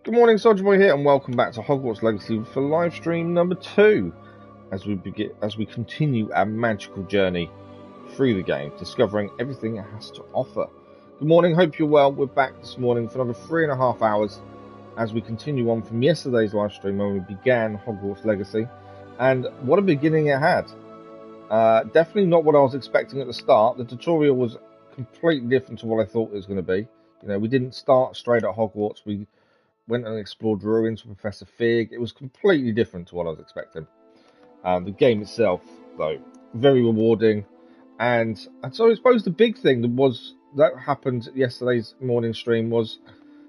Good morning, Soldier Boy here, and welcome back to Hogwarts Legacy for live stream number 2, as we continue our magical journey through the game, discovering everything it has to offer. Good morning, hope you're well. We're back this morning for another 3.5 hours as we continue on from yesterday's live stream when we began Hogwarts Legacy, and what a beginning it had. Definitely not what I was expecting at the start. The tutorial was completely different to what I thought it was going to be. You know, we didn't start straight at Hogwarts. We went and explored ruins with Professor Fig. It was completely different to what I was expecting. The game itself, though, very rewarding. And so I suppose the big thing that happened at yesterday's morning stream was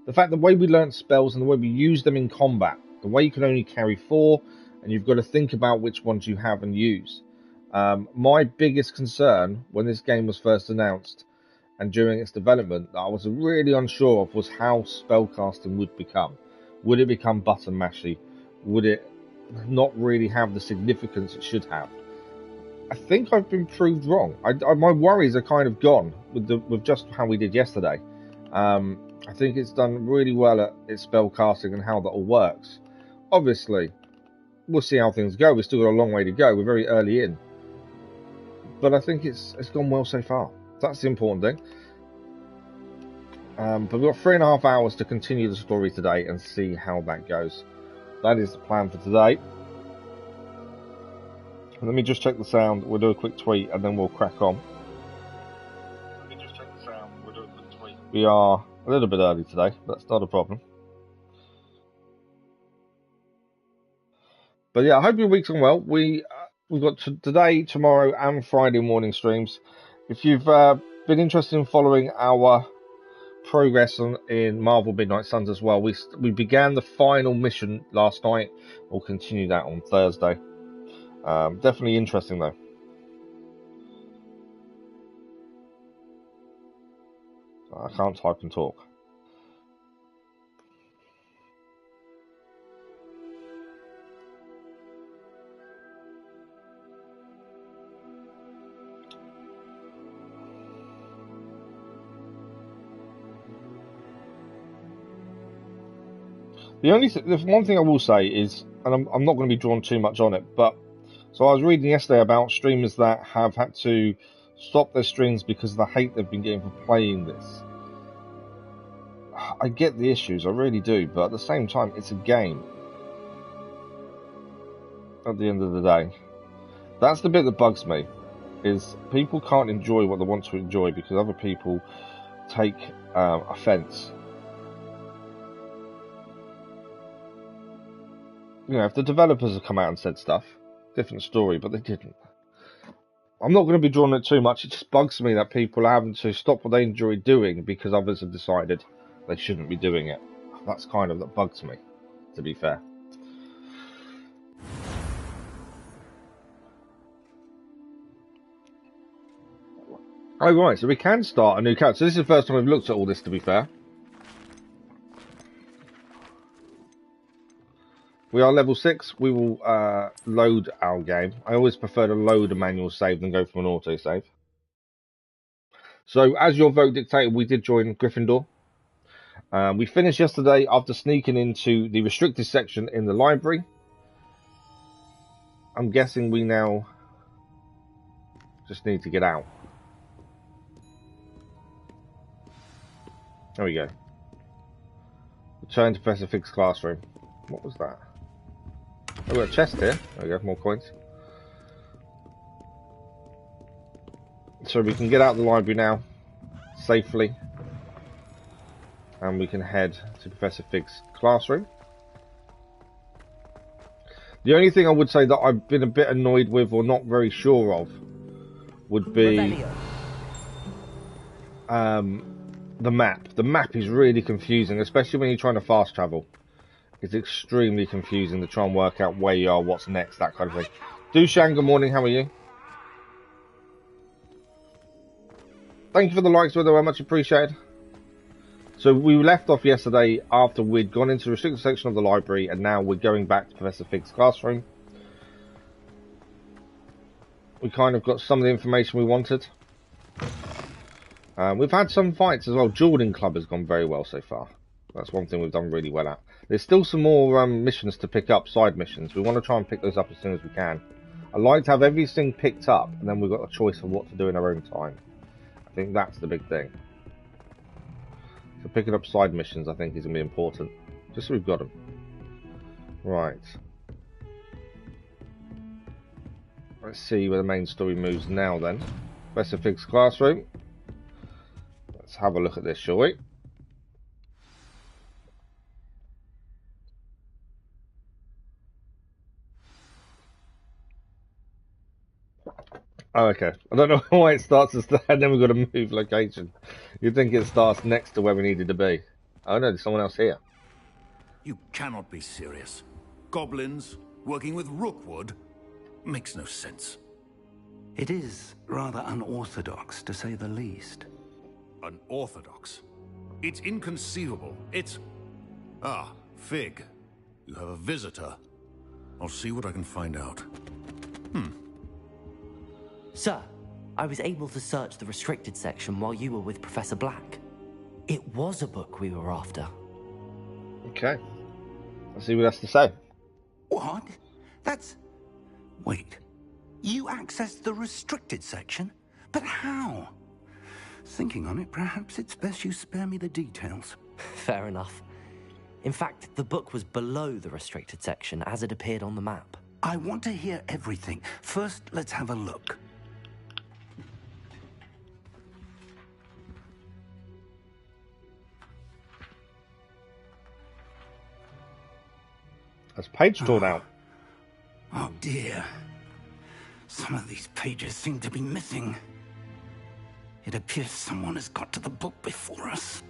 the fact the way we learnt spells and the way we used them in combat. The way you can only carry 4, and you've got to think about which ones you have and use. My biggest concern when this game was first announced and during its development that I was really unsure of was how spellcasting would become. Would it become button mashy? Would it not really have the significance it should have? I think I've been proved wrong. My worries are kind of gone with just how we did yesterday. I think it's done really well at its spellcasting and how that all works. Obviously, we'll see how things go. We've still got a long way to go. We're very early in. But I think it's gone well so far. That's the important thing. But we've got 3.5 hours to continue the story today and see how that goes. That is the plan for today. Let me just check the sound. We'll do a quick tweet and then we'll crack on. We are a little bit early today, but that's not a problem. But yeah, I hope your week's gone well. We've got today, tomorrow, and Friday morning streams. If you've been interested in following our progress in Marvel Midnight Suns as well, we began the final mission last night. We'll continue that on Thursday. Definitely interesting though. I can't type and talk. The one thing I will say is, and I'm not going to be drawn too much on it, but so I was reading yesterday about streamers that have had to stop their streams because of the hate they've been getting for playing this. I get the issues, I really do, but at the same time, it's a game. At the end of the day, that's the bit that bugs me, is people can't enjoy what they want to enjoy because other people take offence. You know, if the developers have come out and said stuff, different story, but they didn't. I'm not going to be drawn it too much. It just bugs me that people are having to stop what they enjoy doing because others have decided they shouldn't be doing it. That's kind of, that bugs me, to be fair. Oh, right, so we can start a new character. So this is the first time we've looked at all this, to be fair. We are level 6. We will load our game. I always prefer to load a manual save than go from an auto save. So, as your vote dictated, we did join Gryffindor. We finished yesterday after sneaking into the restricted section in the library. I'm guessing we now just need to get out. There we go. Return to Professor Fig's classroom. What was that? I've got a chest here. There we go, more coins. So we can get out of the library now, safely. And we can head to Professor Fig's classroom. The only thing I would say that I've been a bit annoyed with or not very sure of would be the map. The map is really confusing, especially when you're trying to fast travel. It's extremely confusing to try and work out where you are, what's next, that kind of thing. Dushan, good morning, how are you? Thank you for the likes, whether very much appreciated. So we left off yesterday after we'd gone into the restricted section of the library, and now we're going back to Professor Fig's classroom. We kind of got some of the information we wanted. We've had some fights as well. Dueling Club has gone very well so far. That's one thing we've done really well at. There's still some more missions to pick up, side missions. We want to try and pick those up as soon as we can. I like to have everything picked up, and then we've got a choice of what to do in our own time. I think that's the big thing. So picking up side missions, I think, is going to be important. Just so we've got them. Right. Let's see where the main story moves now then. Professor Fig's classroom. Let's have a look at this, shall we? Oh, okay. I don't know why it starts as that, and then we've got to move location. You'd think it starts next to where we needed to be. Oh no, there's someone else here. You cannot be serious. Goblins working with Rookwood makes no sense. It is rather unorthodox, to say the least. Unorthodox? It's inconceivable. It's... Ah, Fig. You have a visitor. I'll see what I can find out. Sir, I was able to search the restricted section while you were with Professor Black. It was a book we were after. Okay. Let's see what that's to say. What? That's... Wait. You accessed the restricted section? But how? Thinking on it, perhaps it's best you spare me the details. Fair enough. In fact, the book was below the restricted section as it appeared on the map. I want to hear everything. First, let's have a look. That's page torn out. Oh dear. Some of these pages seem to be missing. It appears someone has got to the book before us.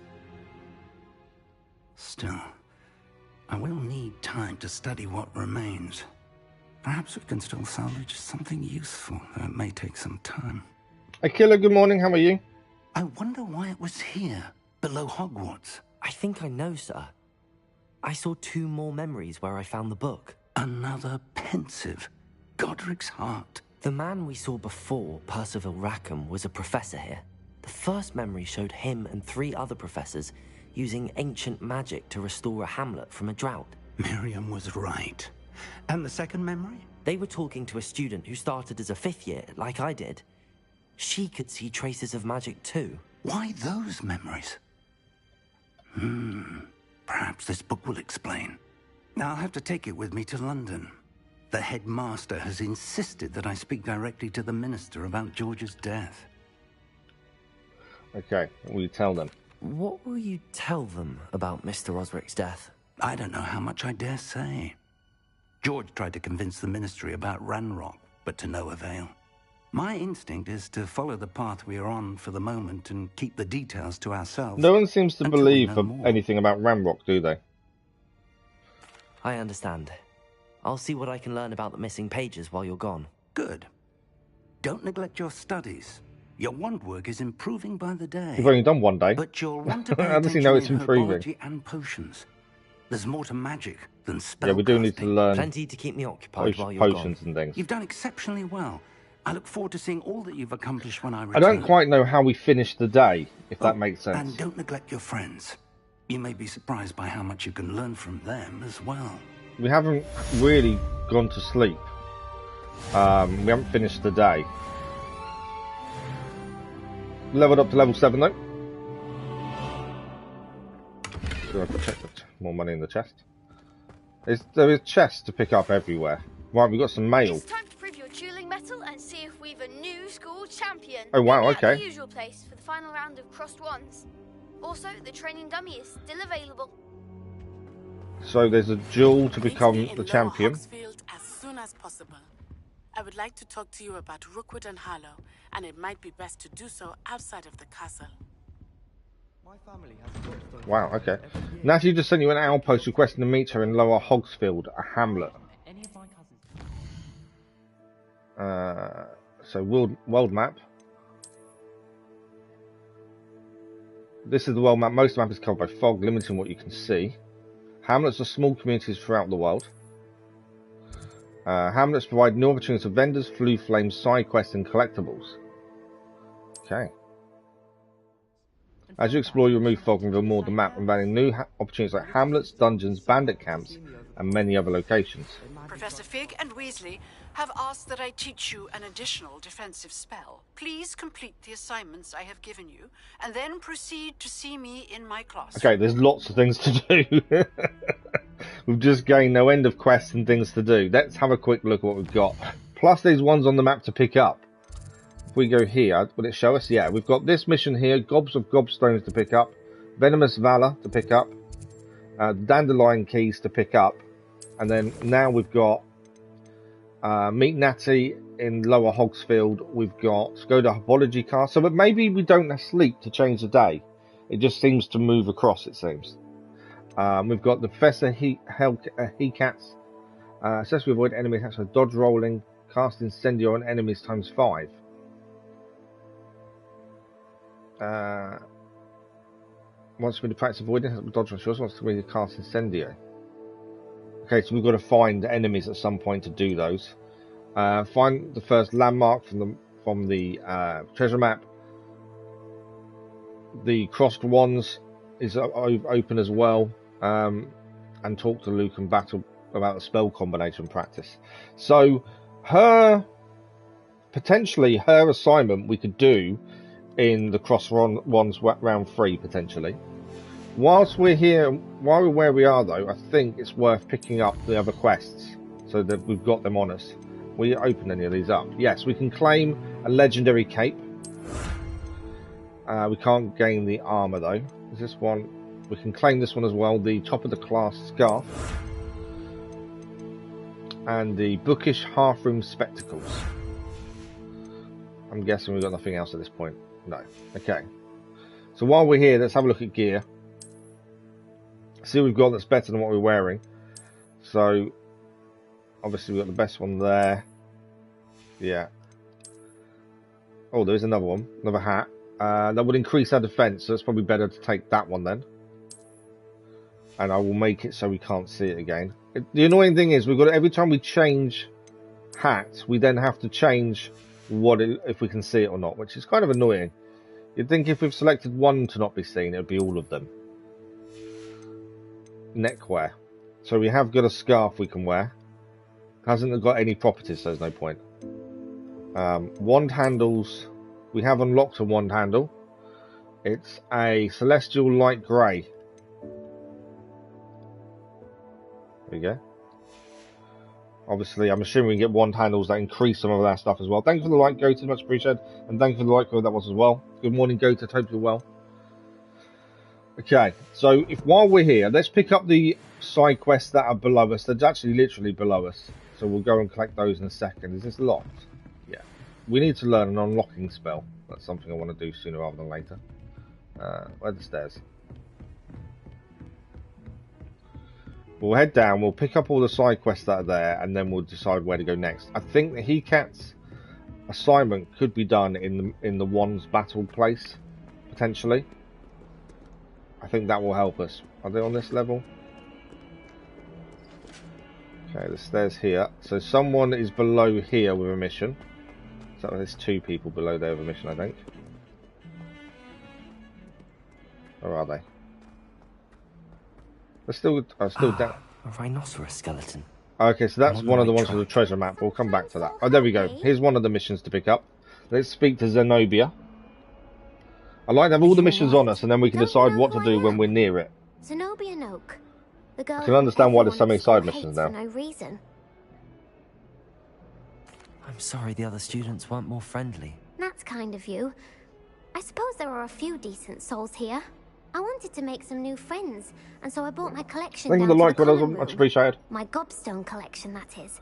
Still, I will need time to study what remains. Perhaps we can still salvage something useful, though it may take some time. Hey Killer, good morning, how are you? I wonder why it was here, below Hogwarts. I think I know, sir. I saw 2 more memories where I found the book. Another pensive. Godric's heart. The man we saw before, Percival Rackham, was a professor here. The first memory showed him and 3 other professors using ancient magic to restore a hamlet from a drought. Miriam was right. And the second memory? They were talking to a student who started as a 5th year, like I did. She could see traces of magic too. Why those memories? Perhaps this book will explain. Now I'll have to take it with me to London. The headmaster has insisted that I speak directly to the minister about George's death. Okay, what will you tell them? What will you tell them about Mr. Osric's death? I don't know how much I dare say. George tried to convince the ministry about Ranrock, but to no avail. My instinct is to follow the path we are on for the moment and keep the details to ourselves. No one seems to until we believe know more. anything about Ranrock, do they? I understand. I'll see what I can learn about the missing pages while you're gone. Good. Don't neglect your studies. Your wand work is improving by the day. You've only done one day. But you'll want to pay How does he attention know it's in improving? herbology and potions. There's more to magic than spellcasting. Yeah, we do need to learn Plenty to keep me occupied while you're potions gone. and things. You've done exceptionally well. I look forward to seeing all that you've accomplished when I I return. don't quite know how we finished the day, if that makes sense. And don't neglect your friends. You may be surprised by how much you can learn from them as well. We haven't really gone to sleep. We haven't finished the day. Leveled up to level 7 though. So I've got more money in the chest. There is chests to pick up everywhere. Right, we've got some mail. It's time to prove your dueling mettle and see if we've a new school champion. Oh wow, Meet me okay. at the usual place for the final round of crossed wands. Also, the training dummy is still available. So there's a duel to become Meet me the in champion. Lower Hogsfield as soon as possible. I would like to talk to you about Rookwood and Harlow, and it might be best to do so outside of the castle. My family has Wow, okay. Natty just sent you an outpost requesting to meet her in Lower Hogsfield, a hamlet. any of my cousins. So world map. This is the world map. Most of the map is covered by fog, limiting what you can see. Hamlets are small communities throughout the world. Hamlets provide new opportunities for vendors, flue flames, side quests, and collectibles. Okay. As you explore, you remove fog and reveal more of the map, unveiling new opportunities like hamlets, dungeons, bandit camps, and many other locations. Professor Fig and Weasley have asked that I teach you an additional defensive spell. Please complete the assignments I have given you, and then proceed to see me in my class. Okay, there's lots of things to do. We've just gained no end of quests and things to do. Let's have a quick look at what we've got. Plus these ones on the map to pick up. If we go here, will it show us? Yeah, we've got this mission here, Gobs of Gobstones to pick up, Venomous Valor to pick up, Dandelion Keys to pick up, and then now we've got Meet Natty in Lower Hogsfield. We've got go to Hobology Castle, but maybe we don't have sleep to change the day. It just seems to move across, it seems. We've got the Professor He-Cats. Successfully avoid enemy attacks with dodge rolling, cast Incendio on enemies ×5. Wants me to practice avoiding dodge on shores, wants me to cast Incendio. Okay, so we've got to find enemies at some point to do those. Find the first landmark from the treasure map. The crossed wands is open as well, and talk to Luke and Battle about the spell combination practice. So potentially her assignment we could do in the cross wands round 3 potentially. Whilst we're here, while we're where we are though, I think it's worth picking up the other quests so that we've got them on us. Will you open any of these up? Yes, we can claim a legendary cape. We can't gain the armor though. Is this one? We can claim this one as well, the top of the class scarf. And the bookish half-room spectacles. I'm guessing we've got nothing else at this point. No. Okay. So while we're here, let's have a look at gear. See what we've got that's better than what we're wearing. So, obviously we've got the best one there. Yeah. Oh, there is another one. Another hat. That would increase our defense, so it's probably better to take that one then. And I will make it so we can't see it again. The annoying thing is, we've got every time we change hats, we then have to change if we can see it or not, which is kind of annoying. You'd think if we've selected one to not be seen, it would be all of them. Neckwear. So we have got a scarf we can wear. Hasn't got any properties, so there's no point. Wand handles. We have unlocked a wand handle. It's a celestial light grey. There we go. Obviously, I'm assuming we can get wand handles that increase some of that stuff as well. Thank you for the like, Goated, much appreciated. And thank you for the like, that was as well. Good morning, Goated, hope you're well. Okay, so while we're here, let's pick up the side quests that are below us. They're actually literally below us. So we'll go and collect those in a second. Is this locked? Yeah. We need to learn an unlocking spell. That's something I want to do sooner rather than later. Where are the stairs? We'll head down, we'll pick up all the side quests that are there, and then we'll decide where to go next. I think the He-Cat's assignment could be done in the Wands battle place, potentially. I think that will help us. Are they on this level? Okay, the stairs here. So someone is below here with a mission. So there's 2 people below there with a mission, I think. Or are they? They're still down. A rhinoceros skeleton. Okay, so that's one of the ones with the treasure map. We'll come back to that. Oh, there we go. Here's one of the missions to pick up. Let's speak to Zenobia. I like to have all the missions on us, and then we can decide what to do when we're near it. Zenobia Noak. The girl I can understand why there's so many side missions now. For no reason. I'm sorry the other students weren't more friendly. That's kind of you. I suppose there are a few decent souls here. I wanted to make some new friends, and so I brought my collection Thank you for the like, but much appreciated. My gobstone collection, that is.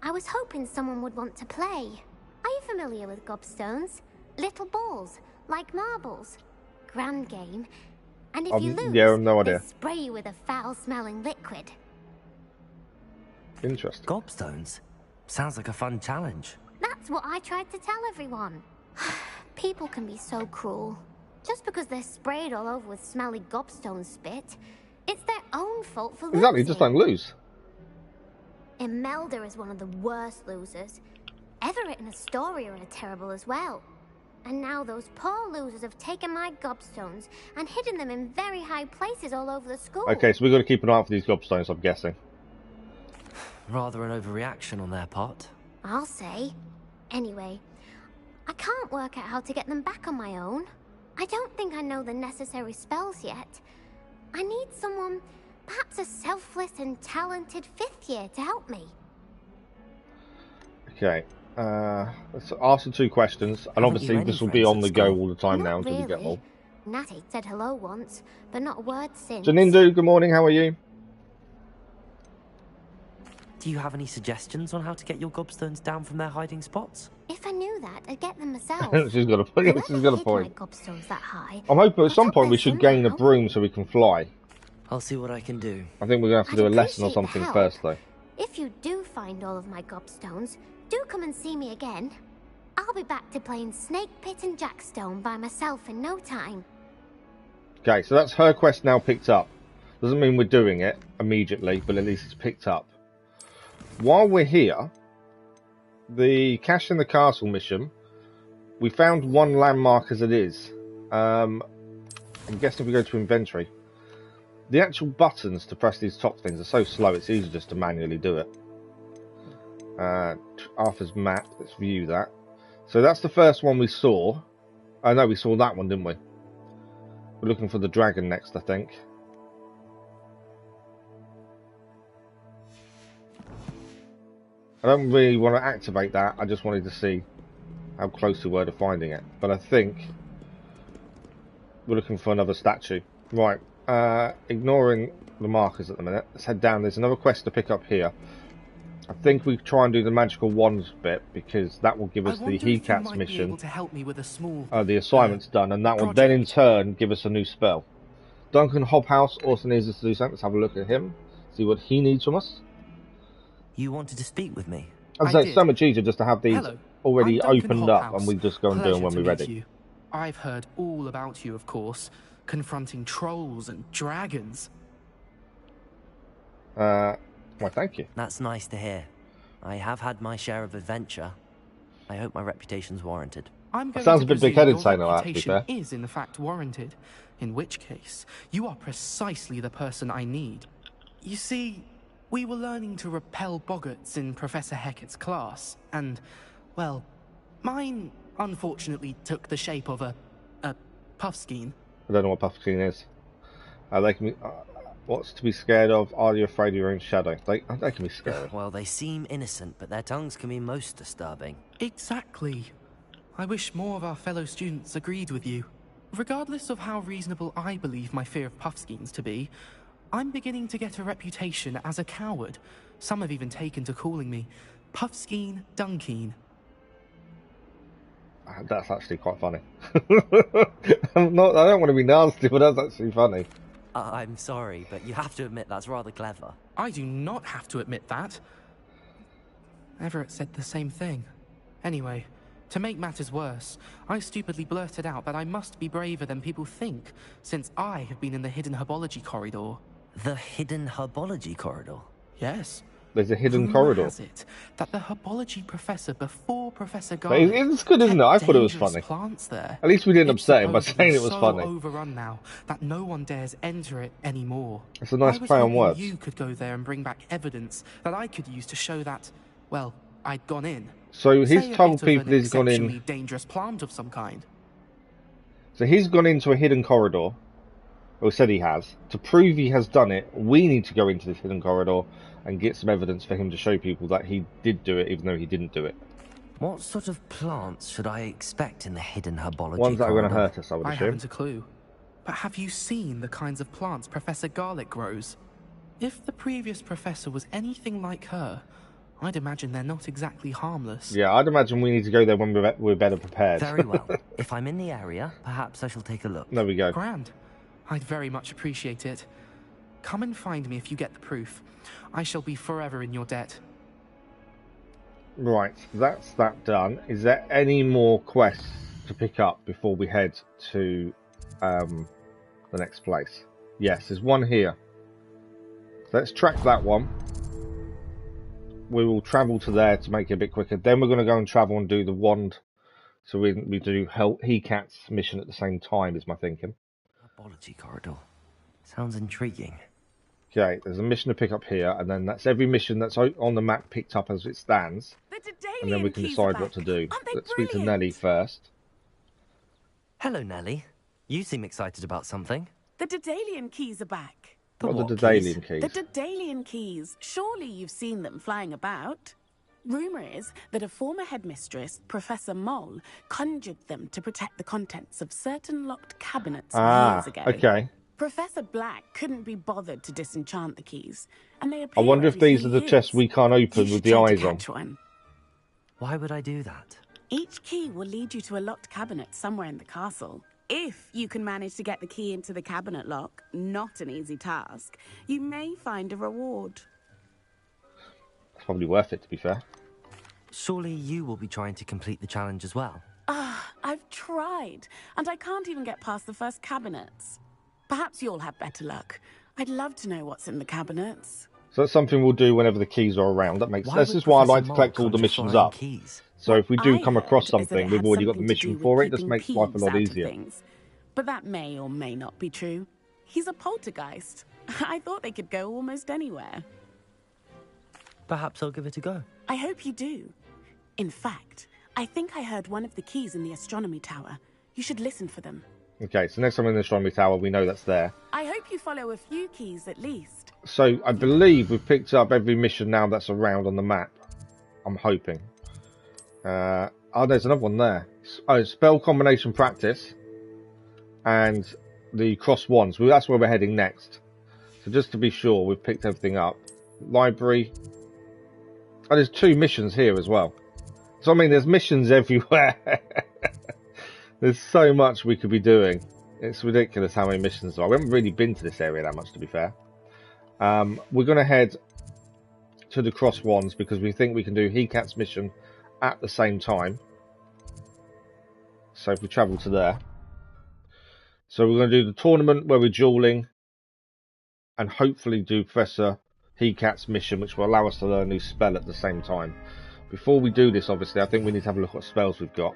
I was hoping someone would want to play. Are you familiar with gobstones? Little balls, like marbles. Grand game. And if you lose, yeah, no idea. they spray you with a foul-smelling liquid. Interesting. Gobstones? Sounds like a fun challenge. That's what I tried to tell everyone. People can be so cruel. Just because they're sprayed all over with smelly gobstone spit, it's their own fault for losing. Exactly, just don't lose. Imelda is one of the worst losers. Everett and Astoria are terrible as well. And now those poor losers have taken my gobstones and hidden them in very high places all over the school. Okay, so we've got to keep an eye out for these gobstones, I'm guessing. Rather an overreaction on their part. I'll say. Anyway, I can't work out how to get them back on my own. I don't think I know the necessary spells yet. I need someone, perhaps a selfless and talented 5th year to help me. Okay, let's ask the 2 questions, and obviously this will be on the go all the time now until we get more. Natty said hello once, but not a word since. Janindu, good morning, how are you? Do you have any suggestions on how to get your gobstones down from their hiding spots? If I knew that, I'd get them myself. She's got a point. She's got a point. My gobstones that high. I'm hoping at some point we should gain a broom so we can fly. I'll see what I can do. I think we're going to have to do a lesson or something first, though. If you do find all of my gobstones, do come and see me again. I'll be back to playing Snake Pit and Jackstone by myself in no time. Okay, so that's her quest now picked up. Doesn't mean we're doing it immediately, but at least it's picked up. While we're here, the Cash in the Castle mission, we found 1 landmark as it is. I'm guessing if we go to inventory, the actual buttons to press these top things are so slow it's easy just to manually do it. Arthur's map, let's view that. So that's the first one we saw. I know we saw that one, didn't we? We're looking for the dragon next, I think. I don't really want to activate that, I just wanted to see how close we were to finding it. But I think we're looking for another statue. Right, ignoring the markers at the minute, let's head down. There's another quest to pick up here. I think we try and do the magical wands bit, because that will give us the He-Cats mission. To help me with a small, the assignment's done, and that will then in turn give us a new spell. Duncan Hobhouse also needs us to do something. Let's have a look at him, see what he needs from us. You wanted to speak with me? I'd say it's so much easier just to have these already opened up and we just go and do them when we're ready. You. I've heard all about you, of course, confronting trolls and dragons. Well, thank you. That's nice to hear. I have had my share of adventure. I hope my reputation's warranted. I'm sounds a bit big-headed saying that, to be fair. Is in fact warranted, in which case you are precisely the person I need. You see, we were learning to repel boggarts in Professor Hecat's class, and, well, mine unfortunately took the shape of a puffskein. I don't know what puffskein is. They can be, what's to be scared of? Are you afraid of your own shadow? They can be scary. Well, they seem innocent, but their tongues can be most disturbing. Exactly. I wish more of our fellow students agreed with you. Regardless of how reasonable I believe my fear of puffskeins to be, I'm beginning to get a reputation as a coward. Some have even taken to calling me Puffskeen Dunkeen. That's actually quite funny. I don't want to be nasty, but that's actually funny. I'm sorry, but you have to admit that's rather clever. I do not have to admit that. Everett said the same thing. Anyway, to make matters worse, I stupidly blurted out that I must be braver than people think, since I have been in the hidden herbology corridor. The hidden herbology corridor? Yes. There's a hidden Rumor corridor. Has it that the herbology professor before Professor Garlic It's good, isn't it? I thought it was funny. Plants there. At least we didn't upset him by saying it was funny. Overrun now that no one dares enter it anymore. It's a nice play on words. You could go there and bring back evidence that I could use to show that, well, I'd gone in. So he's told people he's gone in. Dangerous plant of some kind. So he's gone into a hidden corridor, or said he has. To prove he has done it, we need to go into this hidden corridor and get some evidence for him to show people that he did do it, even though he didn't do it. What sort of plants should I expect in the hidden herbology Ones that are going to corridor? hurt us, I would assume. I haven't a clue. But have you seen the kinds of plants Professor Garlic grows? If the previous professor was anything like her, I'd imagine they're not exactly harmless. Yeah, I'd imagine we need to go there when we're better prepared. Very well. If I'm in the area, perhaps I shall take a look. There we go. Grand. I'd very much appreciate it. Come and find me if you get the proof. I shall be forever in your debt. Right, that's that done. Is there any more quests to pick up before we head to the next place? Yes, there's one here. Let's track that one. We will travel to there to make it a bit quicker. Then we're going to go and travel and do the wand So we do Hecat's mission at the same time, is my thinking. Herbology corridor. Sounds intriguing. Okay, there's a mission to pick up here, and then that's every mission that's on the map picked up as it stands. And then we can decide what to do. Let's speak to Nelly first. Hello, Nelly. You seem excited about something. The Daedalian keys are back. What are the Daedalian keys? The Daedalian keys. Surely you've seen them flying about. Rumour is that a former headmistress, Professor Moll, conjured them to protect the contents of certain locked cabinets years ago. Okay. Professor Black couldn't be bothered to disenchant the keys, and they appear I wonder if every these few are the years. chests we can't open You with should the try to eyes on. catch one. Why would I do that? Each key will lead you to a locked cabinet somewhere in the castle. If you can manage to get the key into the cabinet lock, not an easy task, you may find a reward. It's probably worth it, to be fair. Surely you will be trying to complete the challenge as well. I've tried, and I can't even get past the first cabinets. Perhaps you'll have better luck. I'd love to know what's in the cabinets. So that's something we'll do whenever the keys are around. That makes sense. This would is why I Professor like to Moll collect all the conjure missions flying up. keys? So if we do I come across heard is that it something, we've had already got the something to mission do with for it. Just keeping makes life a peeves lot out of easier. things. But that may or may not be true. He's a poltergeist. I thought they could go almost anywhere. Perhaps I'll give it a go. I hope you do. In fact, I think I heard one of the keys in the astronomy tower. You should listen for them. Okay, so next time in the astronomy tower, we know that's there. I hope you follow a few keys at least. So I believe we've picked up every mission now that's around on the map. I'm hoping. Oh, there's another one there. Oh, spell combination practice. And the cross wands. Well, that's where we're heading next. So just to be sure, we've picked everything up. Library. Oh, there's 2 missions here as well. So I mean, there's missions everywhere. There's so much we could be doing. It's ridiculous how many missions there are. We haven't really been to this area that much, to be fair. We're going to head to the cross wands because we think we can do Hecat's mission at the same time. So if we travel to there. So we're going to do the tournament where we're dueling and hopefully do Professor Hecat's mission, which will allow us to learn a new spell at the same time. Before we do this, obviously, I think we need to have a look at what spells we've got.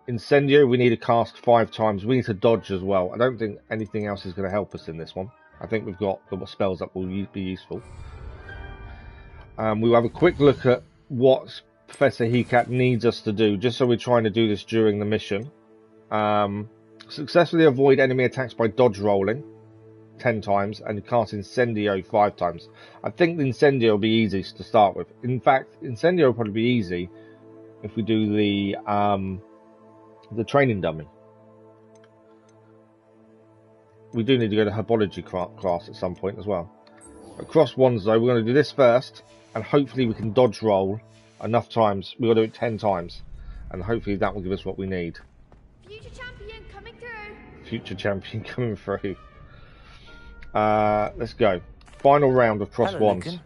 Incendio, we need to cast 5 times. We need to dodge as well. I don't think anything else is going to help us in this one. I think we've got spells that will be useful. We'll have a quick look at what Professor Hecat needs us to do, just so we're trying to do this during the mission. Successfully avoid enemy attacks by dodge rolling 10 times and cast Incendio 5 times. I think the Incendio will be easy to start with. In fact, Incendio will probably be easy if we do the training dummy. We do need to go to Herbology class at some point as well. Across wands though, we're going to do this first, and hopefully we can dodge roll enough times. We've got to do it 10 times, and hopefully that will give us what we need. Future champion coming through. Future champion coming through. Let's go. Final round of cross wands. Lincoln.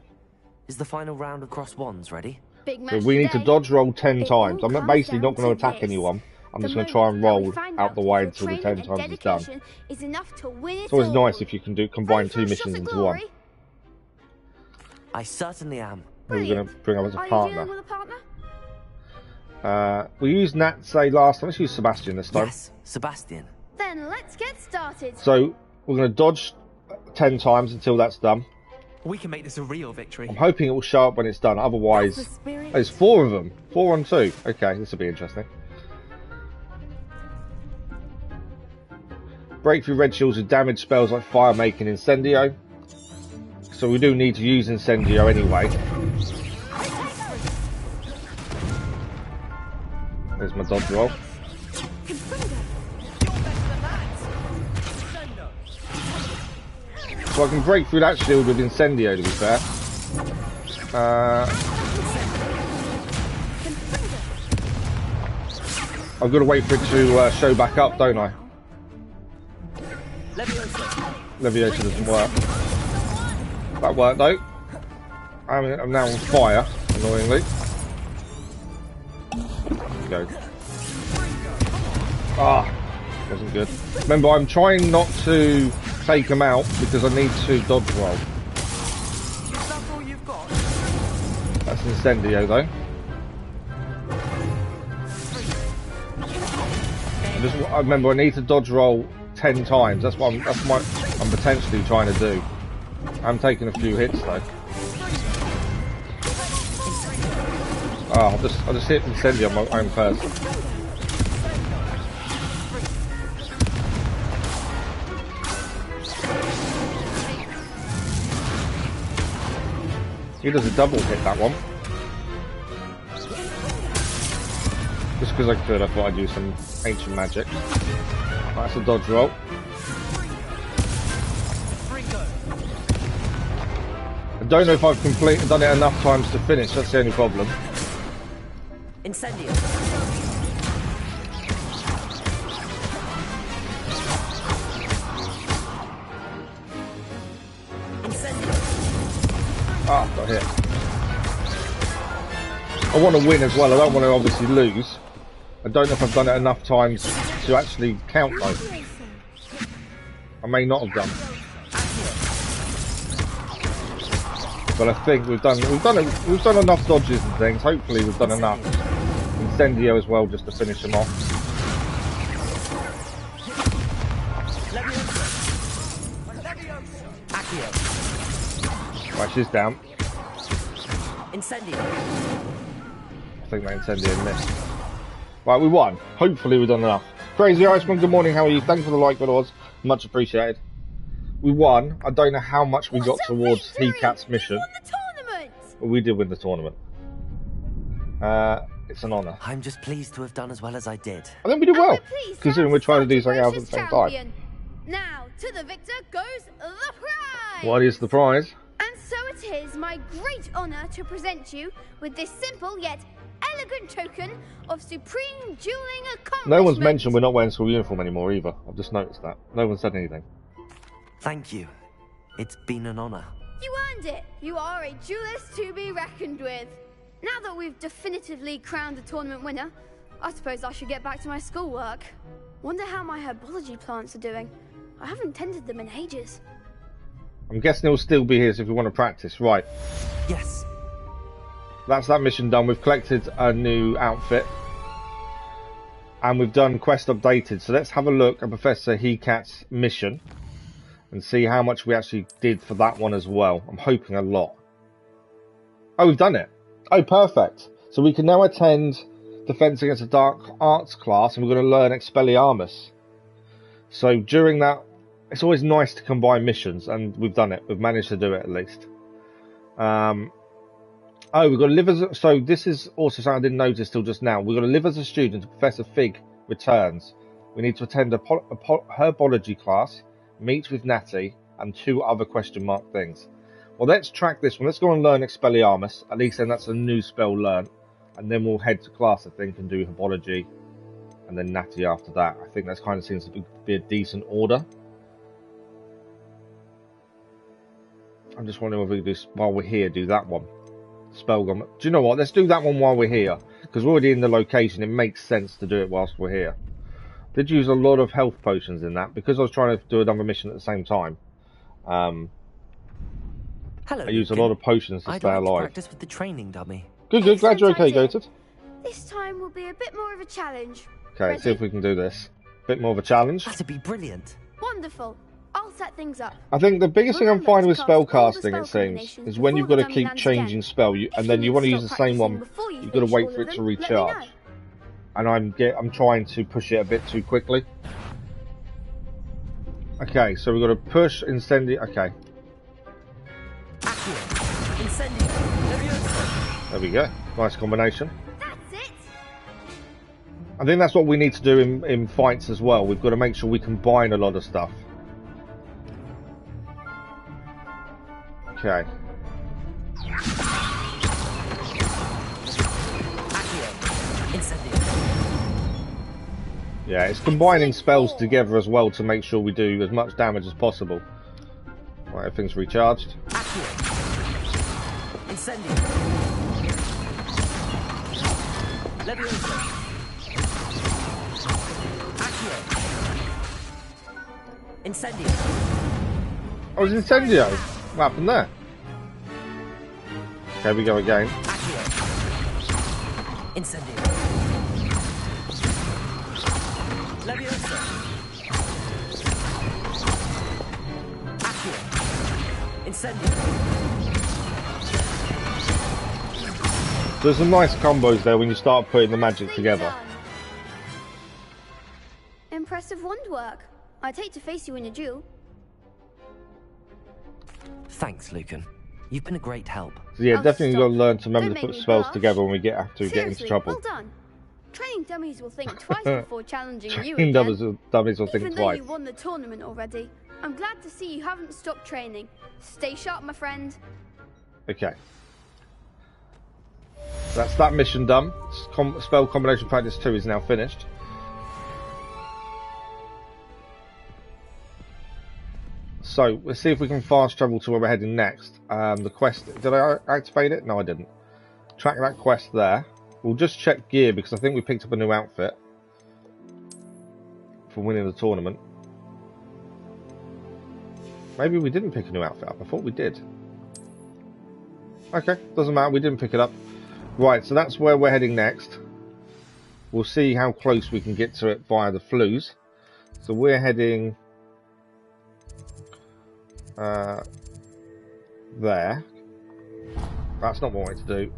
Is the final round of cross wands ready? Big So match we need to today. dodge roll 10 It times. all I'm comes basically down not going to to attack this. anyone. I'm The just going to try and moment that we roll find out the that way your until the 10 training times and is done. dedication is enough to win it It's always all. nice if you can combine 2 Ready for a missions shot into at one. glory? I certainly am. Who are we going to bring up as a Are you partner? dealing with a partner? We used Nat, say, last time. Let's use Sebastian this time. Yes, Sebastian. Then let's get started. So we're going to dodge 10 times until that's done. We can make this a real victory. I'm hoping it will show up when it's done. Otherwise, That's the spirit. there's 4 of them. 4 on 2. Okay, this will be interesting. Breakthrough red shields with damage spells like fire making Incendio. So we do need to use Incendio anyway. There's my dodge roll. So I can break through that shield with Incendio, to be fair. I've got to wait for it to show back up, don't I? Leviosa doesn't work. That worked though. I'm now on fire, annoyingly. Go. Ah, wasn't good. Remember, I'm trying not to take them out because I need to dodge roll. Is that all you've got? That's Incendio though. I remember I need to dodge roll 10 times. That's what I'm potentially trying to do. I'm taking a few hits though. Oh, I just hit Incendio on my own person. He does a double hit that one. Just because I could, I thought I'd use some ancient magic. That's a dodge roll. I don't know if I've done it enough times to finish, that's the only problem. Incendio. Ah, got hit. I want to win as well, I don't want to obviously lose. I don't know if I've done it enough times to actually count though. I may not have done. But I think we've done enough dodges and things. Hopefully we've done enough. Incendio as well, just to finish him off. Right, she's down. Incendio. I think that Incendio missed. Right, we won. Hopefully we've done enough. Crazy Iceman, good morning, how are you? Thanks for the like, followers. Much appreciated. We won. I don't know how much we got towards Hecat's mission. But we did win the tournament. It's an honour. I'm just pleased to have done as well as I did. I think we did well, considering we're trying to do something else at the same time. Now, to the victor goes the prize! What is the prize? And so it is my great honour to present you with this simple yet elegant token of supreme dueling accomplishment. No one's mentioned we're not wearing school uniform anymore either. I've just noticed that. No one said anything. Thank you. It's been an honour. You earned it. You are a duelist to be reckoned with. Now that we've definitively crowned the tournament winner, I suppose I should get back to my schoolwork. Wonder how my herbology plants are doing. I haven't tended them in ages. I'm guessing he'll still be here if we want to practice. Right. Yes. That's that mission done. We've collected a new outfit. And we've done quest updated. So let's have a look at Professor Hecat's mission. And see how much we actually did for that one as well. I'm hoping a lot. Oh, we've done it. Oh, perfect. So we can now attend Defense Against the Dark Arts class. And we're going to learn Expelliarmus. So during that, it's always nice to combine missions. And we've done it. We've managed to do it at least. Oh, we've got to live as a, so this is also something I didn't notice till just now. We've got to live as a student. Professor Fig returns. We need to attend a herbology class, meet with Natty, and 2 other question mark things. Well, let's track this one. Let's go and learn Expelliarmus. At least then that's a new spell learned. And then we'll head to class, I think, and do herbology. And then Natty after that. I think that kind of seems to be a decent order. I'm just wondering if we can do, while we're here, do that one. Spellgum. Do you know what? Let's do that one while we're here. Because we're already in the location. It makes sense to do it whilst we're here. Did use a lot of health potions in that. Because I was trying to do another mission at the same time. Hello, I used a lot of potions to stay alive. To practice with the training dummy. Good, good. Glad you're okay, Goated. This time will be a bit more of a challenge. Okay, let's see if we can do this. Bit more of a challenge. That'd be brilliant. Wonderful. I'll set things up. I think the biggest thing I'm finding with spell casting, it seems, is when you've got to keep changing spell, and then you want to use the same one, you've got to wait for it to recharge. And I'm trying to push it a bit too quickly. Okay, so we've got to push Incendio. Okay. There we go. Nice combination. That's it. I think that's what we need to do in fights as well. We've got to make sure we combine a lot of stuff. Okay. Yeah, it's combining spells together as well to make sure we do as much damage as possible. Right, everything's recharged. Incendio. Oh, it's Incendio. What happened there? Okay, we go again. Incendio. Leviosa. Accio. Incendio. There's some nice combos there when you start putting the magic together. Impressive wand work. I'd hate to face you in a duel. Thanks, Lucan. You've been a great help. So yeah, Oh, definitely stop. got to learn to remember Don't to make put me spells blush. together when we get into Seriously, trouble. well done. Training dummies will think twice before challenging you Training again. dummies will think Even though twice. you won the tournament already, I'm glad to see you haven't stopped training. Stay sharp, my friend. Okay. That's that mission done. Spell combination practice 2 is now finished. So, let's see if we can fast travel to where we're heading next. The quest, did I activate it? No, I didn't. Track that quest there. We'll just check gear because I think we picked up a new outfit for winning the tournament. Maybe we didn't pick a new outfit up. I thought we did. Okay, doesn't matter. We didn't pick it up. Right, so that's where we're heading next. We'll see how close we can get to it via the flues. So we're heading there. That's not what I wanted to do.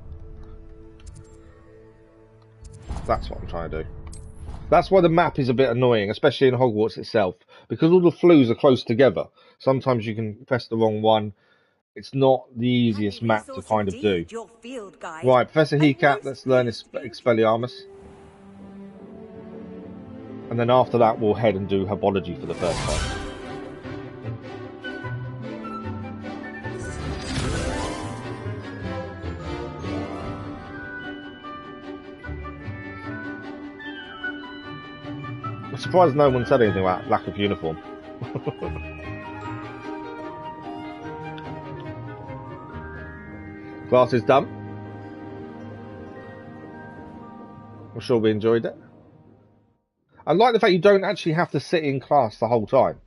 That's what I'm trying to do. That's why the map is a bit annoying, especially in Hogwarts itself, because all the flues are close together. Sometimes you can press the wrong one. It's not the easiest map to kind of do. Right, Professor Hecat, let's learn Expelliarmus. And then after that we'll head and do Herbology for the first time. I'm surprised no one said anything about lack of uniform. Class is done. I'm sure we enjoyed it. I like the fact you don't actually have to sit in class the whole time.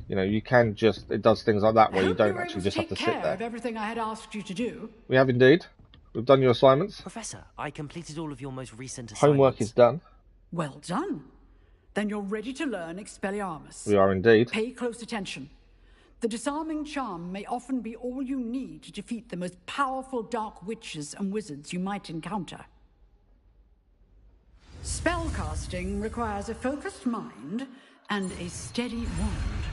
You know, you can just, it does things like that where you don't actually just have to sit there. Of everything I had asked you to do. We have indeed. We've done your assignments. Professor, I completed all of your most recent assignments. Homework is done. Well done. Then you're ready to learn Expelliarmus. We are indeed. Pay close attention. The disarming charm may often be all you need to defeat the most powerful dark witches and wizards you might encounter. Spellcasting requires a focused mind and a steady wand.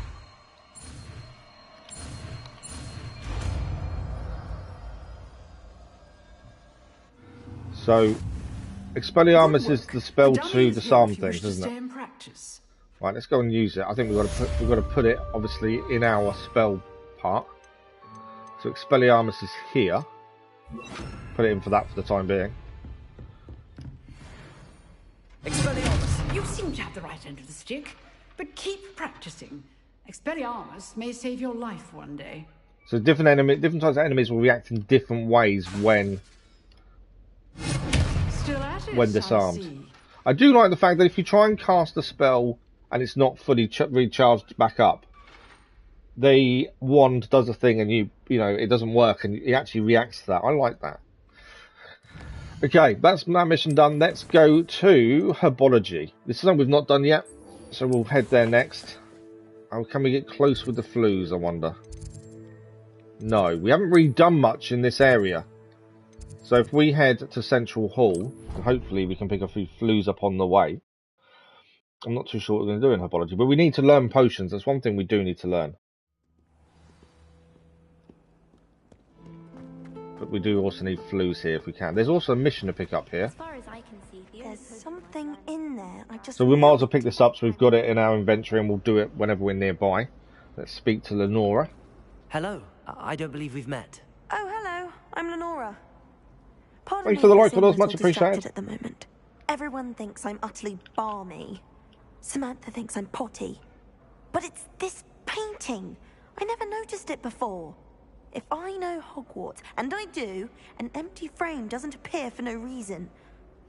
So, Expelliarmus is the spell to disarm things, isn't it? Right, let's go and use it. I think we've got to put it obviously in our spell part. So Expelliarmus is here. Put it in for that for the time being. Expelliarmus, you seem to have the right end of the stick, but keep practicing. Expelliarmus may save your life one day. So different types of enemies will react in different ways when disarmed. I do like the fact that if you try and cast a spell and it's not fully recharged back up, the wand does a thing and you know it doesn't work and it actually reacts to that. I like that. Okay, that's that mission done. Let's go to Herbology. This is something we've not done yet, so we'll head there next. Oh, can we get close with the flues, I wonder? No, we haven't really done much in this area. So if we head to Central Hall, and hopefully we can pick a few flues up on the way. I'm not too sure what we're going to do in Herbology, but we need to learn potions. That's one thing we do need to learn. But we do also need flues here if we can. There's also a mission to pick up here. As far as I can see, there's something in there. So we might as well pick this up so we've got it in our inventory and we'll do it whenever we're nearby. Let's speak to Lenora. Hello. I don't believe we've met. Oh, hello. I'm Lenora. Pardon Thanks me for the for like, seeming follows, a much little appreciated. distracted at the moment. Everyone thinks I'm utterly balmy. Samantha thinks I'm potty. But it's this painting. I never noticed it before. If I know Hogwarts, and I do, an empty frame doesn't appear for no reason.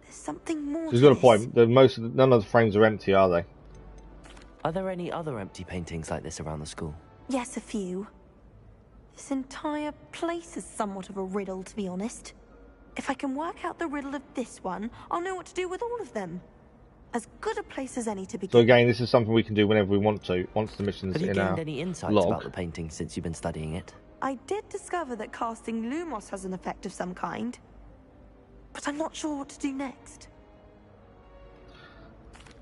There's something more She's to got a this. point. None of the frames are empty, are they? Are there any other empty paintings like this around the school? Yes, a few. This entire place is somewhat of a riddle, to be honest. If I can work out the riddle of this one, I'll know what to do with all of them. As good a place as any to begin. So again, this is something we can do whenever we want to, once the mission's Have you in our gained any insights log. about the painting since you've been studying it? I did discover that casting Lumos has an effect of some kind, but I'm not sure what to do next.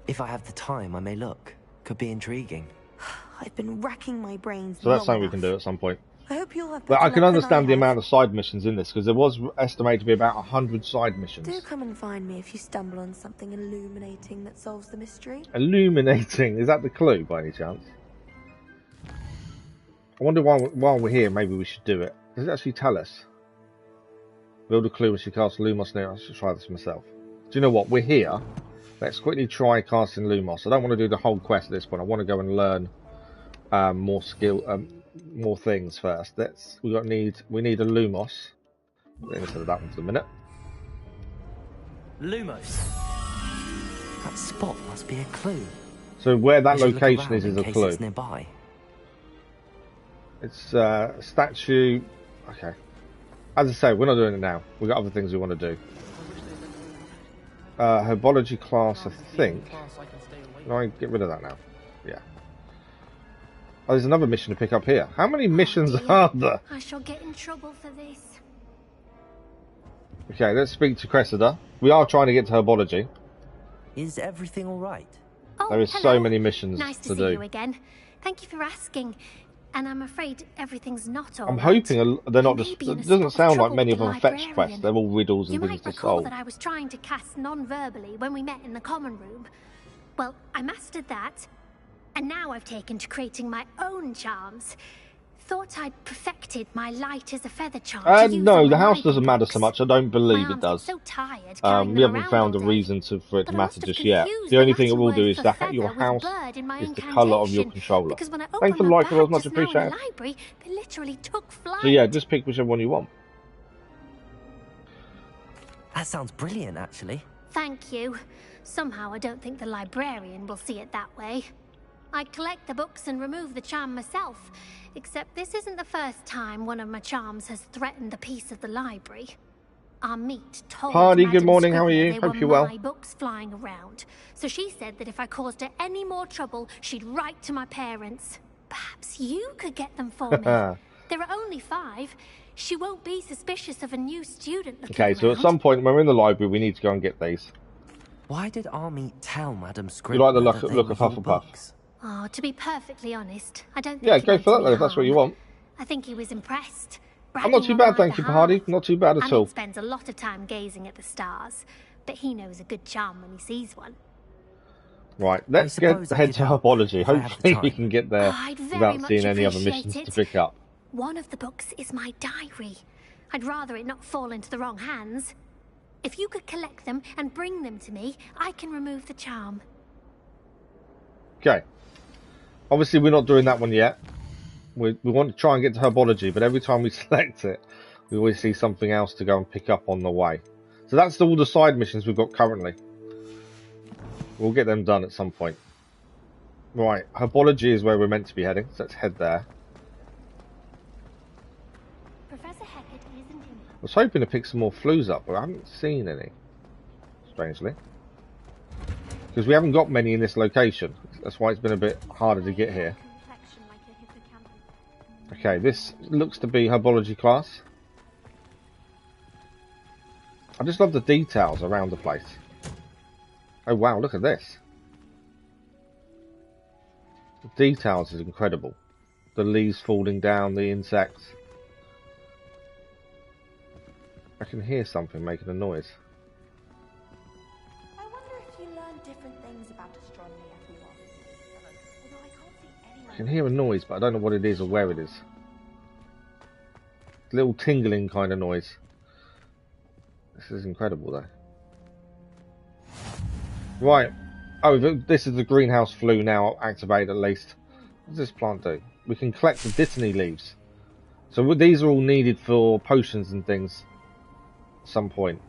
If I have the time, I may look. Could be intriguing. I've been racking my brains. So that's long something we enough. can do at some point. I hope you'll have. But I better can luck than understand the have. amount of side missions in this, because there was estimated to be about 100 side missions. Do come and find me if you stumble on something illuminating that solves the mystery. Illuminating, is that the clue by any chance? I wonder while we're here, maybe we should do it. Does it actually tell us? Build a clue when she casts Lumos near. I should try this myself. Do you know what? We're here. Let's quickly try casting Lumos. I don't want to do the whole quest at this point. I want to go and learn more more things first. We need a Lumos. Instead of that one for the minute. Lumos. That spot must be a clue. So where that We should look location around is in a case clue. It's nearby. It's a statue. Okay. As I say, we're not doing it now. We've got other things we want to do. Herbology class, I think. Can I get rid of that now? Yeah. Oh, there's another mission to pick up here. How many missions are there? I shall get in trouble for this. Okay, let's speak to Cressida. We are trying to get to Herbology. Is everything all right? Oh, There is hello. so many missions nice to to see do. you again. Thank you for asking. And I'm afraid everything's not all I'm right. hoping they're not You just. may be in It a doesn't spot of sound like trouble many with of the them fetch librarian. quests. They're all riddles You and things might to recall solve. that I was trying to cast non-verbally when we met in the common room. Well, I mastered that, and now I've taken to creating my own charms. Thought I'd perfected my light as a feather charm to use No, on the my house Bible doesn't matter books. so much. I don't believe My it arms does. get so tired carrying We them haven't around found a all day. reason for it to But I matter must have just yet. confused The only the thing it will do Latin is word that for your feather with house bird in my is the colour of your incantation, controller. because when I Thanks opened for the my like, bag it was much just now in the appreciated. library, they literally took flight. So yeah, just pick whichever one you want. That sounds brilliant, actually. Thank you. Somehow I don't think the librarian will see it that way. I collect the books and remove the charm myself, except this isn't the first time one of my charms has threatened the peace of the library. Our meet told Hardy, good Madam morning, how are Scrivener you? they Hope were you're well. my books flying around, so she said that if I caused her any more trouble, she'd write to my parents. Perhaps you could get them for me. There are only 5. She won't be suspicious of a new student looking Okay, so at around. some point when we're in the library, we need to go and get these. Why did Army tell Madam You Scrivener like the that they look were of your Hufflepuff? books? Oh, to be perfectly honest, I don't think Yeah, he go meant for that any then, if that's what you harm. want. I think he was impressed. I'm not too bad, thank you, Hardy. Not too bad at all. Amit spends a lot of time gazing at the stars, but he knows a good charm when he sees one. Right, let's suppose I head could to help Herbology. if I have the Hopefully we time. can get there I'd very without much seeing any other appreciate missions it. to pick up. One of the books is my diary. I'd rather it not fall into the wrong hands. If you could collect them and bring them to me, I can remove the charm. Okay. Obviously we're not doing that one yet. We want to try and get to Herbology, but every time we select it, we always see something else to go and pick up on the way. So that's all the side missions we've got currently. We'll get them done at some point. Right, Herbology is where we're meant to be heading, so let's head there. Professor Hecat isn't in. I was hoping to pick some more flues up, but I haven't seen any. Strangely. Because we haven't got many in this location. That's why it's been a bit harder to get here. Okay, this looks to be Herbology class. I just love the details around the place. Oh wow, look at this. The details is incredible. The leaves falling down, the insects. I can hear something making a noise. I wonder if you learn different things about astronomy, everyone. Although I can't see anyone. I can hear a noise, but I don't know what it is or where it is. A little tingling kind of noise. This is incredible though. Right. Oh, this is the greenhouse flue now activated at least. What does this plant do? We can collect the dittany leaves. So these are all needed for potions and things at some point.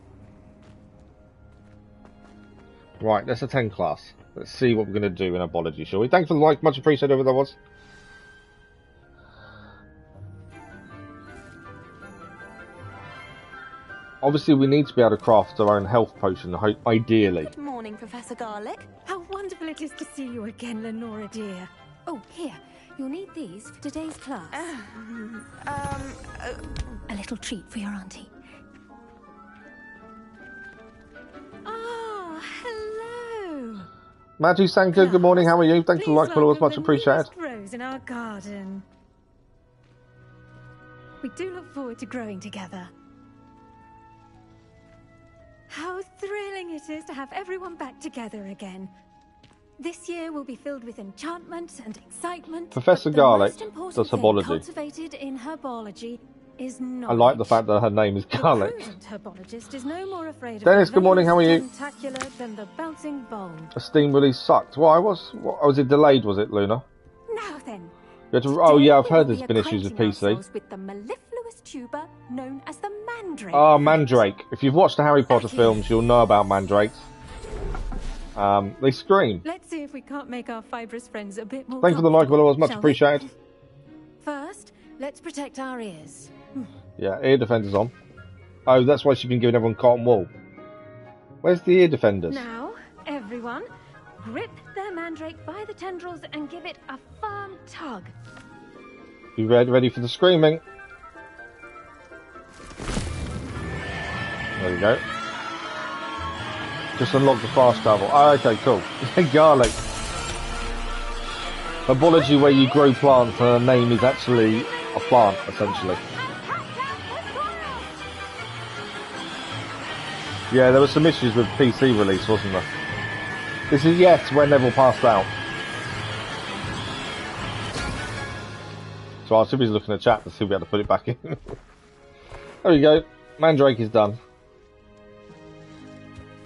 Right, let's attend class. Let's see what we're going to do in Herbology, shall we? Thanks for the like, much appreciated whoever that was. Obviously, we need to be able to craft our own health potion, ideally. Good morning, Professor Garlic. How wonderful it is to see you again, Lenora dear. Oh, here. You'll need these for today's class. A little treat for your auntie. Ah, hello. Maggie Sanka, good morning, how are you? Thanks for the like, followers, much appreciated. Rose in our garden. We do look forward to growing together. How thrilling it is to have everyone back together again. This year will be filled with enchantment and excitement. Professor Garlic does herbology. Cultivated in herbology is knowledge. I like the fact that her name is Garlic. The herbologist is no more afraid of Dennis, good morning, how are you? Spectacular than the bouncing bulb. A steam release sucked. Why was it delayed, was it, Luna? Now then. Oh yeah, I've heard there's been issues with PC. With the mellifluous tuber known as the mandrake. Ah, Mandrake. If you've watched the Harry Potter films, you'll know about mandrakes. They scream. Let's see if we can't make our fibrous friends a bit more. Thanks for the like, followers, much appreciated. First, let's protect our ears. Yeah, ear defenders on. Oh, that's why she's been giving everyone cotton wool. Where's the ear defenders? Now, everyone, grip their mandrake by the tendrils and give it a firm tug. You ready for the screaming? There you go. Just unlock the fast travel. Oh, okay, cool. Garlic. Herbology where you grow plants and the name is actually a plant, essentially. Yeah, there were some issues with PC release, wasn't there? This is, yes, when Neville passed out. So I was too busy looking at chat to see if we had to put it back in. There we go. Mandrake is done.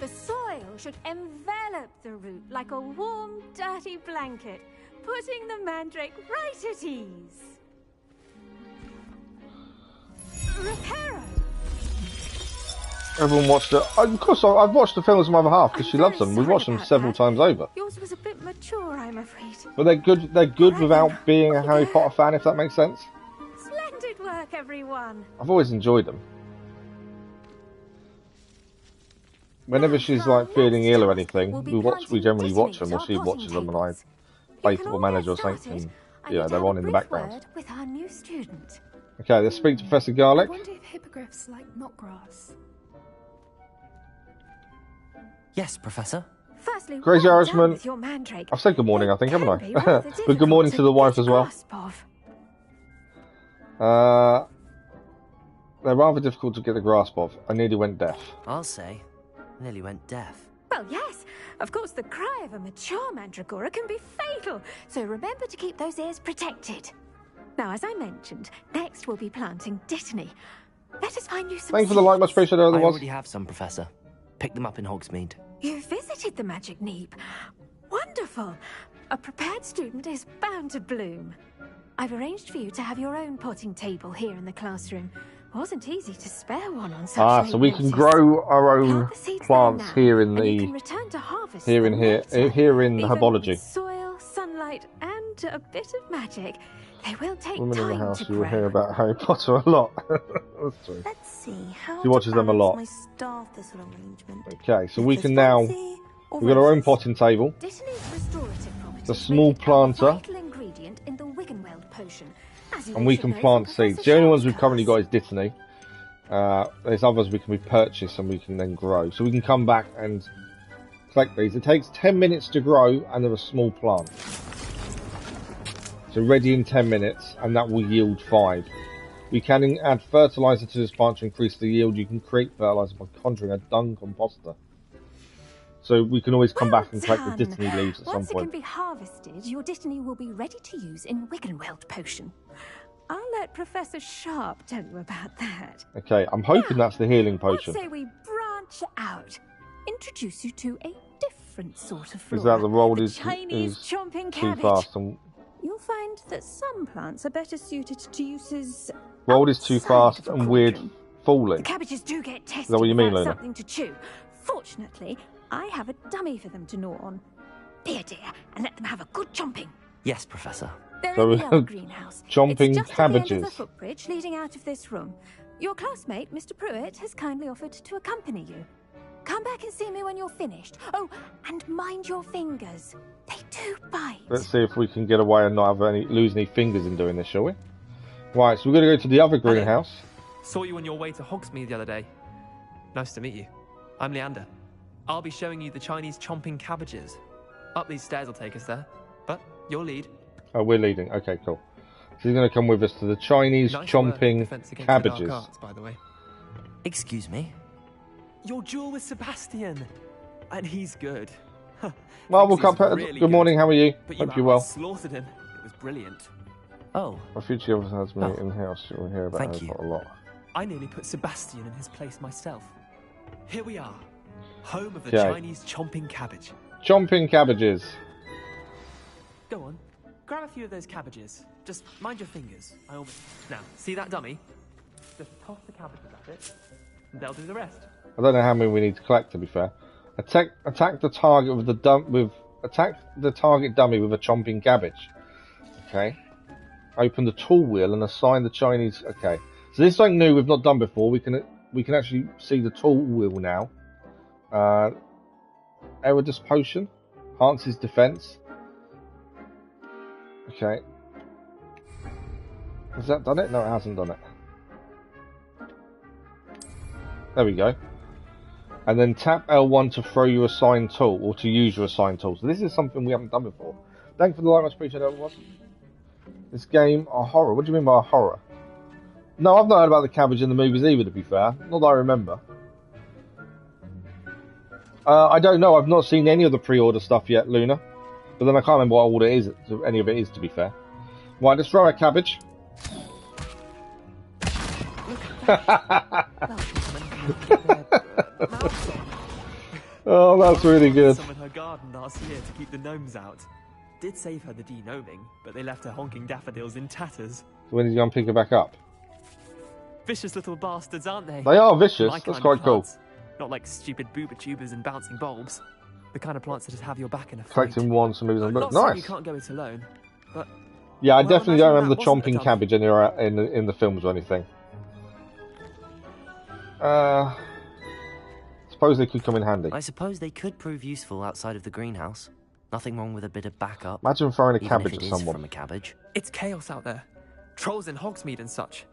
The soil should envelop the root like a warm, dirty blanket, putting the mandrake right at ease. Reparo. Everyone watched it. Of course, I've watched the films with my other half because she loves them. We've watched them several times over. Yours was a bit mature, I'm afraid. But they're good. They're good without being a Harry Potter fan, if that makes sense. Splendid work, everyone. I've always enjoyed them. Whenever she's like feeling ill or anything, we generally watch them, or she watches them, and I play Football Manager or something. And, you know, they're on in the background. With our new student. Okay, let's speak to Professor Garlic. I wonder if hippogriffs like knotgrass. Yes, Professor. Firstly, Crazy Irishman. Mandrake. I've said good morning, I think, haven't I? But good morning to the wife as well. They're rather difficult to get a grasp of. I nearly went deaf. I'll say. Nearly went deaf. Well, yes. Of course, the cry of a mature mandragora can be fatal. So remember to keep those ears protected. Now, as I mentioned, next we'll be planting dittany. Let us find you some Thanks for the like, much appreciated. I already have some, Professor. Pick them up in Hogsmeade. You visited the Magic Neep. Wonderful. A prepared student is bound to bloom. I've arranged for you to have your own potting table here in the classroom. Wasn't easy to spare one on such so we can grow our own plants here in the here in herbology. Soil, sunlight, and a bit of magic. They will take Women time in the house, to you will grow. hear about Harry Potter a lot. That's true. Let's see how She watches them a lot. my staff thistle arrangement. Okay, so we can now we've got our own potting table. The small planter. Vital ingredient in the Wiggenweld potion. And we can plant seeds. The only ones we've currently got is dittany. There's others we can repurchase and we can then grow. So we can come back and collect these. It takes 10 minutes to grow and they're a small plant. So ready in 10 minutes and that will yield 5. We can add fertilizer to this plant to increase the yield. You can create fertilizer by conjuring a dung composter. So we can always come back and collect the dittany leaves at some Once it point. can be harvested, your dittany will be ready to use in Wiggenweld potion. I'll let Professor Sharp tell you about that. Okay, I'm hoping that's the healing potion. Let's say we branch out. Introduce you to a different sort of flora. Is that the roll the is Chinese chomping too cabbage. fast? And You'll find that some plants are better suited to uses. roll is too fast and weird falling. The cabbages do get tested. Is that what you mean, without Luna? something to chew. Fortunately, I have a dummy for them to gnaw on. Dear, and let them have a good chomping. Yes, Professor. They're So in the old greenhouse. chomping It's just at the end of cabbages. the footbridge leading out of this room. Your classmate, Mr. Pruitt, has kindly offered to accompany you. Come back and see me when you're finished. Oh, and mind your fingers. They do bite. Let's see if we can get away and not have lose any fingers in doing this, shall we? Right, so we're going to go to the other greenhouse. Saw you on your way to Hogsmeade the other day. Nice to meet you. I'm Leander. I'll be showing you the Chinese chomping cabbages. Up these stairs will take us there. But you'll lead. Oh, we're leading. Okay, cool. So he's going to come with us to the Chinese chomping cabbages. Arts, by the way. Excuse me? Your duel with Sebastian. And he's good. Well, we'll come. Really good morning, how are you? But Hope you're well. Slaughtered him. It was brilliant. Oh. My future officer has me in house. You'll hear about her a lot. I nearly put Sebastian in his place myself. Here we are. Home of the Chinese chomping cabbage. Chomping cabbages. Go on. Grab a few of those cabbages. Just mind your fingers. Now, see that dummy? Just toss the cabbages at it. And they'll do the rest. I don't know how many we need to collect, to be fair. Attack the target with attack the target dummy with a chomping cabbage. Okay. Open the tool wheel and assign the Chinese. Okay. So this is something new we've not done before. We can actually see the tool wheel now. Eridus potion enhances defense. Okay. Has that done it? No, it hasn't done it. There we go. And then tap L1 to throw your assigned tool, or to use your assigned tool. So this is something we haven't done before. Thank you for the like, much appreciated, everyone. This game, a horror. What do you mean by a horror? No, I've not heard about the cabbage in the movies either, to be fair. Not that I remember. I don't know. I've not seen any of the pre-order stuff yet, Luna. But then I can't remember what all it is. Any of it is, to be fair. Right, let's throw a cabbage. Oh, that's really good. Some in her garden last year to keep the gnomes out. Did save her the de-gnoming, but they left her honking daffodils in tatters. So when did you pick her back up? Vicious little bastards, aren't they? They are vicious. That's quite cool. Not like stupid booba tubers and bouncing bulbs. The kind of plants that just have your back in a fight. Collecting wands and moves on. Not nice. You can't go it alone, but yeah, I definitely don't remember the chomping cabbage in the films or anything. Suppose they could come in handy. I suppose they could prove useful outside of the greenhouse. Nothing wrong with a bit of backup. Imagine throwing a cabbage at someone. From a cabbage. It's chaos out there. Trolls in Hogsmeade and such.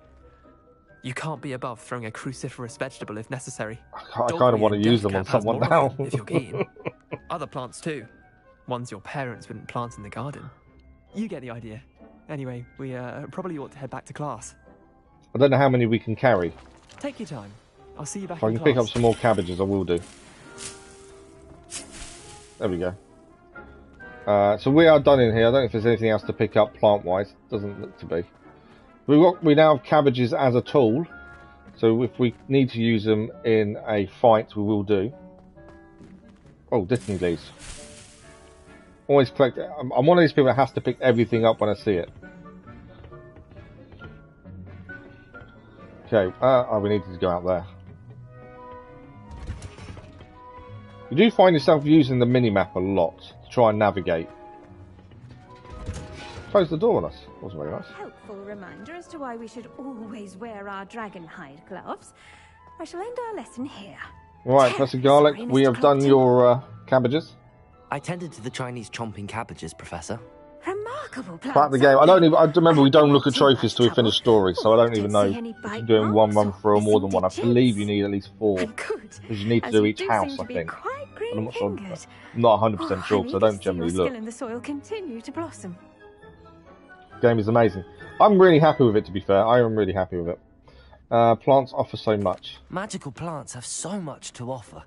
You can't be above throwing a cruciferous vegetable if necessary. I kind of want to use them on someone now. If you're keen. Other plants too. Ones your parents wouldn't plant in the garden. You get the idea. Anyway, we probably ought to head back to class. I don't know how many we can carry. Take your time. I'll see you back if I can pick up some more cabbages, I will do. There we go. So we are done in here. I don't know if there's anything else to pick up plant-wise. Doesn't look to be. We now have cabbages as a tool. So if we need to use them in a fight, we will do. Oh, Disney leaves. Always collect. I'm one of these people that has to pick everything up when I see it. Okay. Oh, we needed to go out there. You do find yourself using the mini-map a lot to try and navigate. Close the door on us. Wasn't very nice. Helpful reminder as to why we should always wear our dragon hide gloves. I shall end our lesson here. Right, Professor Garlic, we have done your cabbages. I tended to the Chinese chomping cabbages, Professor. Remarkable plans. Back the game. I remember we don't look at trophies till we finish stories, so I don't even know if you're doing one run through or more than one. I believe you need at least 4, because you need to do each house, I think. And I'm not sure. I'm not 100% sure because I don't generally look. In the soil continue to blossom. Game is amazing. I'm really happy with it, to be fair. I am really happy with it. Plants offer so much. Magical plants have so much to offer.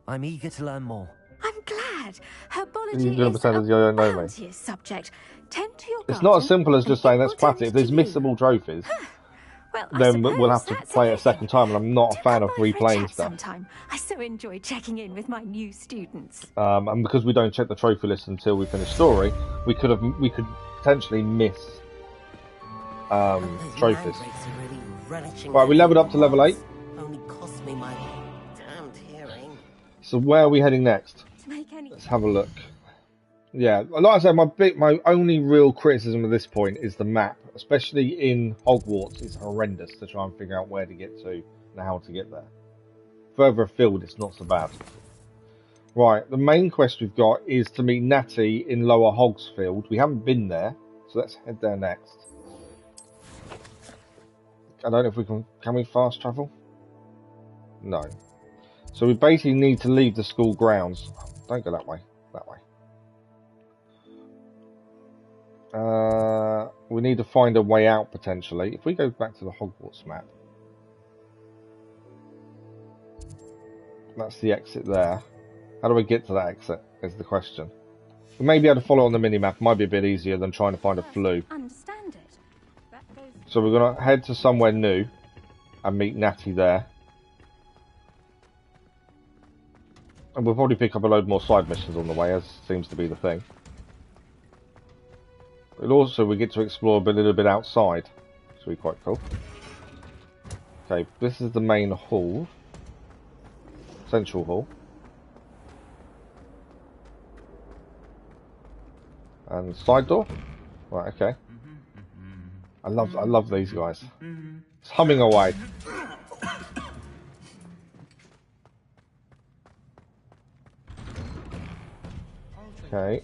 I'm eager to learn more. I'm glad. Herbology is a bounteous subject. Tend to your it's not as simple as just saying let's play it. If there's missable trophies, well, then we'll have to play it a second time, and I'm not a fan of replaying stuff. Sometime. I so enjoy checking in with my new students. And because we don't check the trophy list until we finish story, we could potentially miss trophies. Right, we leveled up to level 8. Only cost me my damned hearing. So where are we heading next? Let's have a look. Yeah, like I said, my only real criticism at this point is the map, especially in Hogwarts. It's horrendous to try and figure out where to get to and how to get there. Further afield, it's not so bad. Right, the main quest we've got is to meet Natty in Lower Hogsfield. We haven't been there, so let's head there next. I don't know if we can we fast travel? No. So we basically need to leave the school grounds. Don't go that way, that way. We need to find a way out potentially. If we go back to the Hogwarts map, that's the exit there. How do I get to that exit is the question. We may be able to follow on the mini-map. Might be a bit easier than trying to find a flue. So we're going to head to somewhere new and meet Natty there. And we'll probably pick up a load more side missions on the way, as seems to be the thing. But also we get to explore a little bit outside, which will be quite cool. Okay, this is the main hall. Central hall. And side door? Right, okay. I love these guys. It's humming away. Okay.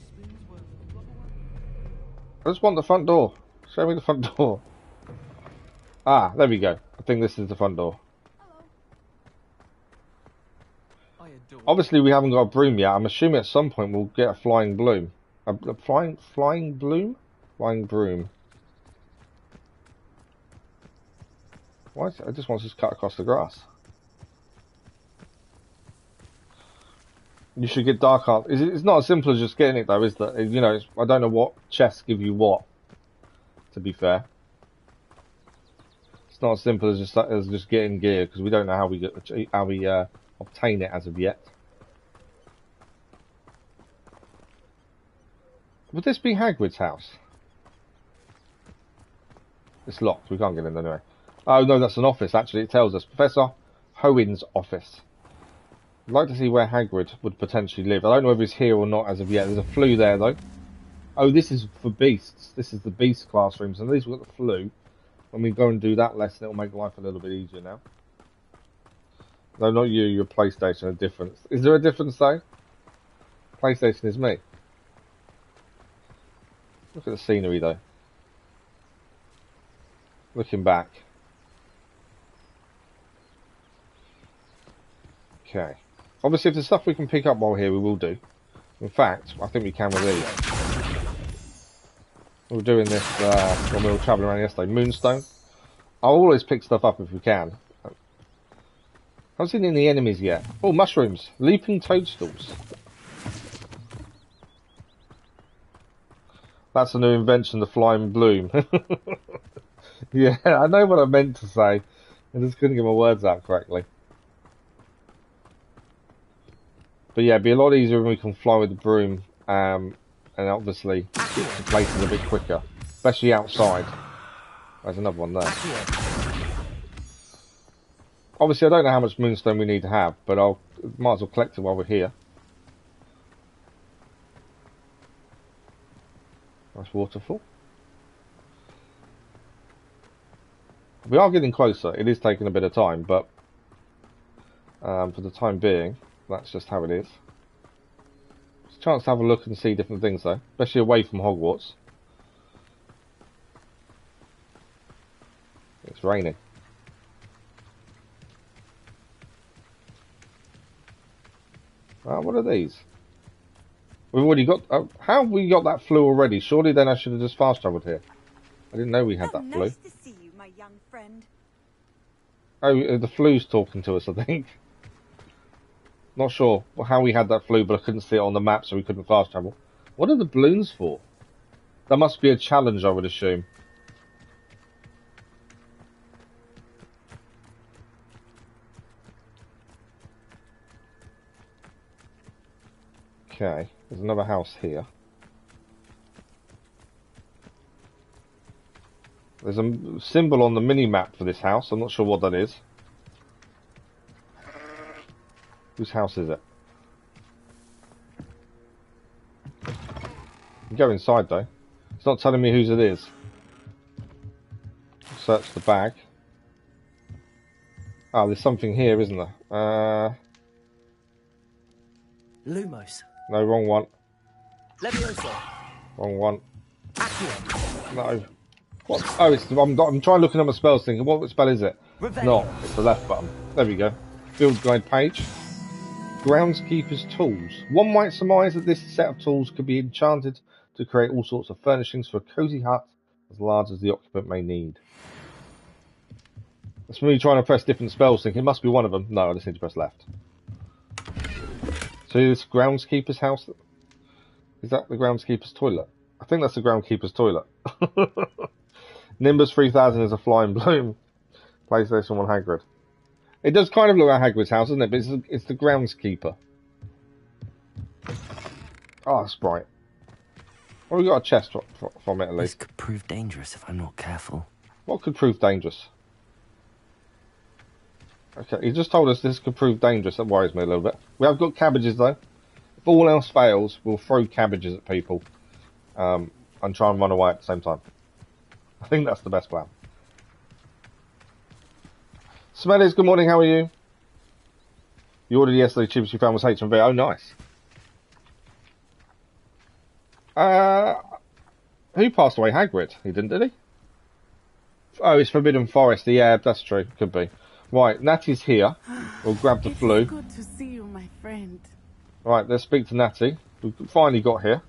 I just want the front door. Show me the front door. Ah, there we go. I think this is the front door. Obviously we haven't got a broom yet. I'm assuming at some point we'll get a flying bloom. A flying bloom? Flying broom. Why is it? I just want to just cut across the grass. You should get dark art. It's not as simple as just getting it though, is that? You know, I don't know what chests give you what. To be fair, it's not as simple as just getting gear because we don't know how we obtain it as of yet. Would this be Hagrid's house? It's locked. We can't get in anyway. Oh no, that's an office. Actually, it tells us Professor Hohen's office. I'd like to see where Hagrid would potentially live. I don't know if he's here or not as of yet. There's a flue there, though. Oh, this is for beasts. This is the beast classrooms. And at least we've got the flue. When we go and do that lesson, it'll make life a little bit easier now. No, not you. Your PlayStation. A difference. Is there a difference, though? PlayStation is me. Look at the scenery, though. Looking back. Okay. Obviously, if there's stuff we can pick up while here, we will do. In fact, I think we can with these. We were doing this when we were travelling around yesterday. Moonstone. I'll always pick stuff up if we can. I haven't seen any enemies yet. Oh, mushrooms. Leaping toadstools. That's a new invention, the flying bloom. Yeah, I know what I meant to say. I just couldn't get my words out correctly. But yeah, it'd be a lot easier when we can fly with the broom, and obviously the places a bit quicker, especially outside. There's another one there. Obviously, I don't know how much moonstone we need to have, but I might as well collect it while we're here. Nice waterfall. We are getting closer. It is taking a bit of time, but for the time being, that's just how it is. It's a chance to have a look and see different things though, especially away from Hogwarts. It's raining. What are these? We've already got... how have we got that flue already? Surely then I should have just fast travelled here. I didn't know we had that flue. Nice to see you, my young friend. Oh, the flue's talking to us, I think. Not sure how we had that flue, but I couldn't see it on the map, so we couldn't fast travel. What are the balloons for? That must be a challenge, I would assume. Okay, there's another house here. There's a symbol on the mini-map for this house. I'm not sure what that is. Whose house is it? go inside though. It's not telling me whose it is. Search the bag. Oh, there's something here, isn't there? Lumos. No, wrong one. Leviosa. Wrong one. Accio. No. What? Oh, it's. I'm trying looking at my spells, thinking, what spell is it? Reveille. No, it's the left button. There we go. Field guide page. Groundskeeper's tools. One might surmise that this set of tools could be enchanted to create all sorts of furnishings for a cozy hut as large as the occupant may need. That's me trying to press different spells, thinking it must be one of them. No, I just need to press left. So this groundskeeper's house. Is that the groundskeeper's toilet? I think that's the groundskeeper's toilet. Nimbus 3000 is a flying bloom. PlayStation 1 Hagrid. It does kind of look like Hagrid's house, doesn't it? But it's the groundskeeper. Oh, that's bright. Well, we got a chest from it at least. This could prove dangerous if I'm not careful. What could prove dangerous? Okay, he just told us this could prove dangerous. That worries me a little bit. We have got cabbages though. If all else fails, we'll throw cabbages at people and try and run away at the same time. I think that's the best plan. Smellies, good morning, how are you? You ordered yesterday, cheapest you found was HMV. Oh, nice. Who passed away? Hagrid? He didn't, did he? Oh, it's Forbidden Forest. Yeah, that's true. Could be. Right, Natty's here. We'll grab the flue. Good to see you, my friend. Right, let's speak to Natty. We've finally got here.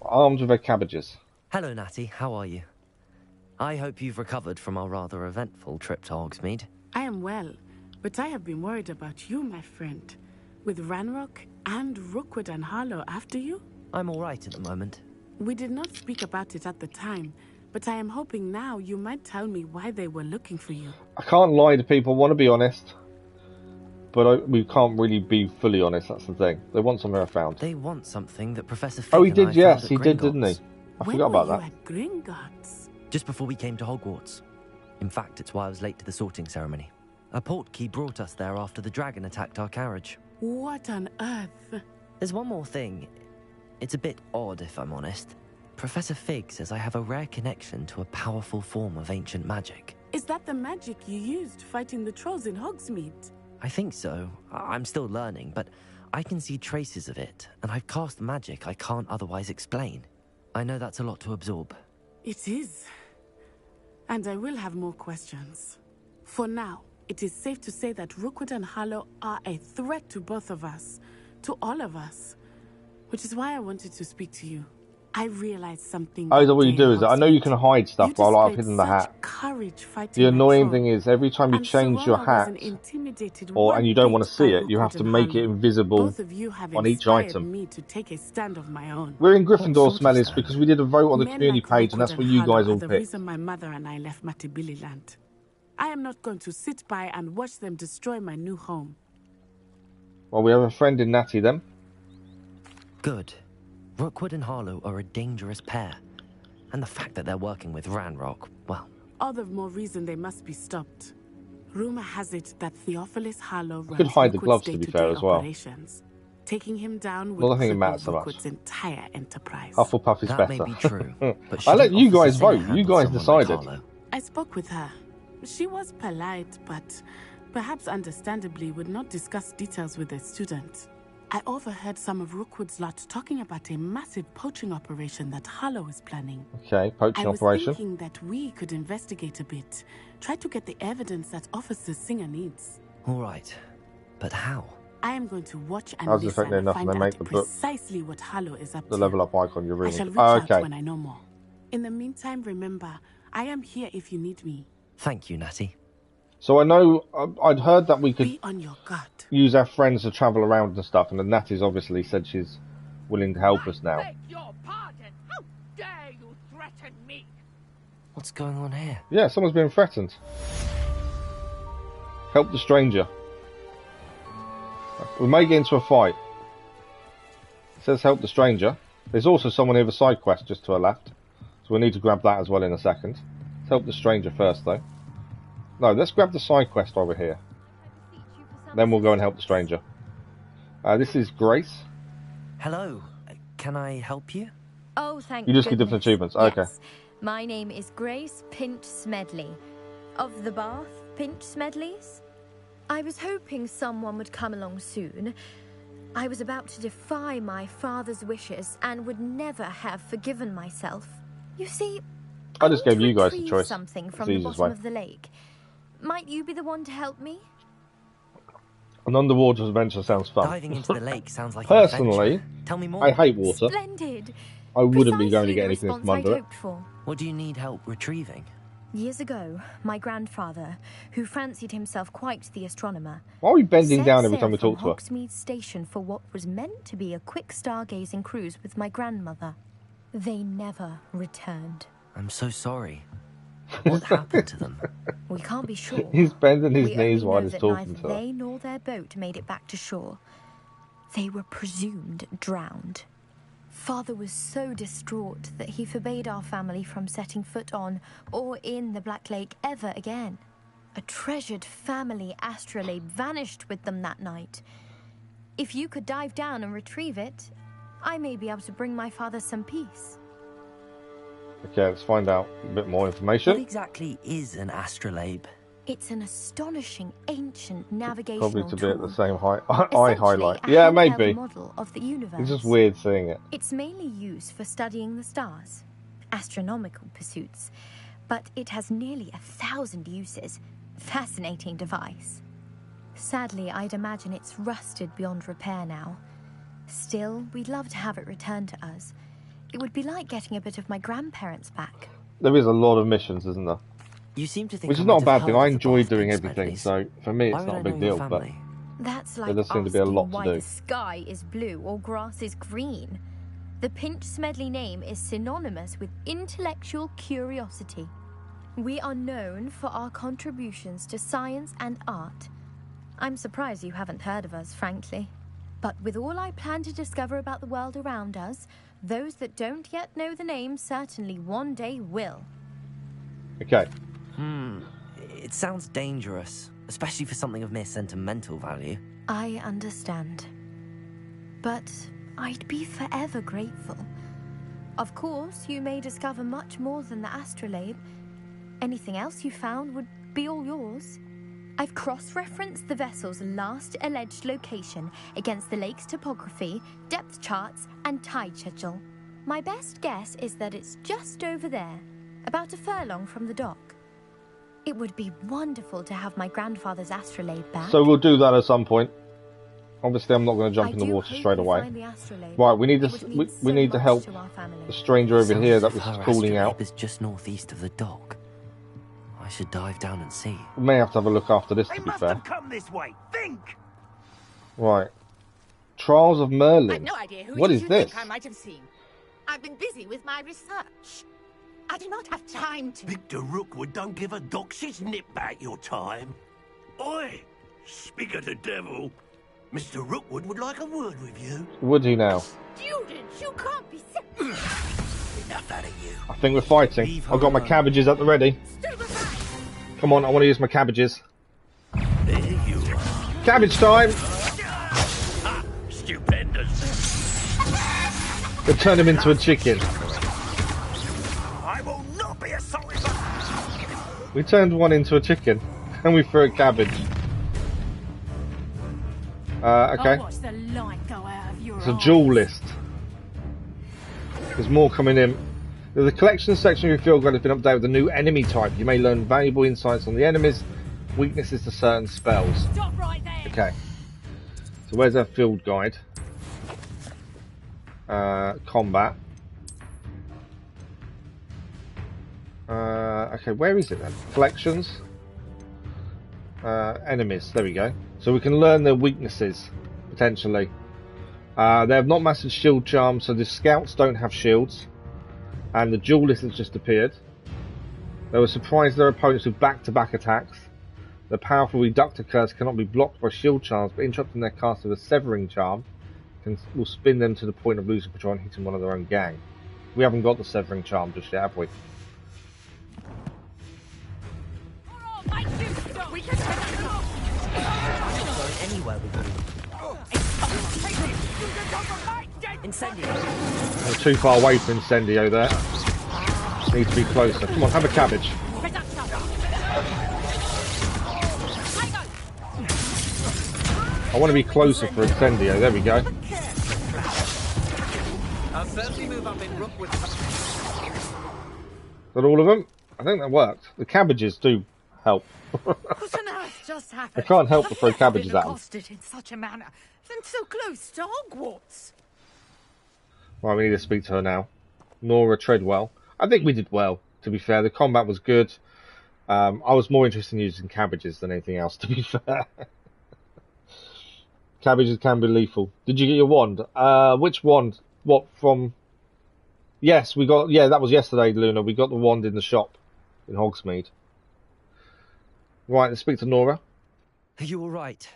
Armed with her cabbages. Hello, Natty. How are you? I hope you've recovered from our rather eventful trip to Hogsmeade. I am well, but I have been worried about you, my friend. With Ranrock and Rookwood and Harlow after you? I'm all right at the moment. We did not speak about it at the time, but I am hoping now you might tell me why they were looking for you. I can't lie to people, I want to be honest. But we can't really be fully honest, that's the thing. They want something I found. They want something that Professor Fig Oh, he and did, I yes, found he at did, Gringotts. didn't he? I forgot about that. At Gringotts? Just before we came to Hogwarts. In fact, it's why I was late to the sorting ceremony. A portkey brought us there after the dragon attacked our carriage. What on earth? There's one more thing. It's a bit odd, if I'm honest. Professor Fig says I have a rare connection to a powerful form of ancient magic. Is that the magic you used fighting the trolls in Hogsmeade? I think so. I'm still learning, but I can see traces of it, and I've cast magic I can't otherwise explain. I know that's a lot to absorb. It is. And I will have more questions. For now, it is safe to say that Rookwood and Harlow are a threat to both of us, to all of us, which is why I wanted to speak to you. I realized something. Oh, is that what you do? Is it? I know you can hide stuff while I've hidden the hat. The annoying thing is, every time you change your hat, and you don't want to see it, you have to make it invisible on each item. We're in Gryffindor, Smellies, because we did a vote on the community page, and that's what you guys all picked. The reason my mother and I left Matabeleland. I am not going to sit by and watch them destroy my new home. Well, we have a friend in Natty then. Good. Rookwood and Harlow are a dangerous pair. And the fact that they're working with Ranrock, well... All the more reason they must be stopped. Rumor has it that Theophilus Harlow runs could hide the Rookwood's gloves, to be fair, as well. Taking him down Well, I would think it matters cripple so much. Rookwood's entire enterprise. Hufflepuff is That better. may be true, but I let shouldn't you guys officers vote. handle You guys someone like decided. Harlow? I spoke with her. She was polite, but perhaps understandably would not discuss details with a student. I overheard some of Rookwood's lot talking about a massive poaching operation that Harlow is planning. Okay, poaching I was operation. thinking that we could investigate a bit. Try to get the evidence that Officer Singer needs. All right, but how? I am going to watch and How's it listen affecting and enough find when they out make the book? precisely what Harlow is up The to. level up icon you're I reading. shall reach Oh, out okay. when I know more. In the meantime, remember, I am here if you need me. Thank you, Natty. So I know I'd heard that we could Be on your guard. use our friends to travel around and stuff, and the Natty's obviously said she's willing to help us now. Beg your pardon. How dare you threaten me? What's going on here? Yeah, someone's being threatened. Help the stranger. We may get into a fight. It says help the stranger. There's also someone here with a side quest just to our left, so we need to grab that as well in a second. Let's help the stranger first, though. No, let's grab the side quest over here. Then we'll go and help the stranger. This is Grace. Hello. Can I help you? Oh, thank You just get goodness. different achievements. Yes. Okay. My name is Grace Pinch Smedley, of the Bath Pinch Smedleys. I was hoping someone would come along soon. I was about to defy my father's wishes and would never have forgiven myself. You see, I just gave you guys the retrieve choice. something It's from the the easiest bottom way. of the lake. Might you be the one to help me? An underwater adventure sounds fun. Diving into the lake sounds like Personally, an adventure. Tell me more. I hate water. Splendid. I wouldn't be going to Precisely get the anything from response I'd under it. hoped for. What do you need help retrieving? Years ago, my grandfather, who fancied himself quite the astronomer, Why are we bending set down every sail time we from talk to her? Hogsmeade Station for what was meant to be a quick stargazing cruise with my grandmother. They never returned. I'm so sorry. What happened to them? We can't be sure. He's bending his We knees only while know he's that talking neither to her. they nor their boat made it back to shore. They were presumed drowned. Father was so distraught that he forbade our family from setting foot on or in the Black Lake ever again. A treasured family astrolabe vanished with them that night. If you could dive down and retrieve it, I may be able to bring my father some peace. Okay, let's find out a bit more What information. exactly is an astrolabe? It's an astonishing ancient navigational Probably to be at the tool. same height. Eye Essentially, highlight. a Yeah, handheld maybe. model of the universe. It's just weird seeing it. It's mainly used for studying the stars, astronomical pursuits, but it has nearly 1,000 uses. Fascinating device. Sadly, I'd imagine it's rusted beyond repair now. Still, we'd love to have it returned to us. It would be like getting a bit of my grandparents back. There is a lot of missions, isn't there? You seem to think Which I is might not a bad have thing. heard I of the enjoy Bath doing Pinch everything, Smedleys. so for me Why it's would not I a big know your deal. But family? That's there like does seem to be a asking lot to why do. the sky is blue or grass is green. The Pinch Smedley name is synonymous with intellectual curiosity. We are known for our contributions to science and art. I'm surprised you haven't heard of us, frankly. But with all I plan to discover about the world around us, those that don't yet know the name certainly one day will. Okay. It sounds dangerous, especially for something of mere sentimental value. I understand. But I'd be forever grateful. Of course, you may discover much more than the astrolabe. Anything else you found would be all yours. I've cross-referenced the vessel's last alleged location against the lake's topography, depth charts, and tide schedule. My best guess is that it's just over there, about a furlong from the dock. It would be wonderful to have my grandfather's astrolabe back. So we'll do that at some point. Obviously, I'm not going to jump I in the do water hope straight you away. find the astrolabe. Right, we need It to would mean we so need to much help to our family. the stranger over Sounds here as that if was her calling astrolabe out. is just northeast of the dock. I should dive down and see. We may have to have a look after this, They to be must fair. have come this way. Think! Right. Trials of Merlin. I've no idea who What it is you this? think I might have seen. I've been busy with my research. I do not have time to. Victor Rookwood don't give a doxy's nip back your time. Oi! Speak of the devil. Mr. Rookwood would like a word with you. Would he now? Students, you can't be Enough out of you. I think we're fighting. I've got my cabbages at the ready. Come on, I want to use my cabbages. There you are. Cabbage time! Stupendous. They turned him into a chicken. I will not be a sorry. We turned one into a chicken, and we threw a cabbage. Okay. I'll watch the light go out of your It's a eyes. jewel list. There's more coming in. The collection section of your field guide has been updated with a new enemy type. You may learn valuable insights on the enemies, weaknesses to certain spells. Stop right there. Okay. So where's our field guide? Combat. Okay, where is it then? Collections. Enemies. There we go. So we can learn their weaknesses, potentially. They have not mastered shield charm, so the scouts don't have shields. And the duelist has just appeared. They were surprised their opponents with back-to-back attacks. The powerful reductor curse cannot be blocked by shield charms, but interrupting their cast with a severing charm will spin them to the point of losing control and hitting one of their own gang. We haven't got the severing charm just yet, have we? We can Anywhere with you. Students over my dead Incendio. We're too far away from Incendio there. Need to be closer. Come on, have a cabbage. I want to be closer for Incendio. There we go. I'll certainly move up in Rookwood. Is that all of them? I think that worked. The cabbages do help. What on earth just happened? I can't help but throw I've never cabbages been at them. accosted in such a manner, and so close to Hogwarts. Right, we need to speak to her now. Nora Treadwell. I think we did well, to be fair. The combat was good. I was more interested in using cabbages than anything else, to be fair. Cabbages can be lethal. Did you get your wand? Which wand? What, from... Yes, we got... Yeah, that was yesterday, Luna. We got the wand in the shop in Hogsmeade. Right, let's speak to Nora. Are you alright?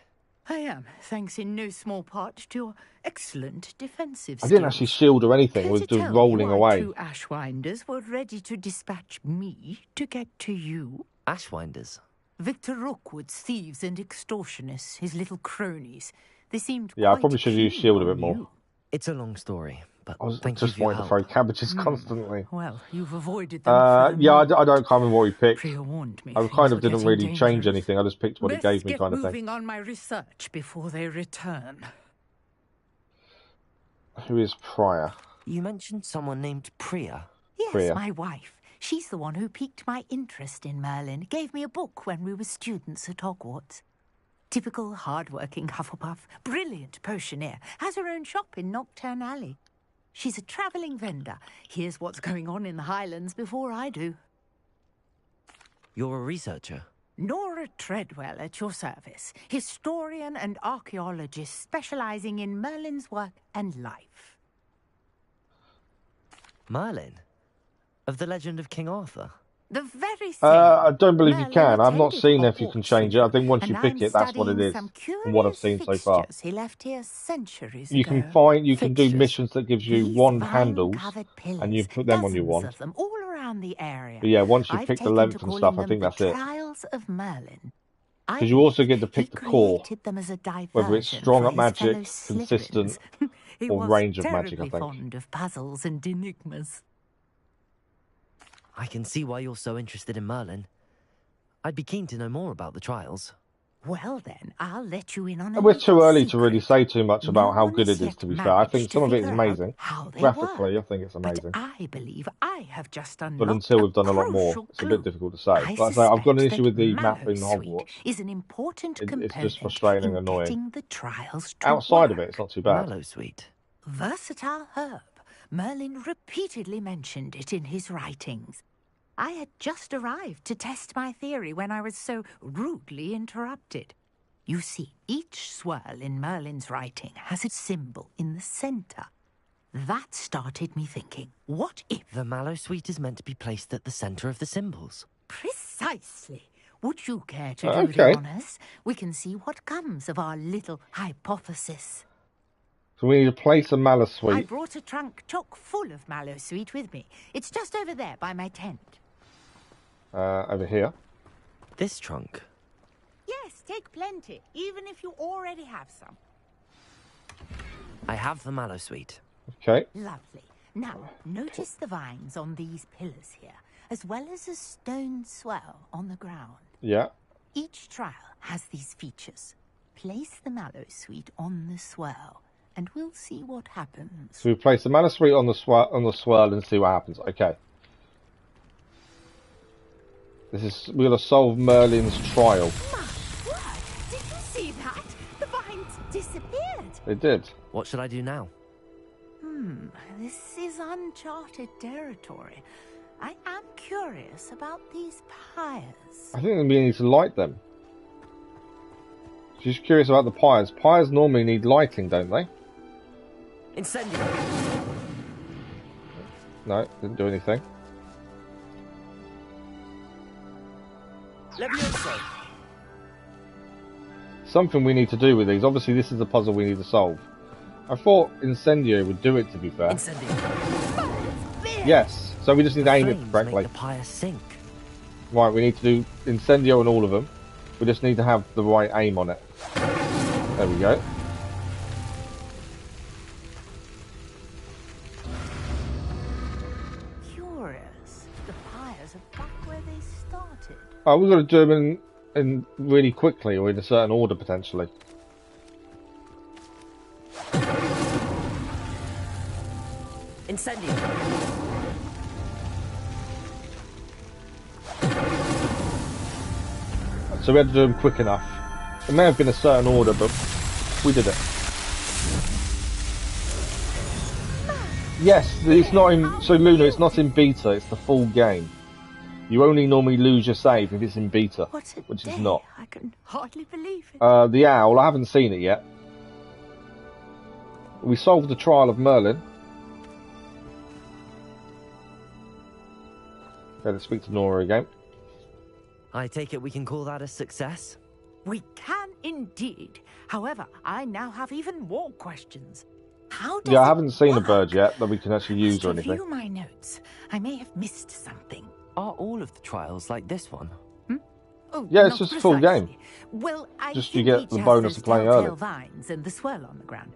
I am, thanks in no small part to your excellent defensive I didn't skills. actually shield or anything. We were just rolling away. Two Ashwinders were ready to dispatch me to get to you. Ashwinders? Victor Rookwood's thieves and extortionists, his little cronies. They seemed Yeah, I quite probably should have used keen shield a on bit more. you. It's a long story, but I was thank you just for your wanting to help. throw cabbages constantly. Well, you've avoided them. For the Yeah, I moment. don't remember what he picked. Pre-warned me I things kind were of didn't getting really change dangerous. anything. I just picked what it Best gave me, get kind of thing. moving on my research before they return. Who is Priya? You mentioned someone named Priya. Yes, Priya. my wife. She's the one who piqued my interest in Merlin. Gave me a book when we were students at Hogwarts. Typical hard-working Hufflepuff, brilliant potioneer, has her own shop in Knockturn Alley. She's a travelling vendor. Hears what's going on in the Highlands before I do. You're a researcher? Nora Treadwell at your service, historian and archaeologist specialising in Merlin's work and life. Merlin? Of the legend of King Arthur? The very same. I don't believe you Merlin can. I've not attended seen if you Hogwarts can change it. I think once you and pick I'm it, that's what it studying is. some From what I've seen so far. fixtures he left here centuries You ago. can find, you can do Fixtures. missions that gives you These wand handles, vine-covered pillars, and you put them on your dozens wand. of them all around the area. But yeah, once you I've pick the taken length to and calling stuff, I them think the that's it. Trials of Merlin. Because you also get to pick the core, created them as a whether it's diversion strong for at his magic, fellow consistent, Slytherins. He or was range of magic, I terribly think. fond of puzzles and enigmas. I can see why you're so interested in Merlin. I'd be keen to know more about the trials. Well then, I'll let you in on a We're too little early to secret. really say too much about No how one good has it is, yet to be fair. I think managed some to of it is figure out amazing. how they Graphically, work. I think it's amazing. But I believe I have just unlocked But until we've done a lot more, crucial it's a clue. bit difficult to say. I Like I say, I've got an suspect issue with the that map in Mallow Suite Hogwarts. is an important It's component just frustrating in and annoying. getting the trials to Outside of work. it, it's not too bad. Mallow Suite. Versatile herb. Merlin repeatedly mentioned it in his writings. I had just arrived to test my theory when I was so rudely interrupted. You see, each swirl in Merlin's writing has a symbol in the centre. That started me thinking, what if... The Mallow Suite is meant to be placed at the centre of the symbols. Precisely. Would you care to do Okay. the honours? We can see what comes of our little hypothesis. So we need to place a Mallow I Suite. brought a trunk chock full of Mallow Sweet with me. It's just over there by my tent. Over here. This trunk? Yes, take plenty, even if you already have some. I have the Mallow Suite. Okay. Lovely. Now, notice the vines on these pillars here, as well as a stone swell on the ground. Yeah. Each trial has these features. Place the Mallow Sweet on the swirl, and we'll see what happens. So we place the Mallow Suite on the swirl and see what happens. Okay. We're gonna solve Merlin's trial. My word! Did you see that? The vines disappeared. They did. What should I do now? This is uncharted territory. I am curious about these pyres. I think we need to light them. She's curious about the pyres. Pyres normally need lighting, don't they? Incendio! No, didn't do anything. Levioso! Something we need to do with these. Obviously, this is the puzzle we need to solve. I thought Incendio would do it, to be fair. Incendio! Yes, so we just need to aim it Flames correctly. make the pyre sink. Right, we need to do Incendio on all of them. We just need to have the right aim on it. There we go. stairs are back where they started. Oh, we've got to do them in really quickly or in a certain order potentially. Incendio. So we had to do them quick enough. It may have been a certain order, but we did it. Yes, it's not in. So Luna, it's not in beta. It's the full game. You only normally lose your save if it's in beta, which is not. I can hardly believe it. The owl. I haven't seen it yet. We solved the trial of Merlin. Okay, let's speak to Nora again. I take it we can call that a success? We can indeed. However, I now have even more questions. How does I haven't seen a bird yet that we can actually use or anything. Review my notes. I may have missed something. Are all of the trials like this one? Oh, yeah, it's just a full game. Well, I just you get the bonus of playing early. Vines and the swirl on the ground.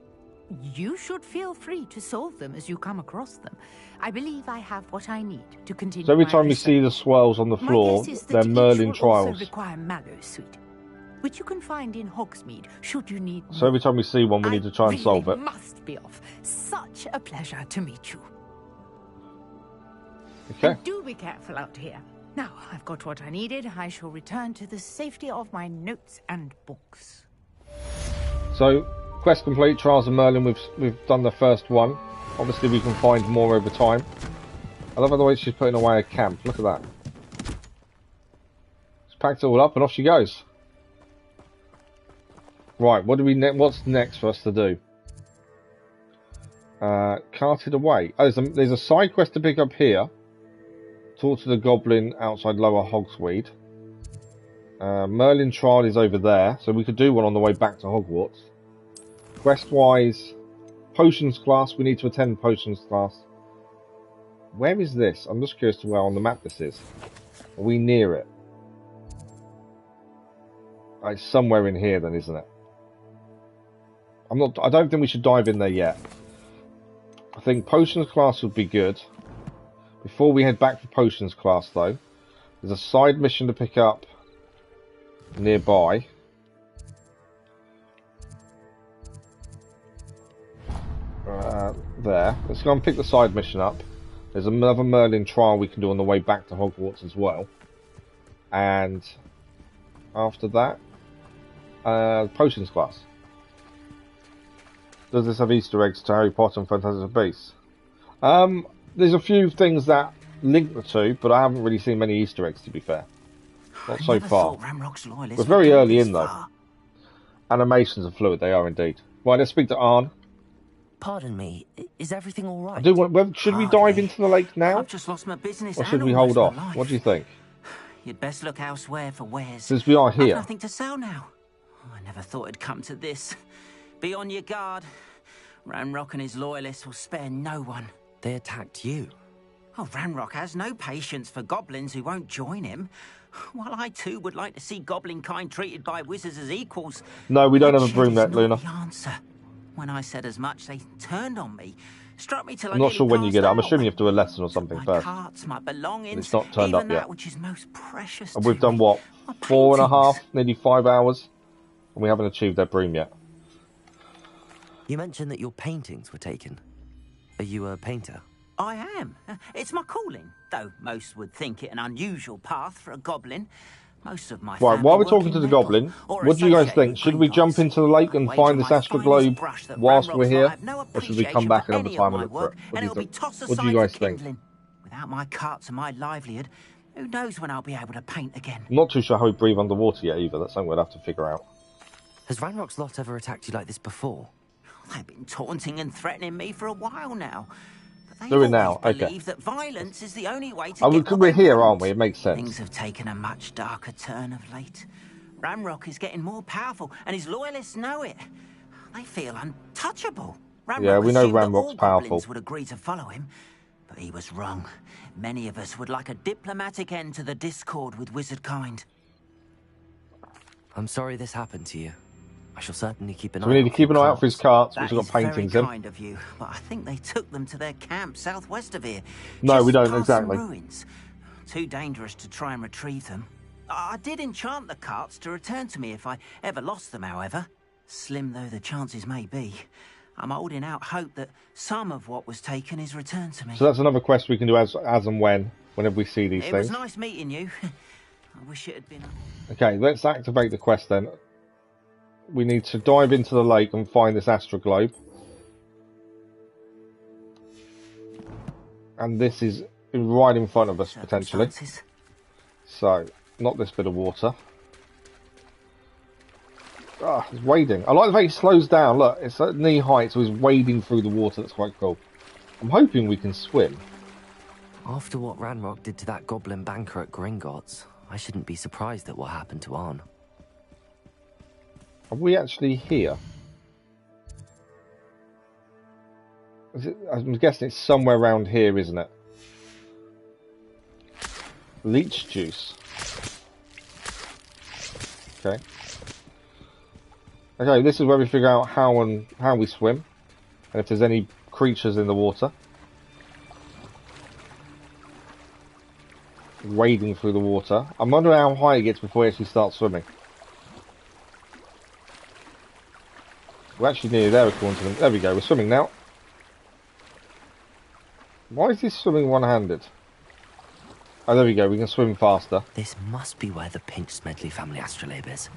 You should feel free to solve them as you come across them. I believe I have what I need to continue. So every time we see the swirls on the floor, they're Merlin Trials. Also require Mallow's suite, which you can find in Hogsmeade should you need. So every time we see one, we need to try and solve it. Must be off. Such a pleasure to meet you. Okay. And do be careful out here. Now I've got what I needed. I shall return to the safety of my notes and books. So, quest complete. Trials of Merlin. We've done the first one. Obviously, we can find more over time. I love the way she's putting away a camp. Look at that. She's packed it all up and off she goes. Right, what's next for us to do? Carted away. Oh, there's a side quest to pick up here. Talk to the Goblin outside Lower Hogsmeade. Merlin Trial is over there, so we could do one on the way back to Hogwarts. Quest-wise, Potions class. We need to attend Potions class. Where is this? I'm just curious to where on the map this is. Are we near it? It's somewhere in here then, isn't it? I don't think we should dive in there yet. I think Potions class would be good. Before we head back for Potions class though, there's a side mission to pick up nearby. There. Let's go and pick the side mission up. There's another Merlin Trial we can do on the way back to Hogwarts as well. And after that, Potions class. Does this have Easter eggs to Harry Potter and Fantastic Beasts? There's a few things that link the two, but I haven't really seen many Easter eggs, to be fair. Not so far. We're very early in, though. Animations are fluid, they are indeed. Right, let's speak to Arn. Pardon me, is everything all right? Should we dive into the lake now? I've just lost my business. Or should we hold off? What do you think? You'd best look elsewhere for wares. Since we are here. I've nothing to sell now. Oh, I never thought it'd come to this. Be on your guard. Ranrock and his loyalists will spare no one. They attacked you? Oh, Ranrock has no patience for goblins who won't join him. While I too would like to see goblin kind treated by wizards as equals. No, we don't have a broom yet, Luna. The answer. When I said as much, they turned on me. Struck me till I'm not sure when you get it. I'm assuming you have to do a lesson or something first. Carts, my belongings, it's not turned up yet. Which is most precious and we've done what? 4.5, nearly 5 hours, and we haven't achieved that broom yet. You mentioned that your paintings were taken. Are you a painter? I am. It's my calling, though most would think it an unusual path for a goblin. Most of my right, while we're talking to the goblin, what do you guys think? Should we jump into the lake and find this Astroglobe whilst we're here? Or should we come back another time and look for it? What do you guys think? Without my carts and my livelihood, who knows when I'll be able to paint again? I'm not too sure how we breathe underwater yet either. That's something we'll have to figure out. Has Ranrock's lot ever attacked you like this before? They've been taunting and threatening me for a while now. Do it now, okay. Believe that violence is the only way to we're here, aren't we? It makes sense. Things have taken a much darker turn of late. Ranrock is getting more powerful, and his loyalists know it. They feel untouchable. Yeah, we know Ranrock's powerful. Goblins would agree to follow him, but he was wrong. Many of us would like a diplomatic end to the discord with wizard kind. I'm sorry this happened to you. I shall certainly keep an eye out. We need to keep an eye out for his carts, which have got paintings in. That is very kind of you, but I think they took them to their camp southwest of here. No, we don't exactly. Ruins. too dangerous to try and retrieve them. I did enchant the carts to return to me if I ever lost them, however. Slim though the chances may be, I'm holding out hope that some of what was taken is returned to me. So that's another quest we can do as and whenever we see these things. It was nice meeting you. I wish it had been... Okay, let's activate the quest then. We need to dive into the lake and find this astroglobe. And this is right in front of us, potentially. So, not this bit of water. Ah, he's wading. I like the way he slows down. Look, it's at knee height, so he's wading through the water. That's quite cool. I'm hoping we can swim. After what Ranrock did to that goblin banker at Gringotts, I shouldn't be surprised at what happened to Arn. Are we actually here? I'm guessing it's somewhere around here, isn't it? Leech juice. Okay. Okay, this is where we figure out how we swim, and if there's any creatures in the water. Wading through the water. I'm wondering how high it gets before we actually start swimming. We're actually nearly there according to them. There we go, we're swimming now. Why is this swimming one-handed? Oh, there we go, we can swim faster. This must be where the Pinch Smedley family astrolabe is.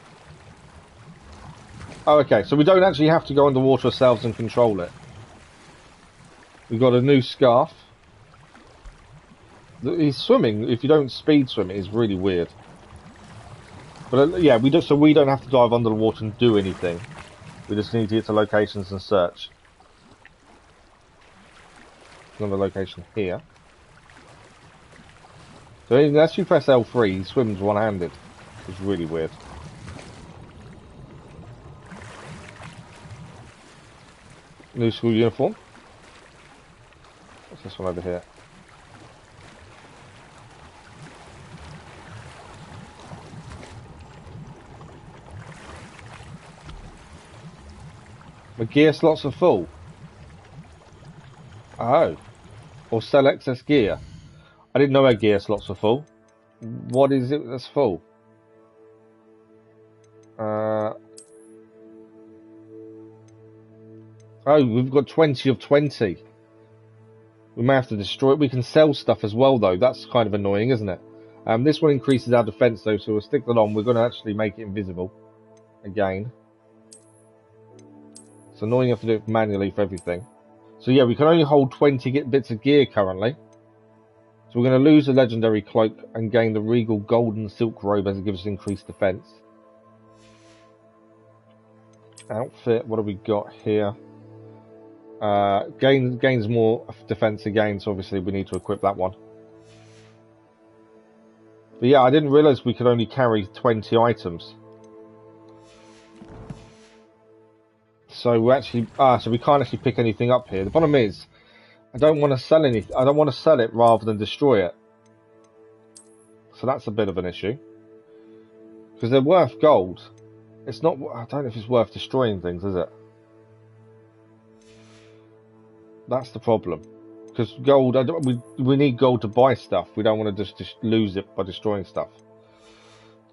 Oh, okay, so we don't actually have to go underwater ourselves and control it. We've got a new scarf. He's swimming, if you don't speed swim, it is really weird. But yeah, we don't have to dive under the water and do anything. We just need to get to locations and search. Another location here. So unless you press L3, he swims one-handed. It's really weird. New school uniform. What's this one over here? The gear slots are full. Oh. Or sell excess gear. I didn't know our gear slots were full. What is it that's full? Oh, we've got 20 of 20. We may have to destroy it. We can sell stuff as well, though. That's kind of annoying, isn't it? This one increases our defense, though, so we'll stick that on. We're going to actually make it invisible. Again. It's annoying you have to do it manually for everything. So yeah, we can only hold 20 bits of gear currently. So we're going to lose the legendary cloak and gain the regal golden silk robe as it gives us increased defense. Outfit, what have we got here? Gains more defense again, so obviously we need to equip that one. But yeah, I didn't realise we could only carry 20 items. So we actually, so we can't actually pick anything up here. The problem is, I don't want to sell anything. I don't want to sell it rather than destroy it. So that's a bit of an issue. Because they're worth gold. It's not, I don't know if it's worth destroying things, is it? That's the problem. Because gold, we need gold to buy stuff. We don't want to just lose it by destroying stuff.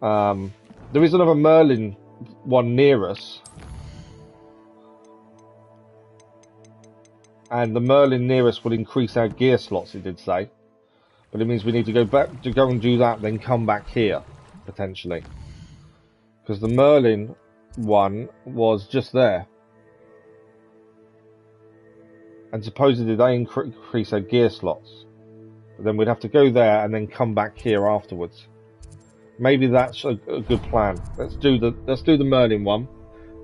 There is another Merlin one near us. And the Merlin near us would increase our gear slots, it did say. But it means we need to go back to go and do that, then come back here, potentially. Because the Merlin one was just there. And supposedly they increase our gear slots. But then we'd have to go there and then come back here afterwards. Maybe that's a good plan. Let's do the Merlin one.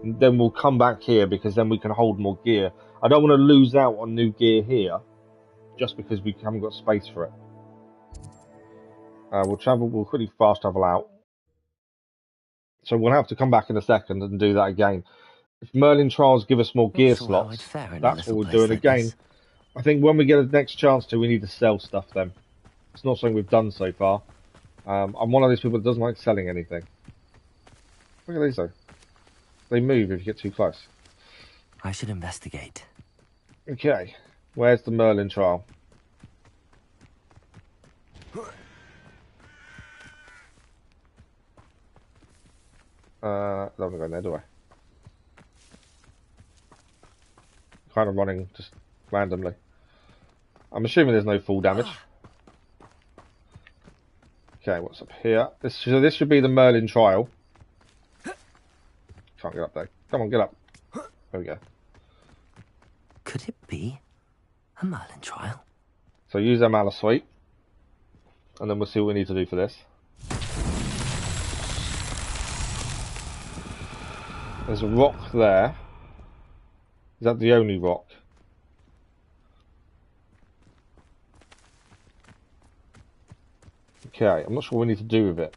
And then we'll come back here because then we can hold more gear. I don't want to lose out on new gear here, just because we haven't got space for it. We'll quickly fast travel out. So we'll have to come back in a second and do that again. If Merlin Trials give us more gear slots, that's what we're doing again. I think when we get the next chance to, we need to sell stuff then. It's not something we've done so far. I'm one of these people that doesn't like selling anything. Look at these though. They move if you get too close. I should investigate. Okay, where's the Merlin Trial? I don't want to go in there, do I? Kind of running just randomly. I'm assuming there's no full damage. Okay, what's up here? This should be the Merlin Trial. Can't get up there. Come on, get up. There we go. Could it be a Merlin Trial? So use our Malus Suite, and then we'll see what we need to do for this. There's a rock there. Is that the only rock? Okay, I'm not sure what we need to do with it.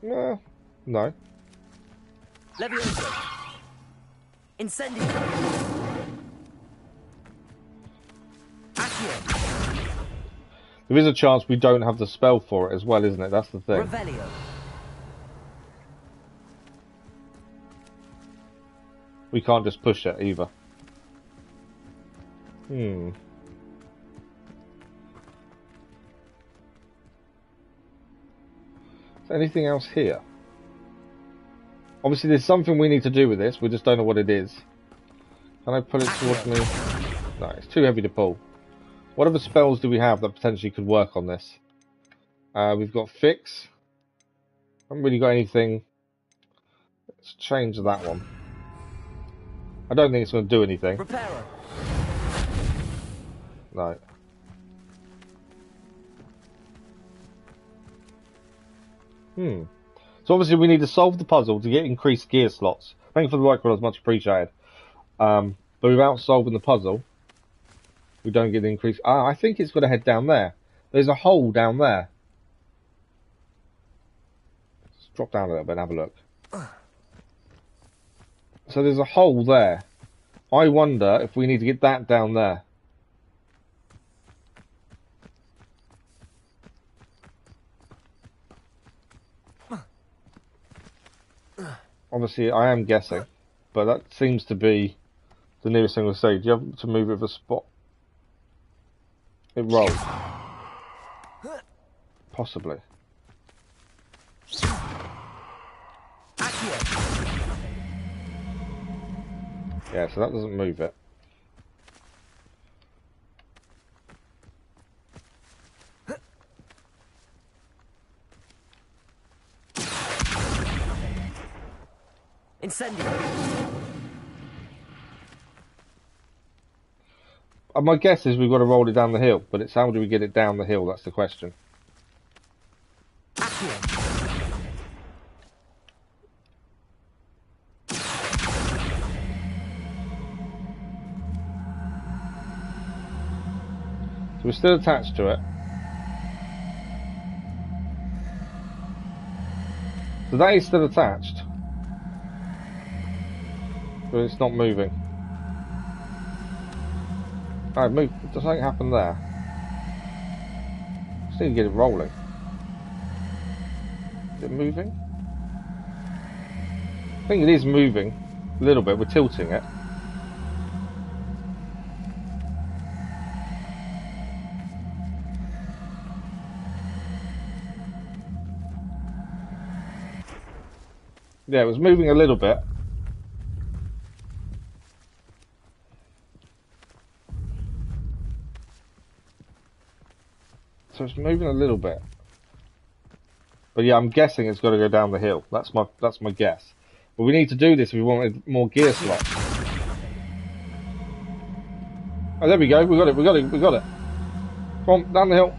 No. Levioso. Incendio. There is a chance we don't have the spell for it as well, isn't it? That's the thing. Revelio. We can't just push it either. Anything else here? Obviously there's something we need to do with this, we just don't know what it is. Can I pull it towards me? No, it's too heavy to pull. What other spells do we have that potentially could work on this? We've got Fix. Haven't really got anything. Let's change that one. I don't think it's going to do anything. Reparo. No. So obviously we need to solve the puzzle to get increased gear slots. Thank you for the like, it's much appreciated. But without solving the puzzle, we don't get the increase. I think it's going to head down there. There's a hole down there. Let's drop down a little bit and have a look. So there's a hole there. I wonder if we need to get that down there. Obviously, I am guessing, but that seems to be the nearest thing we'll say. Do you have to move it with a spot? It rolls. Possibly. Yeah, so that doesn't move it. Incendio. My guess is we've got to roll it down the hill, but it's how do we get it down the hill? That's the question. So we're still attached to it. So that is still attached. But it's not moving. Alright, move. Does something happen there? Just need to get it rolling. Is it moving? I think it is moving a little bit. We're tilting it. Yeah, it was moving a little bit. So it's moving a little bit. But yeah, I'm guessing it's got to go down the hill. That's my guess. But we need to do this if we want more gear slots. Oh, there we go. We got it. Come on, down the hill.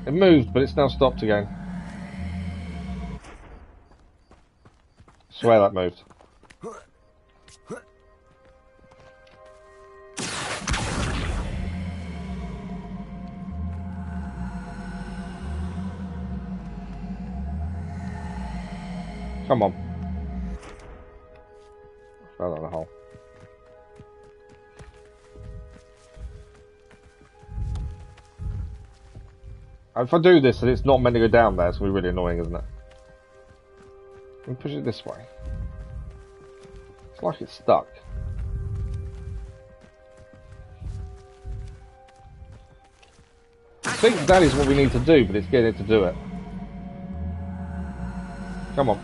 It moved, but it's now stopped again. I swear that moved. Come on. I fell down the hole. If I do this and it's not meant to go down there, it's going to be really annoying, isn't it? Let me push it this way. It's like it's stuck. think that is what we need to do, but it's getting it to do it. Come on.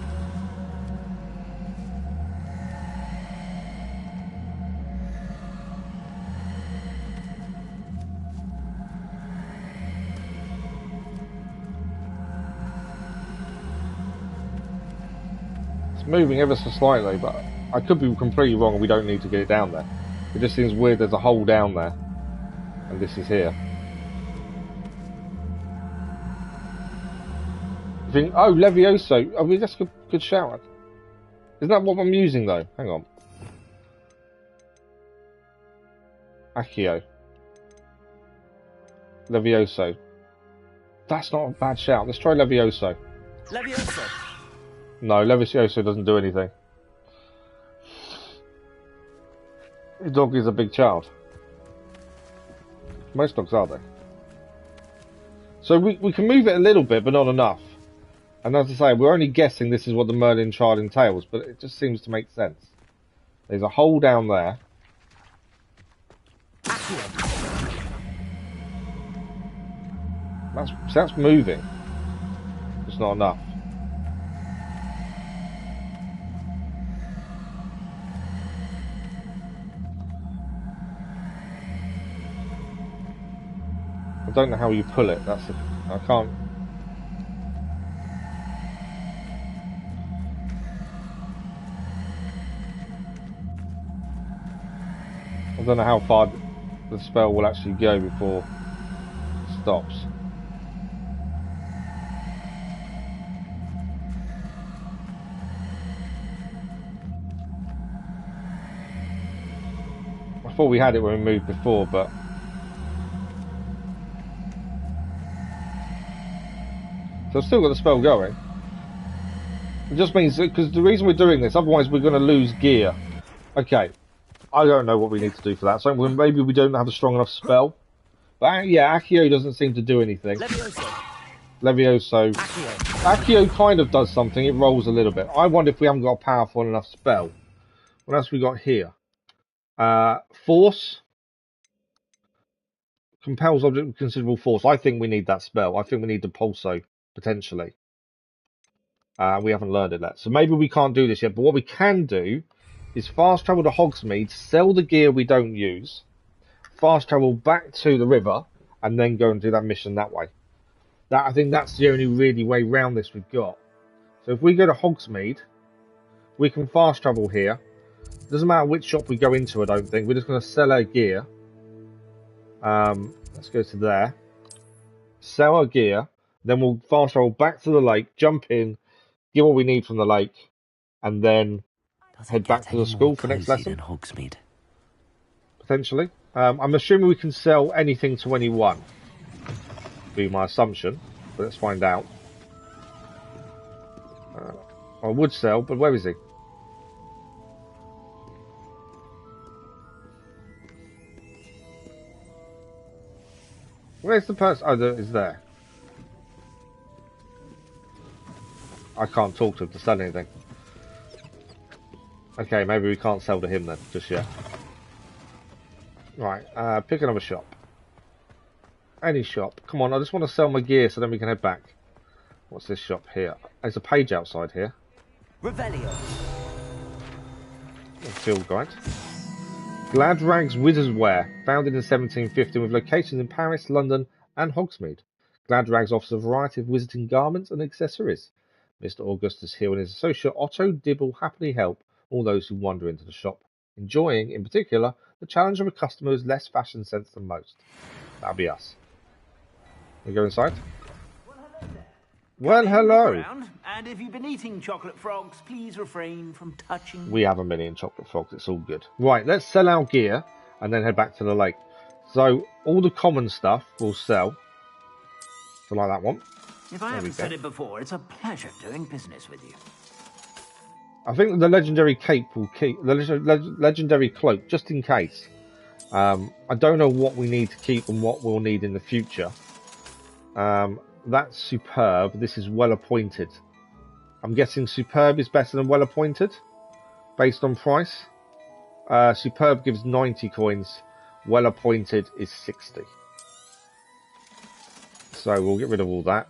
It's moving ever so slightly, but I could be completely wrong and we don't need to get it down there. It just seems weird there's a hole down there, and this is here. Think, oh, Levioso. I mean, that's a good shout. Isn't that what I'm using, though? Hang on. Accio. Levioso. That's not a bad shout. Let's try Levioso. Levioso. No, Levioso doesn't do anything. The dog is a big child. Most dogs are, though. So we can move it a little bit, but not enough. And as I say, we're only guessing this is what the Merlin Trial entails, but it just seems to make sense. There's a hole down there. That's moving. It's not enough. I don't know how you pull it. I can't. I don't know how far the spell will actually go before it stops. I thought we had it when we moved before, but so I've still got the spell going. It just means that, because the reason we're doing this, otherwise we're going to lose gear. Okay. I don't know what we need to do for that. So maybe we don't have a strong enough spell. But yeah, Accio doesn't seem to do anything. Levioso. Accio kind of does something. It rolls a little bit. I wonder if we haven't got a powerful enough spell. What else we got here? Force. Compels object with considerable force. I think we need that spell. I think we need the Pulso, potentially. We haven't learned it yet. So maybe we can't do this yet. But what we can do is fast travel to Hogsmeade, sell the gear we don't use, fast travel back to the river, and then go and do that mission that way. I think that's the only really way round this we've got. So if we go to Hogsmeade, we can fast travel here. Doesn't matter which shop we go into, I don't think. We're just going to sell our gear. Let's go to there. Sell our gear. Then we'll fast travel back to the lake, jump in, get what we need from the lake, and then head back to the school for next lesson. Hogsmeade. Potentially. I'm assuming we can sell anything to anyone. Be my assumption, but let's find out. I would sell, but where is he? Where's the person? Oh, there is there. I can't talk to him to sell anything. Okay, maybe we can't sell to him then, just yet. Right, pick another shop. Any shop. Come on, I just want to sell my gear so then we can head back. What's this shop here? There's a page outside here. Revelio. Field guide. Glad Rags Wizard's Wear, founded in 1750 with locations in Paris, London and Hogsmeade. Glad Rags offers a variety of wizarding garments and accessories. Mr. Augustus Hill and his associate Otto Dibble happily help all those who wander into the shop, enjoying, in particular, the challenge of a customer who's less fashion sense than most. That'll be us. We go inside? Well, hello. And if you've been eating chocolate frogs, please refrain from touching. We haven't been eating chocolate frogs, it's all good. Right, let's sell our gear and then head back to the lake. So, all the common stuff we'll sell. So, like that one. If I haven't said it before, it's a pleasure doing business with you. I think the legendary cape will keep the legendary cloak just in case. I don't know what we need to keep and what we'll need in the future. That's superb. This is well appointed. I'm guessing superb is better than well appointed, based on price. Superb gives 90 coins. Well appointed is 60. So we'll get rid of all that.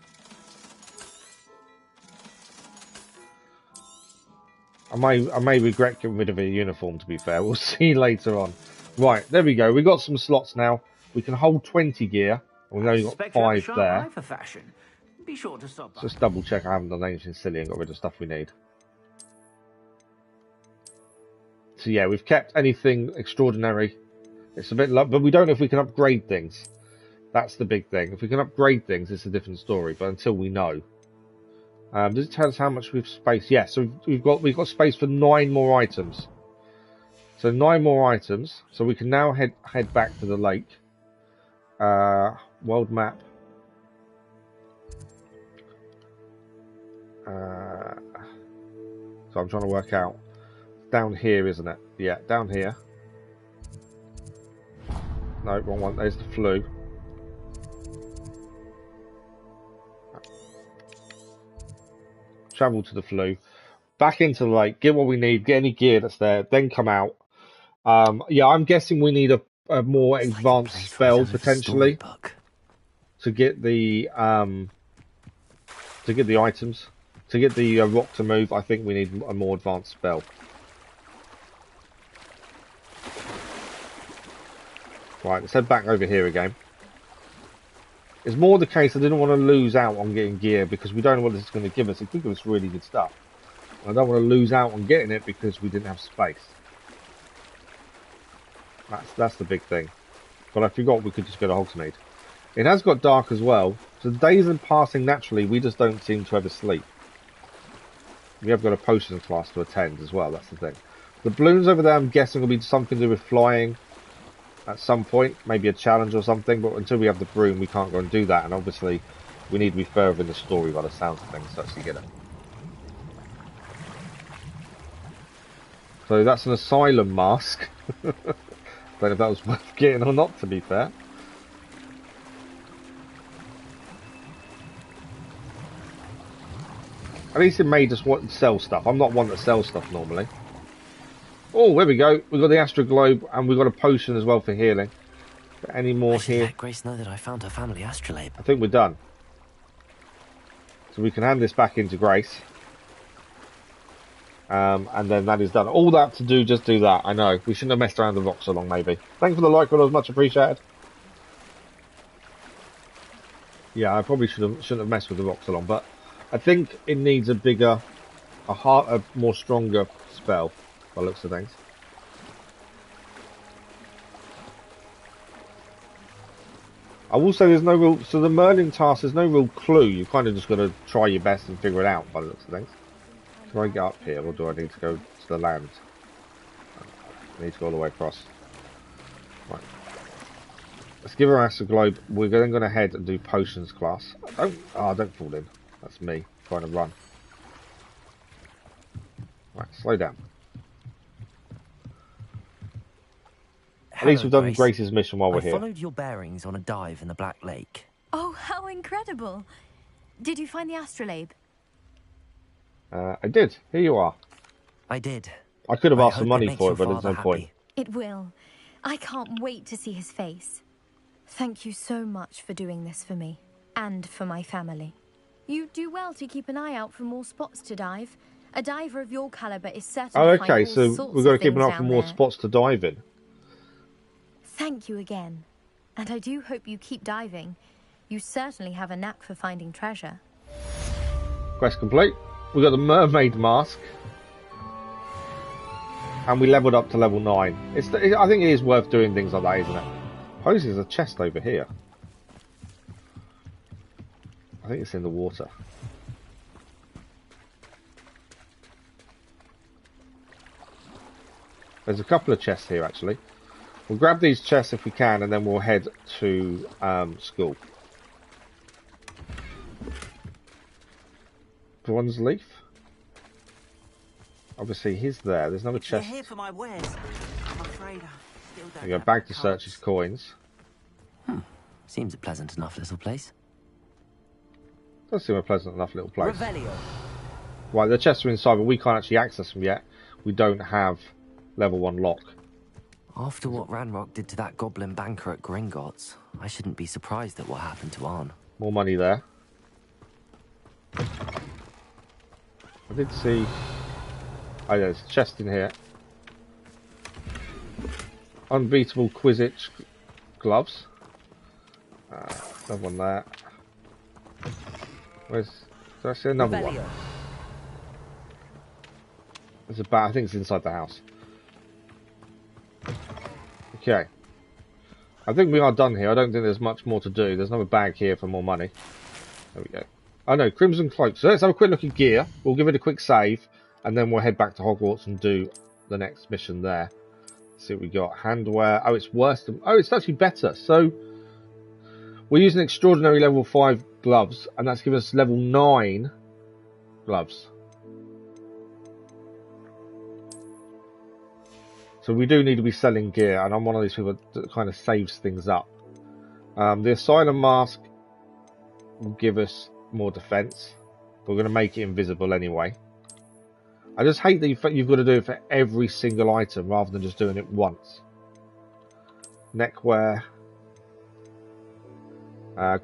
I may regret getting rid of a uniform, to be fair. We'll see later on. Right, there we go. We've got some slots now. We can hold 20 gear. We've only got 5 there. For fashion. Be sure to stop by. Just double check I haven't done anything silly and got rid of stuff we need. So yeah, we've kept anything extraordinary. It's a bit low, but we don't know if we can upgrade things. That's the big thing. If we can upgrade things, it's a different story. But until we know, does it tell us how much we've space? Yeah, so we've got space for 9 more items. So 9 more items. So we can now head back to the lake. World map. So I'm trying to work out. Down here, isn't it? Yeah, down here. No, wrong one. There's the flu. Travel to the flu. Back into the lake. Get what we need. Get any gear that's there. Then come out. Yeah, I'm guessing we need a more advanced spell potentially to get the items. To get the rock to move, I think we need a more advanced spell. Right, let's head back over here again. It's more the case I didn't want to lose out on getting gear because we don't know what this is going to give us. It could give us really good stuff. I don't want to lose out on getting it because we didn't have space. That's the big thing. But I forgot we could just go to Hogsmeade. It has got dark as well. So the days are passing naturally. We just don't seem to ever sleep. We have got a potion class to attend as well. That's the thing. The balloons over there, I'm guessing, will be something to do with flying at some point. Maybe a challenge or something. But until we have the broom, we can't go and do that. And obviously, we need to be further in the story by the sounds of things to actually get it. So that's an asylum mask. Don't know if that was worth getting or not, to be fair. At least it made us want to sell stuff. I'm not one that sells stuff normally. Oh, there we go. We've got the Astro Globe and we've got a potion as well for healing. Got any more here? Let Grace know that I found her family astrolabe. I think we're done. So we can hand this back into Grace. And then that is done. All that to do, just do that. I know. We shouldn't have messed around the rock so long, maybe. Thanks for the like, it was much appreciated. Yeah, I probably shouldn't have messed with the rock so long, but I think it needs a bigger, a more stronger spell, by the looks of things. I will say there's no real, so the Merlin task, there's no real clue. You kind of just got to try your best and figure it out, by the looks of things. Do I get up here, or do I need to go to the land? I need to go all the way across. Right. Let's give her Astro Globe. We're then going to head and do potions class. Don't fall in. That's me trying to run. Right, slow down. At least we've done Grace's mission while we're here. I followed your bearings on a dive in the Black Lake. Oh, how incredible! Did you find the astrolabe? I did. Here you are. I did. I could have asked for money for it, but there's no point. It will. I can't wait to see his face. Thank you so much for doing this for me. And for my family. You do well to keep an eye out for more spots to dive. A diver of your caliber is certain to find all so we've got to keep an eye out for more spots to dive in. Thank you again. And I do hope you keep diving. You certainly have a knack for finding treasure. Quest complete. We got the mermaid mask. And we leveled up to level 9. I think it is worth doing things like that, isn't it? Suppose there's a chest over here. I think it's in the water. There's a couple of chests here, actually. We'll grab these chests if we can, and then we'll head to school. Bronze leaf. Obviously, he's there. There's another chest. Here for my wares. I'm afraid I still don't. We go back to search his coins. Seems a pleasant enough little place. Does seem a pleasant enough little place. Revelio. Right, the chests are inside, but we can't actually access them yet. We don't have level 1 lock. After what Ranrock did to that goblin banker at Gringotts, I shouldn't be surprised at what happened to Arn. More money there. I did see... Oh yeah, there's a chest in here. Unbeatable Quidditch gloves. Another one there. Where's... Did I see another one? There's a bat. I think it's inside the house. Okay. I think we are done here. I don't think there's much more to do. There's another bag here for more money. There we go. Oh no, Crimson Cloak. So let's have a quick look at gear. We'll give it a quick save. And then we'll head back to Hogwarts and do the next mission there. Let's see what we got. Handwear. Oh, it's worse than... Oh, it's actually better. So, we're using extraordinary level 5 gloves. And that's given us level 9 gloves. So we do need to be selling gear. And I'm one of these people that kind of saves things up. The Asylum Mask will give us more defense. We're going to make it invisible anyway. I just hate that you've got to do it for every single item rather than just doing it once. Neckwear.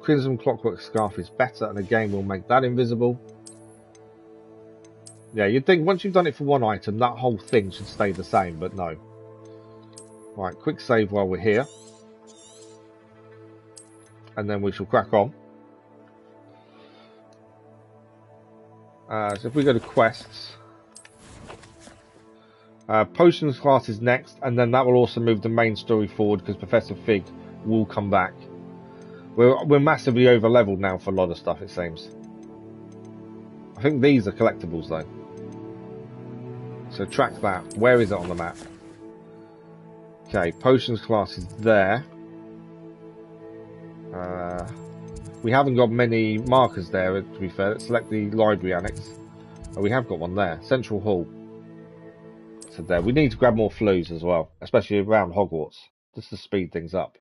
Crimson Clockwork Scarf is better, and again we'll make that invisible. Yeah, you'd think once you've done it for one item, that whole thing should stay the same, but no. Right, quick save while we're here. And then we shall crack on. So if we go to quests... Potions class is next, and then that will also move the main story forward because Professor Fig will come back. We're massively over leveled now for a lot of stuff, it seems. I think these are collectibles though. So track that. Where is it on the map? Okay, potions class is there. We haven't got many markers there, to be fair. Let's select the library annex. Oh, we have got one there. Central Hall. So there. We need to grab more flues as well, especially around Hogwarts, just to speed things up.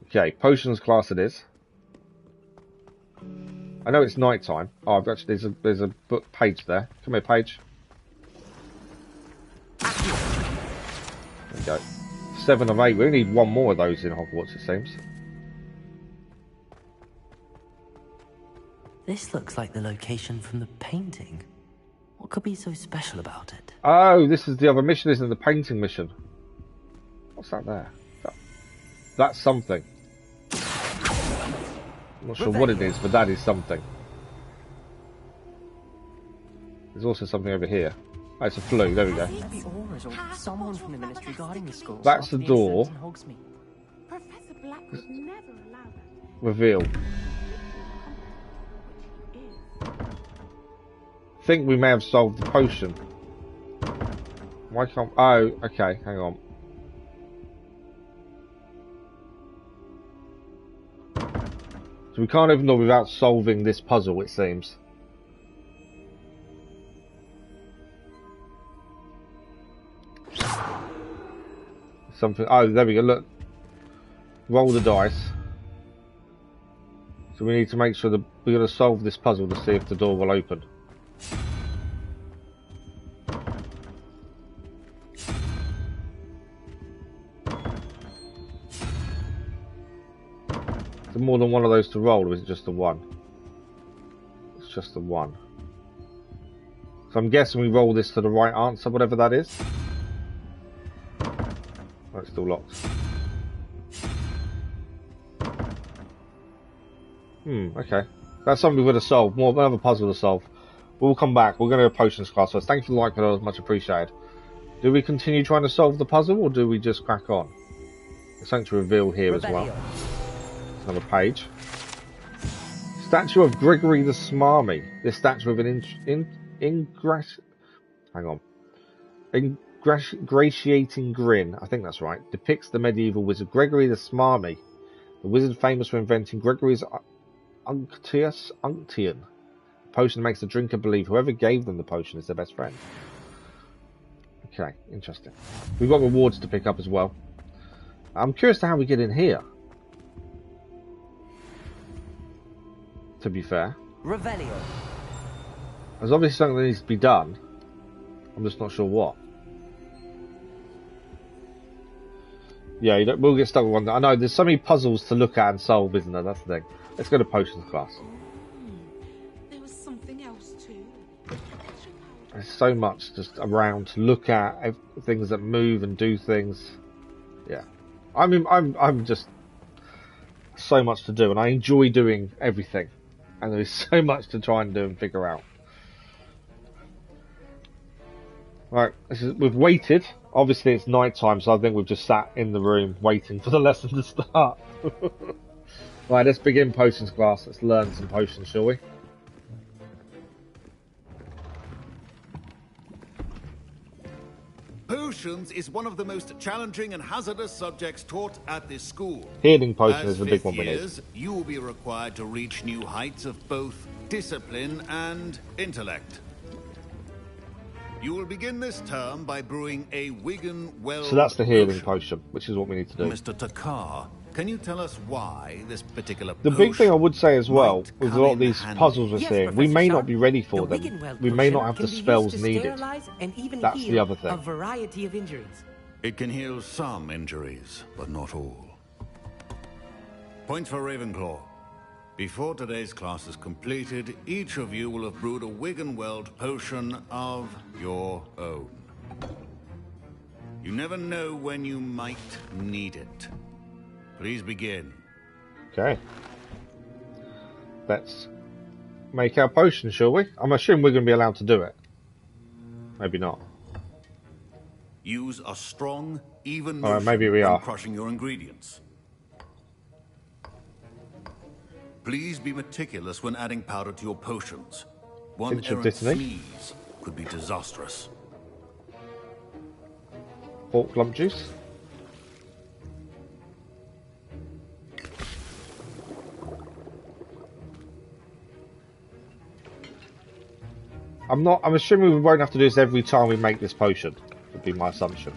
Okay, potions class it is. I know it's night time. Oh, actually, there's a book page there. Come here, page. There we go. 7 of 8. We only need one more of those in Hogwarts, it seems. This looks like the location from the painting. What could be so special about it? Oh, this is the other mission, isn't it? The painting mission. What's that there? That's something. I'm not sure what it is, but that is something. There's also something over here. Oh, it's a flue. There we go. Someone from the ministry guarding the school. That's the door. Professor Black would never allow that. Reveal. I think we may have solved the potion. Why can't... Oh, okay, hang on. So we can't open the door without solving this puzzle, it seems. Something... Oh, there we go, look. Roll the dice. So we need to make sure that we're going to solve this puzzle to see if the door will open. Is there more than one of those to roll, or is it just the one? It's just the one. So I'm guessing we roll this to the right answer, whatever that is. Oh, it's still locked. Okay. That's something we're going to solve. Another puzzle to solve. We'll come back. We're going to go potions class first. Thank you for the like, that was much appreciated. Do we continue trying to solve the puzzle, or do we just crack on? There's something to reveal here as well. Another page. Statue of Gregory the Smarmy. This statue with an ingratiating grin, I think that's right, depicts the medieval wizard Gregory the Smarmy, the wizard famous for inventing Gregory's Unction. The potion makes the drinker believe whoever gave them the potion is their best friend. Okay, interesting. We've got rewards to pick up as well. I'm curious to how we get in here. To be fair. Revelio. There's obviously something that needs to be done. I'm just not sure what. Yeah, we'll get stuck with one. I know, there's so many puzzles to look at and solve, isn't there? That's the thing. Let's go to potions class. There was something else too. There's so much just around to look at, things that move and do things. Yeah. I mean, I'm just so much to do, and I enjoy doing everything. And there is so much to try and do and figure out. Right, we've waited. Obviously, it's night time, so I think we've just sat in the room waiting for the lesson to start. Right, let's begin potions class. Let's learn some potions, shall we? Potions is one of the most challenging and hazardous subjects taught at this school. Healing potion is the big one we need. You will be required to reach new heights of both discipline and intellect. You will begin this term by brewing a Wigan Well. So that's the healing potion, which is what we need to do. Mr. Takar, can you tell us why this particular The big thing I would say as well, with a lot of these puzzles we're seeing, we may not be ready for them. We may not have the spells needed. That's the other thing. A variety of injuries. It can heal some injuries, but not all. Points for Ravenclaw. Before today's class is completed, each of you will have brewed a Wiggenweld potion of your own. You never know when you might need it. Please begin. Okay. Let's make our potion, shall we? I'm assuming we're going to be allowed to do it. Maybe not. Use a strong, even Alright, motion maybe we when are. crushing your ingredients. Please be meticulous when adding powder to your potions. One errant sneeze could be disastrous. Pork lump juice. I'm assuming we won't have to do this every time we make this potion, would be my assumption.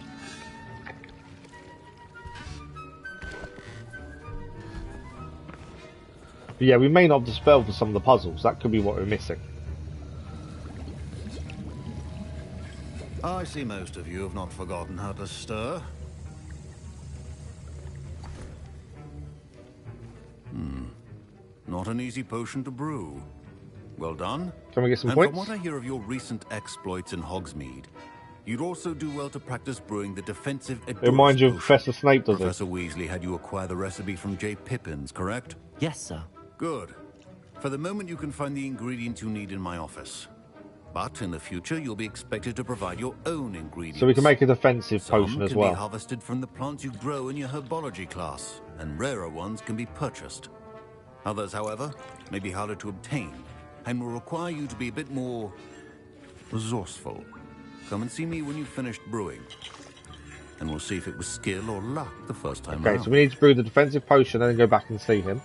But yeah, we may not dispel for some of the puzzles. That could be what we're missing. I see most of you have not forgotten how to stir. Not an easy potion to brew. Well done. Can we get some and points? From what I hear of your recent exploits in Hogsmeade, you'd also do well to practice brewing the defensive It reminds you of Professor Snape, doesn't it? Professor Weasley had you acquire the recipe from J. Pippin's, correct? Yes, sir. Good. For the moment, you can find the ingredients you need in my office. But in the future, you'll be expected to provide your own ingredients. So we can make a defensive potion as Some well. can be harvested from the plants you grow in your herbology class, and rarer ones can be purchased. Others, however, may be harder to obtain, and will require you to be a bit more resourceful. Come and see me when you've finished brewing, and we'll see if it was skill or luck the first time Okay, round. so we need to brew the defensive potion and then go back and see him.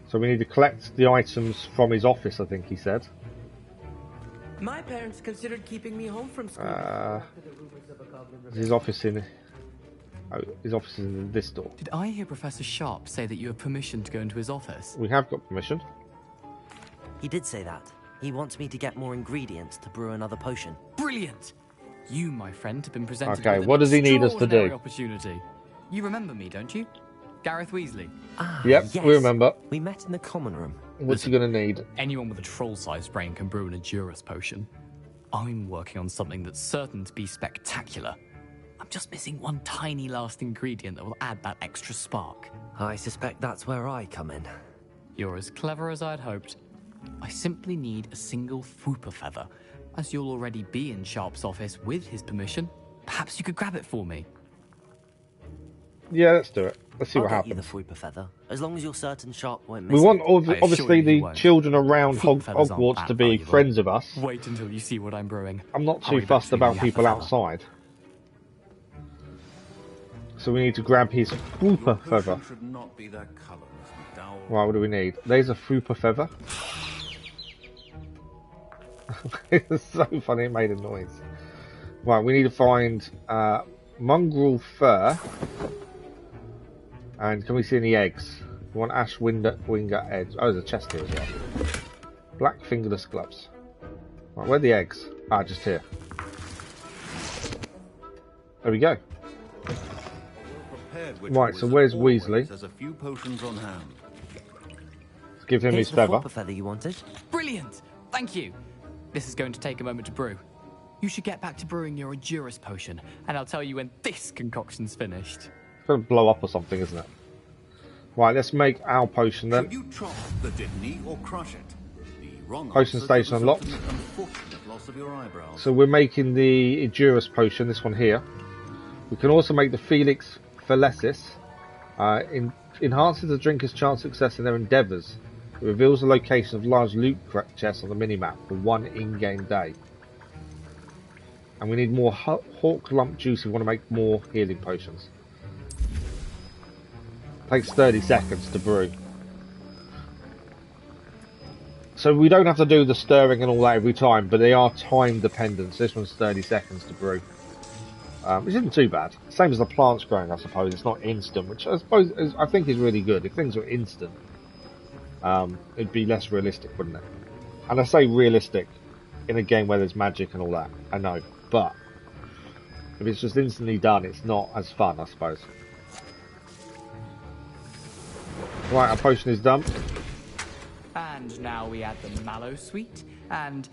So we need to collect the items from his office, I think he said. My parents considered keeping me home from school. His office in... Oh, his office is in this door. Did I hear Professor Sharp say that you have permission to go into his office? We have got permission. He did say that. He wants me to get more ingredients to brew another potion. Brilliant! You, my friend, have been presented Okay, with what an does he need us to extraordinary do? Opportunity. You remember me, don't you? Gareth Weasley. Yep, yes. we remember. We met in the common room. What's he going to need? Anyone with a troll-sized brain can brew an Edurus potion. I'm working on something that's certain to be spectacular. I'm just missing one tiny last ingredient that will add that extra spark. I suspect that's where I come in. You're as clever as I'd hoped. I simply need a single Fooper feather. As you'll already be in Sharp's office with his permission, perhaps you could grab it for me. Yeah, let's do it. Let's see I'll what get happens. you the Fooper feather, as long as you're certain Sharp won't miss We want, it. obviously, the children around Fooper feathers aren't Hogwarts that to be valuable. friends of us. Wait until you see what I'm brewing. I'm not too Hurry back fussed to me about when you have people the feather. outside. So we need to grab his Fooper feather. Should not be that color, Miss McDowell. Right, what do we need? There's a Fooper feather. It's so funny, it made a noise. Right, we need to find mongrel fur. And can we see any eggs? We want ash winger eggs. Oh, there's a chest here as well. Black fingerless gloves. Right, where are the eggs? Ah, just here. There we go. Right, so where's Weasley? Has a few potions on hand. Let's give him Here's his the feather. feather you wanted. Brilliant! Thank you. This is going to take a moment to brew. You should get back to brewing your Endurance potion, and I'll tell you when this concoction's finished. It's going to blow up or something, isn't it? Right, let's make our potion then. Should you chop the Dittany or crush it? The wrong Potion answer station could unlocked. result in the unfortunate loss of your eyebrows. So we're making the Endurance potion, this one here. We can also make the Felix Felicis. Enhances the drinker's chance of success in their endeavours. It reveals the location of large loot chests on the minimap for one in-game day. And we need more hawk lump juice if we want to make more healing potions. Takes 30 seconds to brew. So we don't have to do the stirring and all that every time, but they are time dependent. So this one's 30 seconds to brew. Which isn't too bad. Same as the plants growing, I suppose. It's not instant, which I think is really good. If things were instant, it'd be less realistic, wouldn't it? And I say realistic in a game where there's magic and all that. I know, but if it's just instantly done, it's not as fun, I suppose. Right, our potion is done. And now we add the mallow sweet, and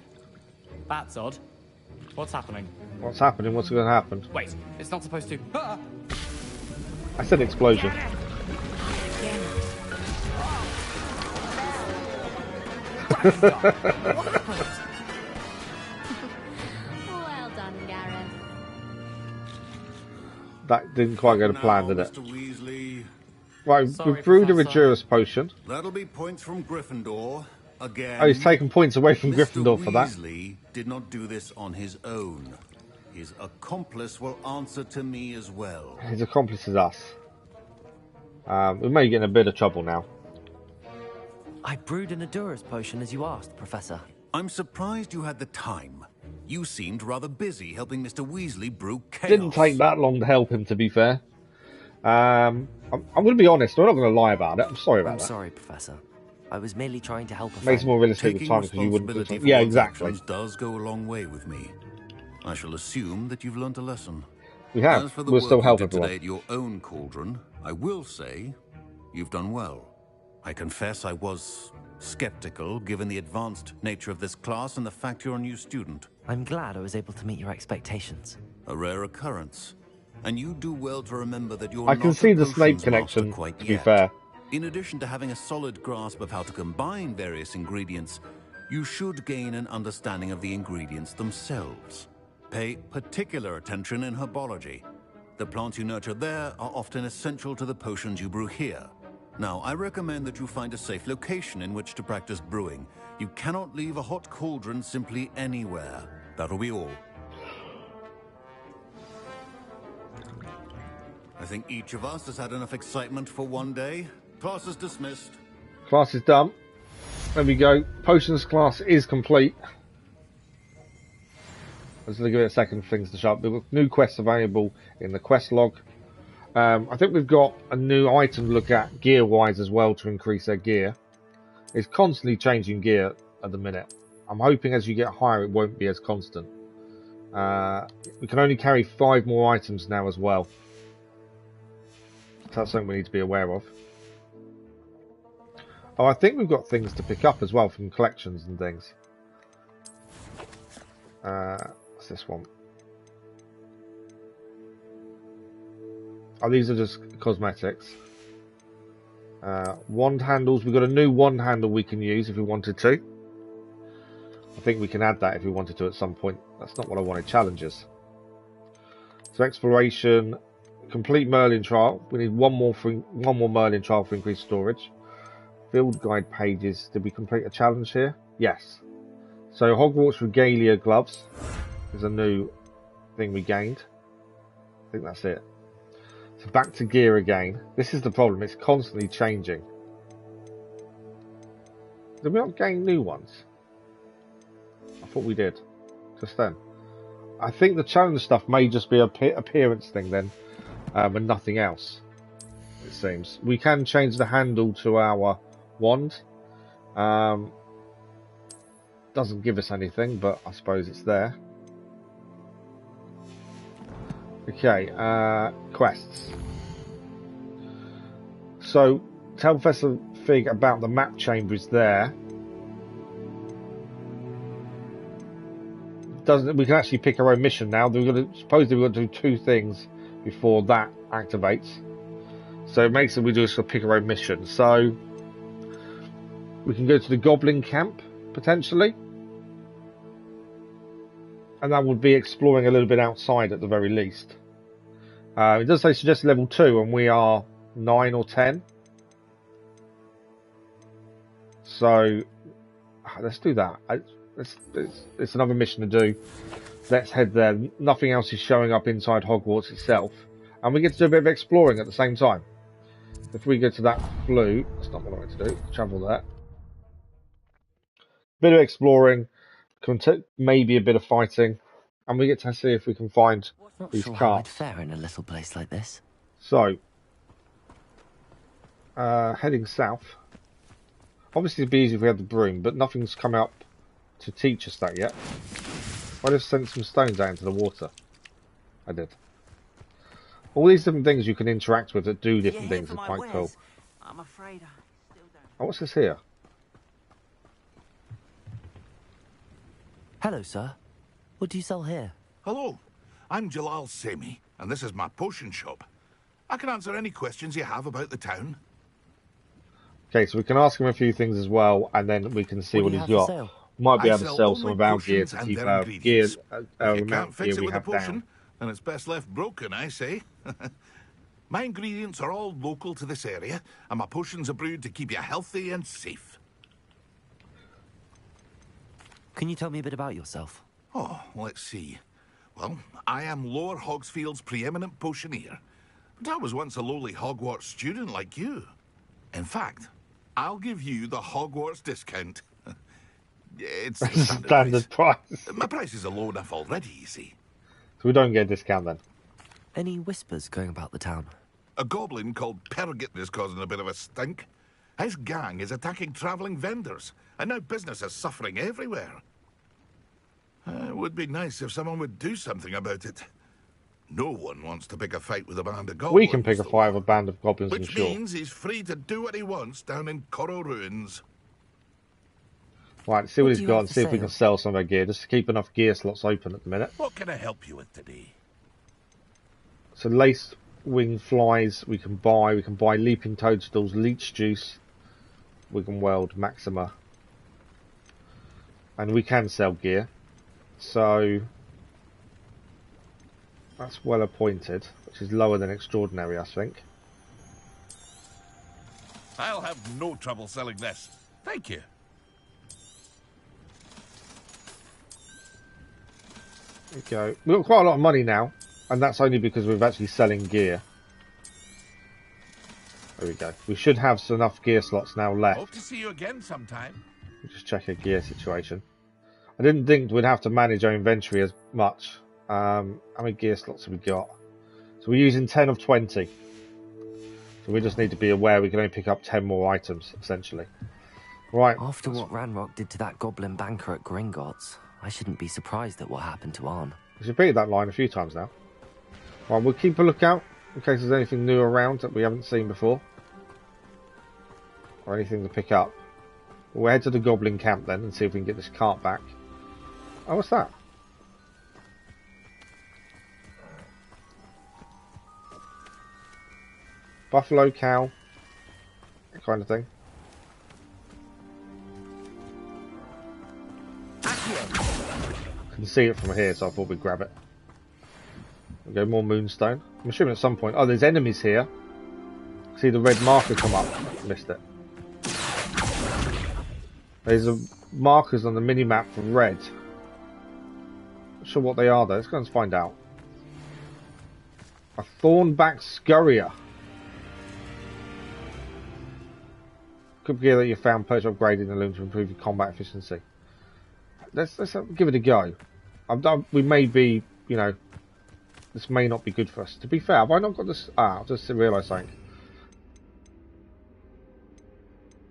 that's odd. What's happening? What's happening? What's going to happen? Wait, it's not supposed to. Ah! I said explosion. Well done, Gareth. That didn't quite go to plan, did it? Mr. Weasley. Right, Sorry, we've brewed a Professor. Endurance potion. That'll be points from Gryffindor. Again. Oh, he's taken points away from Mr. Gryffindor for that. Weasley did not do this on his own. His accomplice will answer to me as well. His accomplice is us. We may get in a bit of trouble now. I brewed an Endurance potion as you asked, Professor. I'm surprised you had the time. You seemed rather busy helping Mr. Weasley brew chaos. Didn't take that long to help him, to be fair. I'm going to be honest. I'm not going to lie about it. I'm sorry about that. I'm sorry, Professor. I was merely trying to help a Makes friend. it more realistic with Taking time because you wouldn't. responsibility for Yeah, one's exactly. actions does go a long way with me. I shall assume that you've learnt a lesson. We have. As for the We'll work still you help did everyone. today at your own cauldron, I will say you've done well. I confess I was skeptical given the advanced nature of this class and the fact you're a new student. I'm glad I was able to meet your expectations. A rare occurrence. And you do well to remember that you're I can not see a the snake potions connection, master quite to be yet. fair. In addition to having a solid grasp of how to combine various ingredients, you should gain an understanding of the ingredients themselves. Pay particular attention in herbology. The plants you nurture there are often essential to the potions you brew here. Now, I recommend that you find a safe location in which to practice brewing. You cannot leave a hot cauldron simply anywhere. That'll be all. I think each of us has had enough excitement for one day. Class is dismissed. Class is done. There we go. Potions class is complete. Let's give it a second for things to show up. There were new quests available in the quest log. I think we've got a new item to look at gear-wise as well to increase their gear. It's constantly changing gear at the minute. I'm hoping as you get higher it won't be as constant. We can only carry 5 more items now as well. So that's something we need to be aware of. Oh, I think we've got things to pick up as well from collections and things. What's this one? Oh, these are just cosmetics. Wand handles. We've got a new wand handle we can use if we wanted to. I think we can add that if we wanted to at some point. That's not what I wanted. Challenges. So exploration. Complete Merlin Trial. We need one more Merlin Trial for increased storage. Field guide pages. Did we complete a challenge here? Yes. So Hogwarts Regalia gloves is a new thing we gained. I think that's it. So back to gear again. This is the problem. It's constantly changing. Did we not gain new ones? I thought we did. Just then. I think the challenge stuff may just be an appearance thing then. And nothing else, it seems. We can change the handle to our wand. Doesn't give us anything, but I suppose it's there. Okay, quests. So, tell Professor Fig about the map chamber is there. We can actually pick our own mission now. Supposedly we've got to do 2 things before that activates. So it makes it we just pick our own mission. So we can go to the Goblin camp potentially, and that would be exploring a little bit outside at the very least. It does say suggested level 2, and we are 9 or 10. So let's do that. It's another mission to do. Let's head there. Nothing else is showing up inside Hogwarts itself, and we get to do a bit of exploring at the same time. If we go to that flute, that's not what I want to do. Travel there. Bit of exploring, maybe a bit of fighting, and we get to see if we can find these Not sure how I'd carts. fare in a little place like this. So, heading south. Obviously, it'd be easy if we had the broom, but nothing's come up to teach us that yet. I just sent some stones out into the water. I did. All these different things you can interact with that do different things are quite cool. I'm afraid I still don't. Oh, what's this here? Hello, sir. What do you sell here? Hello, I'm Jalal Semi, and this is my potion shop. I can answer any questions you have about the town. Okay, so we can ask him a few things as well, and then we can see what he's got. Might be able to sell some of our gear to keep our gear, If you can't fix it with a have potion, down. then it's best left broken, I say. My ingredients are all local to this area, and my potions are brewed to keep you healthy and safe. Can you tell me a bit about yourself? Oh, let's see. Well, I am Lower Hogsfield's preeminent potioneer, but I was once a lowly Hogwarts student like you. In fact, I'll give you the Hogwarts discount. It's the Standard price. My prices are low enough already, you see. So we don't get a discount then. Any whispers going about the town? A goblin called Pergit is causing a bit of a stink. His gang is attacking travelling vendors, and now business is suffering everywhere. It would be nice if someone would do something about it. No one wants to pick a fight with a band of goblins. We can pick a fight with a band of goblins, I'm Which sure. means he's free to do what he wants down in Coral Ruins. Right, see what he's got and see if we can sell some of our gear, just to keep enough gear slots open at the minute. What can I help you with today? So lace wing flies we can buy. We can buy leaping toadstools, leech juice, Wigan Weld, Maxima. And we can sell gear. So that's well appointed, which is lower than extraordinary, I think. I'll have no trouble selling this. Thank you. There we go. We've got quite a lot of money now, and that's only because we're actually selling gear. There we go. We should have enough gear slots now left. Hope to see you again sometime. We'll just check our gear situation. I didn't think we'd have to manage our inventory as much. How many gear slots have we got? So we're using 10 of 20. So we just need to be aware we can only pick up 10 more items, essentially. Right. After what Ranrock did to that goblin banker at Gringotts, I shouldn't be surprised at what happened to Arn. We've repeated that line a few times now. Right, we'll keep a lookout in case there's anything new around that we haven't seen before. Or anything to pick up. We'll head to the Goblin camp then and see if we can get this cart back. Oh, what's that? Buffalo, cow, that kind of thing. I can see it from here, so I thought we'd grab it. We'll go more moonstone. I'm assuming at some point... Oh, there's enemies here. See the red marker come up. Missed it. There's markers on the mini-map for red. Not sure what they are though. Let's go and find out. A thornback scurrier. Could be that you found post upgrading the loom to improve your combat efficiency. Let's give it a go. We may be, you know, this may not be good for us. To be fair, have I not got this? I just realised something.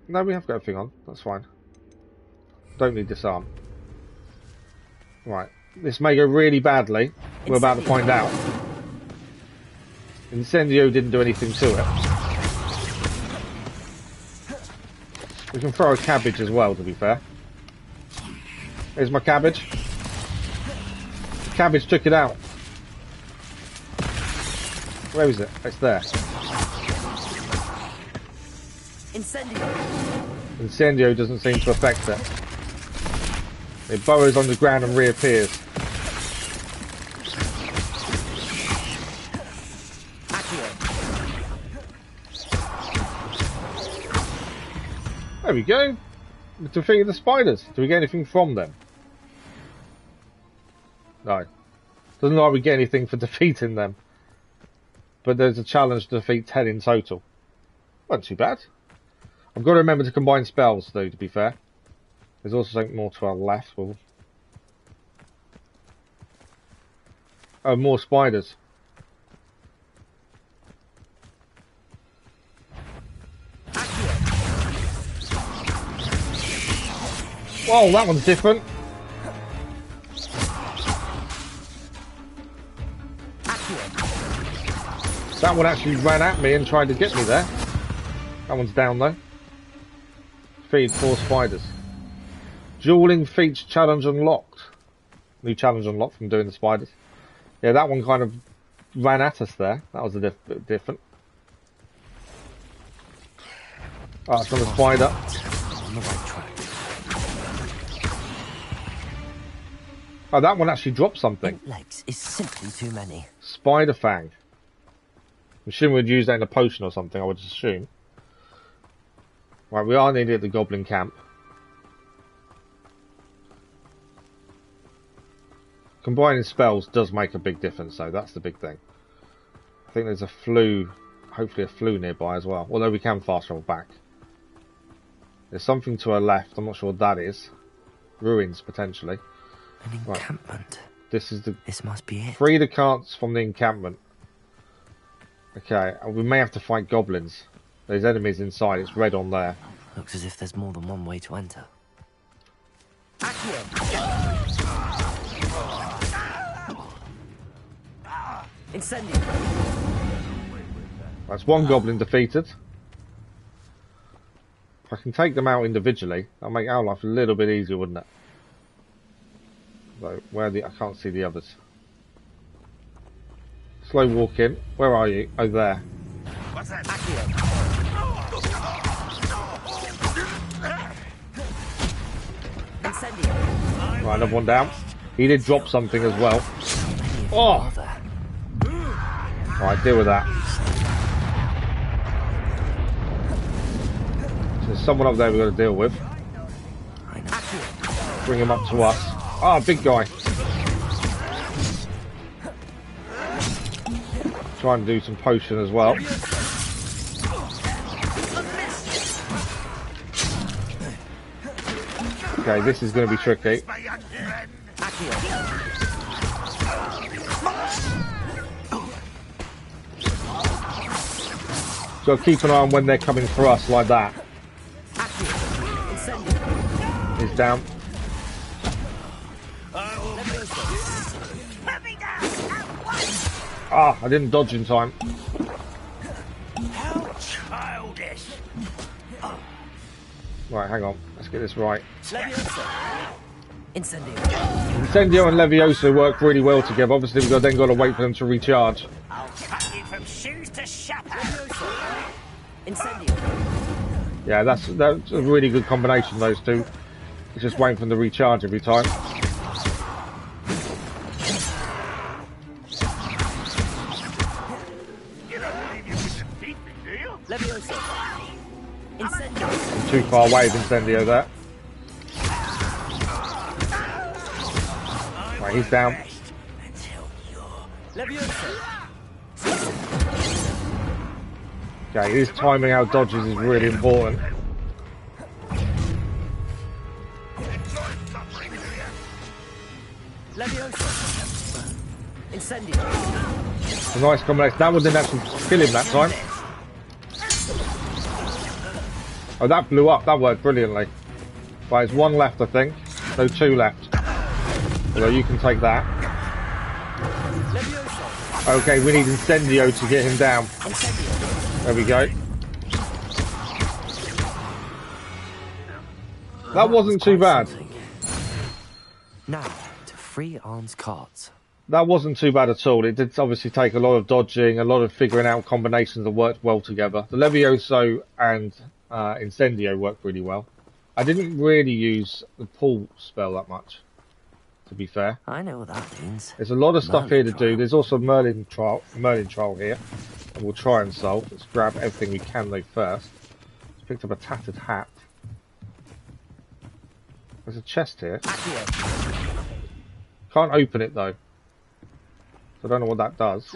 No, we have got everything on. That's fine. Don't need disarm. Right. This may go really badly. We're about to find out. Incendio didn't do anything to it. We can throw a cabbage as well, to be fair. Here's my cabbage. The cabbage took it out. Where is it? It's there. Incendio. Incendio doesn't seem to affect it. It burrows on the ground and reappears. There we go. We defeated the spiders. Do we get anything from them? No. Doesn't look like we get anything for defeating them. But there's a challenge to defeat 10 in total. Not too bad. I've got to remember to combine spells, though, to be fair. There's also something more to our left. Oh, more spiders. Whoa, that one's different. That one actually ran at me and tried to get me there. That one's down though. Feed 4 spiders. Dueling feats challenge unlocked. New challenge unlocked from doing the spiders. Yeah, that one kind of ran at us there. That was a bit different. Oh, it's on the spider. On the right track. Oh, that one actually dropped something. 8 legs is simply too many. Spider fang. I'm assuming we'd use that in a potion or something, I would assume. Right, we are nearly at the Goblin camp. Combining spells does make a big difference, though. That's the big thing. I think there's a flue, hopefully a flue nearby as well. Although we can fast travel back. There's something to our left. I'm not sure what that is. Ruins, potentially. An encampment. Right. This must be it. Free the carts from the encampment. Okay, we may have to fight goblins. There's enemies inside. It's red on there. Looks as if there's more than one way to enter. Incendio. That's one goblin defeated. If I can take them out individually, that'll make our life a little bit easier, wouldn't it? So, I can't see the others. Slow walk in. Where are you? Oh, there. What's that? Right, another one down. He did drop something as well. Oh! Right, deal with that. So there's someone up there we've got to deal with. Bring him up to us. Ah, big guy. Try and do some potion as well. Okay, this is going to be tricky. So keep an eye on when they're coming for us like that. He's down. Ah, I didn't dodge in time. How childish! Right, hang on. Let's get this right. Incendio. Incendio and Levioso work really well together. Obviously, we've then got to wait for them to recharge. I'll cut you from shoes to shopper. Incendio. Yeah, that's a really good combination, those two. It's just waiting for them to recharge every time. I'm too far away with Incendio there. Right, he's down. Okay, his timing our dodges is really important. It's a nice combination. That one didn't actually kill him that time. Oh, that blew up. That worked brilliantly. Right, there's one left, I think. No, 2 left. Although you can take that. Okay, we need Incendio to get him down. There we go. That wasn't too bad. Now, to free Arn's carts. That wasn't too bad at all. It did obviously take a lot of dodging, a lot of figuring out combinations that worked well together. The Levioso and Incendio worked really well. I didn't really use the pull spell that much, to be fair. I know what that means. There's a lot of stuff Merlin here to do. There's also Merlin Trial here, and we'll try and solve. Let's grab everything we can though first. Just picked up a tattered hat. There's a chest here. Can't open it though. So I don't know what that does.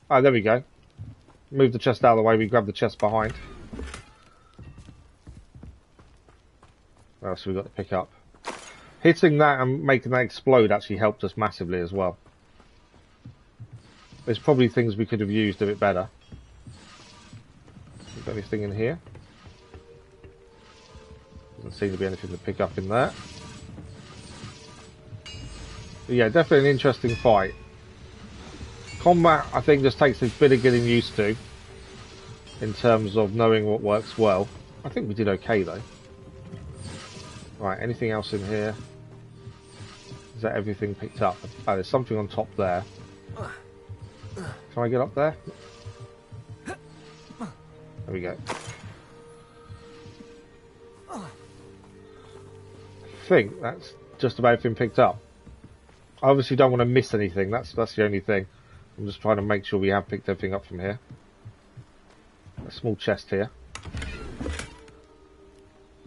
Oh, there we go. Move the chest out of the way, we grab the chest behind. What else have we got to pick up? Hitting that and making that explode actually helped us massively as well. There's probably things we could have used a bit better. Got anything in here? Doesn't seem to be anything to pick up in there. But yeah, definitely an interesting fight. Combat, I think, just takes a bit of getting used to in terms of knowing what works well. I think we did okay though. Right, anything else in here? Is that everything picked up? Oh, there's something on top there. Can I get up there? There we go. I think that's just about everything picked up. I obviously don't want to miss anything. That's the only thing. I'm just trying to make sure we have picked everything up from here. A small chest here.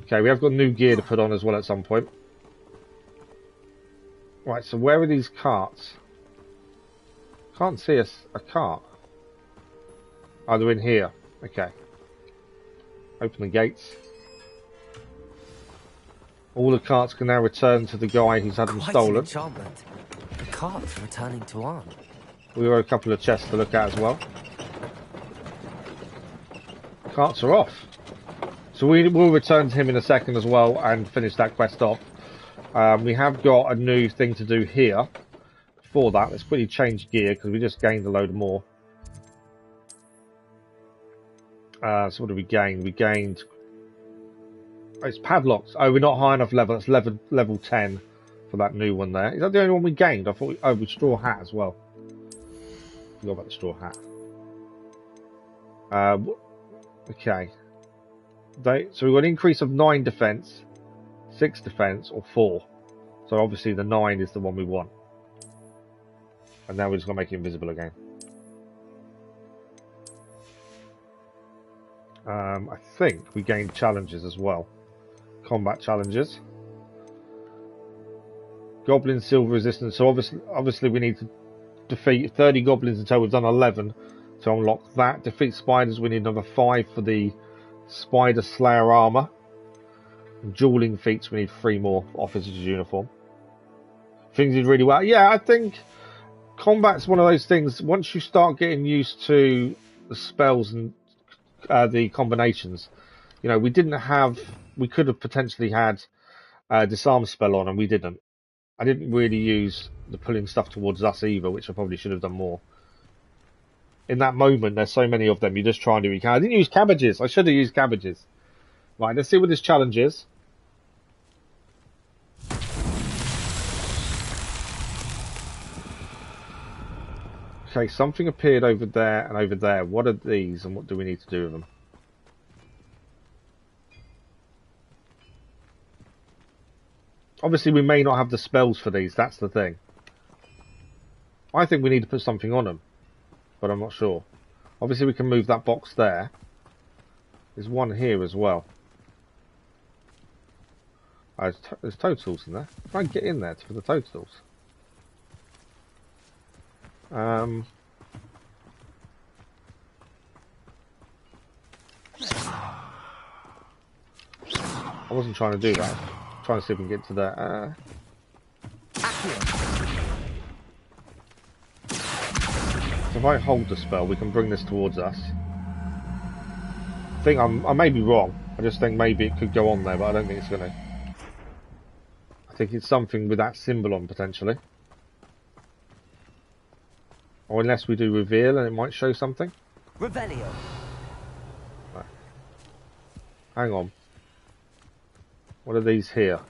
Okay, we have got new gear to put on as well at some point. Right, so where are these carts? Can't see a cart. Oh, they're in here. Okay. Open the gates. All the carts can now return to the guy who's had them stolen. Enchantment. The carts are returning to Arn. We have a couple of chests to look at as well. Carts are off. So we will return to him in a second as well and finish that quest off. We have got a new thing to do here. For that, let's quickly change gear because we just gained a load more. So what did we gain? We gained... Oh, it's padlocks. Oh, we're not high enough level. That's level 10 for that new one there. Is that the only one we gained? I thought... Oh, with straw hat as well. Forgot about the straw hat. Okay. So we've got an increase of 9 defense, 6 defense, or 4. So obviously the 9 is the one we want. And now we're just going to make it invisible again. I think we gained challenges as well. Combat challenges. Goblin silver resistance. So obviously we need to defeat 30 goblins until we've done 11 to unlock that. Defeat spiders, we need another 5 for the Spider Slayer armor. And dueling feats, we need 3 more officers' uniform. Things did really well. Yeah, I think combat's one of those things. Once you start getting used to the spells and the combinations, you know, we could have potentially had disarm spell on, and we didn't. I didn't really use the pulling stuff towards us either, which I probably should have done more. In that moment, there's so many of them, you just try and do what you can. I didn't use cabbages. I should have used cabbages. Right, let's see what this challenge is. Okay, something appeared over there and over there. What are these and what do we need to do with them? Obviously, we may not have the spells for these. That's the thing. I think we need to put something on them, but I'm not sure. Obviously, we can move that box there. There's one here as well. Oh, there's toadstools in there. Try and get in there for the toadstools. I wasn't trying to do that. I'm trying to see if we can get to that. So if I hold the spell, we can bring this towards us. I may be wrong. I just think maybe it could go on there, but I don't think it's going to. I think it's something with that symbol on, potentially. Or unless we do reveal and it might show something. Revelio. Right. Hang on. What are these here?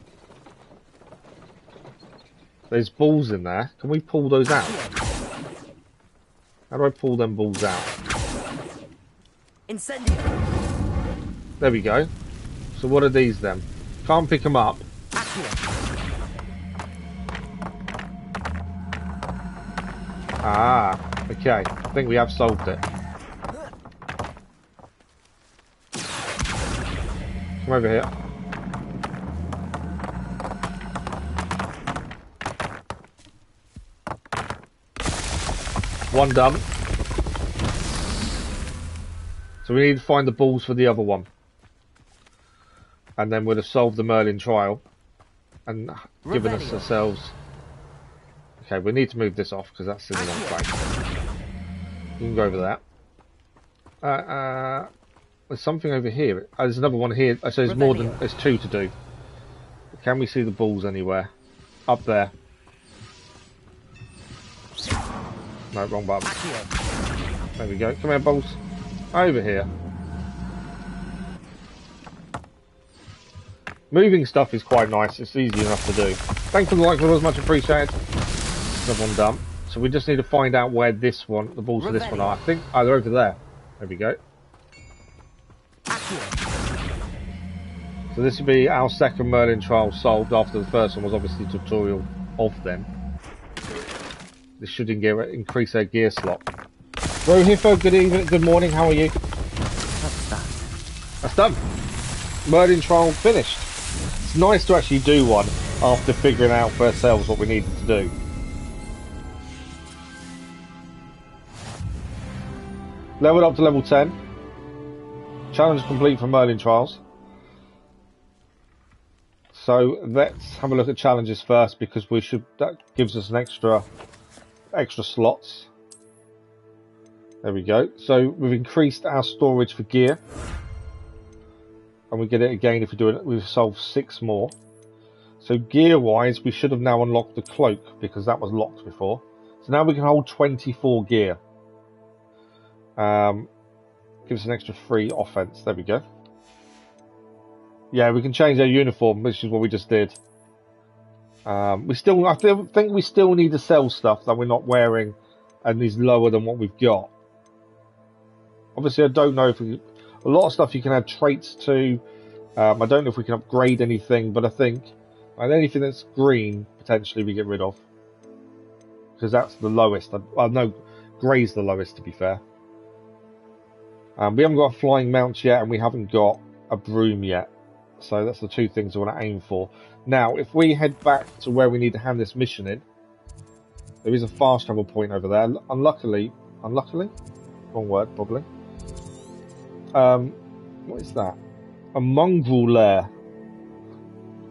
There's balls in there. Can we pull those out? How do I pull them balls out? Incendio. There we go. So what are these then? Can't pick them up. Ah, okay. I think we have solved it. Come over here. One done. So we need to find the balls for the other one. And then we'll have solved the Merlin Trial. And given us ourselves... Okay, we need to move this off because that's in the wrong place. You can go over there. There's something over here. There's another one here. So there's more than... There's two to do. Can we see the balls anywhere? Up there. No, wrong button. There we go. Come here, balls. Over here. Moving stuff is quite nice. It's easy enough to do. Thanks for the like, was much appreciated. Another one done. So we just need to find out where this one, the balls for this one are. I think, oh, they're over there. There we go. So this will be our second Merlin Trial solved after the first one was obviously a tutorial of them. This should increase their gear slot. Rohifo, good evening, good morning, how are you? That's done. Merlin Trial finished. It's nice to actually do one after figuring out for ourselves what we needed to do. Leveled up to level 10. Challenge complete for Merlin Trials. So let's have a look at challenges first because that gives us an extra slots. There we go. So we've increased our storage for gear. And we get it again if we do it. We've solved 6 more. So gear wise, we should have now unlocked the cloak because that was locked before. So now we can hold 24 gear. Gives us an extra 3 offense. There we go. Yeah, we can change our uniform, which is what we just did. I think we still need to sell stuff that we're not wearing and is lower than what we've got. Obviously, I don't know if a lot of stuff you can add traits to. I don't know if we can upgrade anything, but I think anything that's green, potentially we get rid of. Because that's the lowest. No, grey's the lowest, to be fair. We haven't got a flying mount yet, and we haven't got a broom yet. So that's the 2 things I want to aim for. Now, if we head back to where we need to hand this mission in, there is a fast travel point over there. Unluckily, wrong word, probably. What is that? A mongrel lair.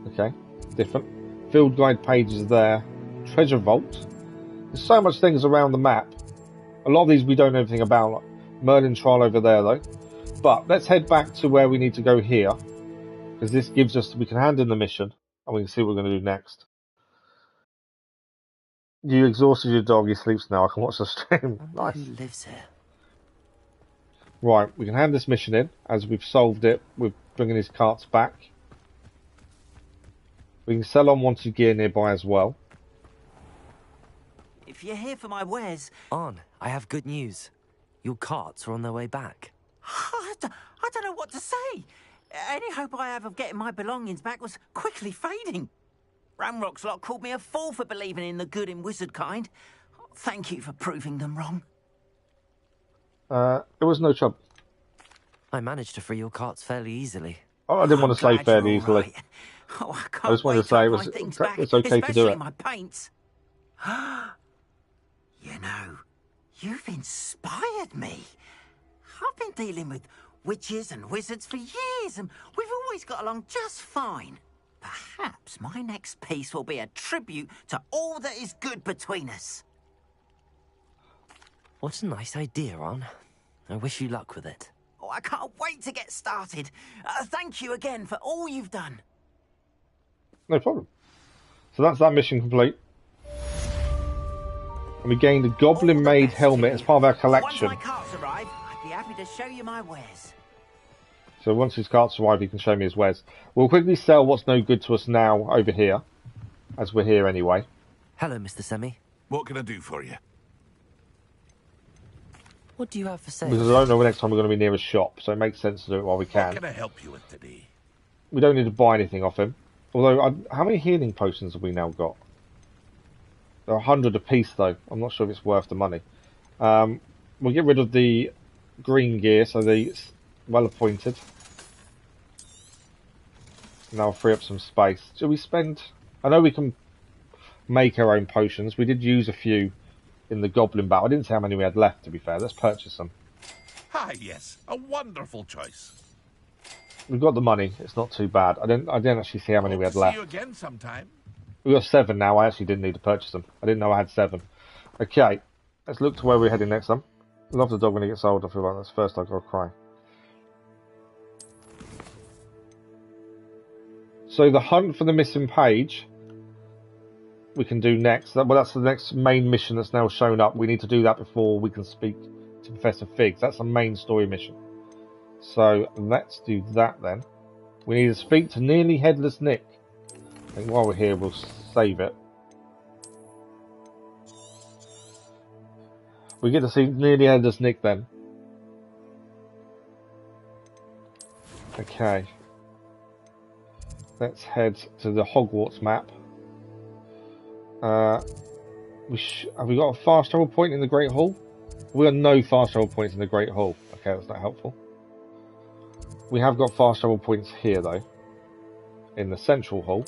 Okay, different. Field guide pages there. Treasure vault. There's so much things around the map. A lot of these we don't know anything about. Like Merlin Trial over there, though. But let's head back to where we need to go here. Because this gives us, we can hand in the mission, and we can see what we're going to do next. You exhausted your dog, he sleeps now, I can watch the stream. Nice. Who lives here? Right, we can hand this mission in, as we've solved it, we're bringing his carts back. We can sell unwanted gear nearby as well. If you're here for my wares... On, I have good news. Your carts are on their way back. I don't know what to say. Any hope I have of getting my belongings back was quickly fading. Ramrock's lot called me a fool for believing in the good and wizard kind. Thank you for proving them wrong. There was no trouble. I managed to free your carts fairly easily. Oh, I didn't want to say fairly easily. Right. Oh, I just wanted to say it's okay to do it. My paints. You know, you've inspired me. I've been dealing with witches and wizards for years, and we've always got along just fine. Perhaps my next piece will be a tribute to all that is good between us. What a nice idea, Ron. I wish you luck with it. Oh, I can't wait to get started. Thank you again for all you've done. No problem. So that's that mission complete. And we gained a Goblin-made helmet as part of our collection. Once my carts arrive, I'd be happy to show you my wares. So once his carts arrive, he can show me his wares. We'll quickly sell what's no good to us now over here, as we're here anyway. Hello, Mr. Semi. What can I do for you? What do you have for sale? Because I don't know when next time we're going to be near a shop, so it makes sense to do it while we can. What can I help you with today? We don't need to buy anything off him. Although, how many healing potions have we now got? They're 100 apiece, though. I'm not sure if it's worth the money. We'll get rid of the green gear, so the well appointed. Now I'll free up some space. Shall we spend... I know we can make our own potions. We did use a few in the Goblin battle. I didn't say how many we had left, to be fair. Let's purchase them. Ah, yes. A wonderful choice. We've got the money. It's not too bad. I didn't actually see how many we had left. See you again sometime. We've got 7 now. I actually didn't need to purchase them. I didn't know I had 7. Okay. Let's look to where we're heading next time. Love the dog when he gets old. I feel like that's the first I've got to cry. So the hunt for the missing page we can do next. Well, that's the next main mission that's now shown up. We need to do that before we can speak to Professor Figs. That's the main story mission. So let's do that then. We need to speak to Nearly Headless Nick. I think while we're here we'll save it. We get to see Nearly Headless Nick then. Okay. Let's head to the Hogwarts map. Have we got a fast travel point in the Great Hall? We got no fast travel points in the Great Hall. Okay, that's not helpful. We have got fast travel points here though, in the Central Hall.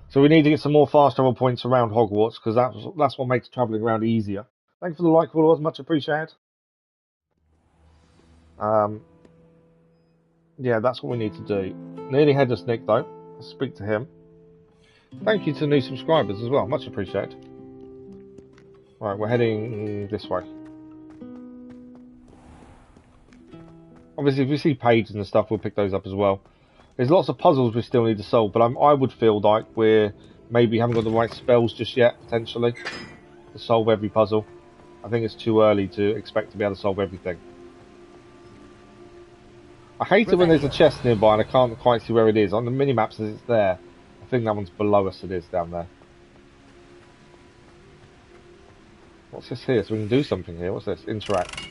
So we need to get some more fast travel points around Hogwarts because that's what makes travelling around easier. Thanks for the like, followers, much appreciated. Yeah, that's what we need to do. Nearly Headless Nick though. Let's speak to him. Thank you to new subscribers as well, much appreciated. Right, we're heading this way. Obviously, if we see pages and stuff, we'll pick those up as well. There's lots of puzzles we still need to solve, but I would feel like we're maybe haven't got the right spells just yet, potentially, to solve every puzzle. I think it's too early to expect to be able to solve everything. I hate it when there's a chest nearby and I can't quite see where it is. On the minimap says it's there. I think that one's below us, it is down there. What's this here? So we can do something here. What's this? Interact.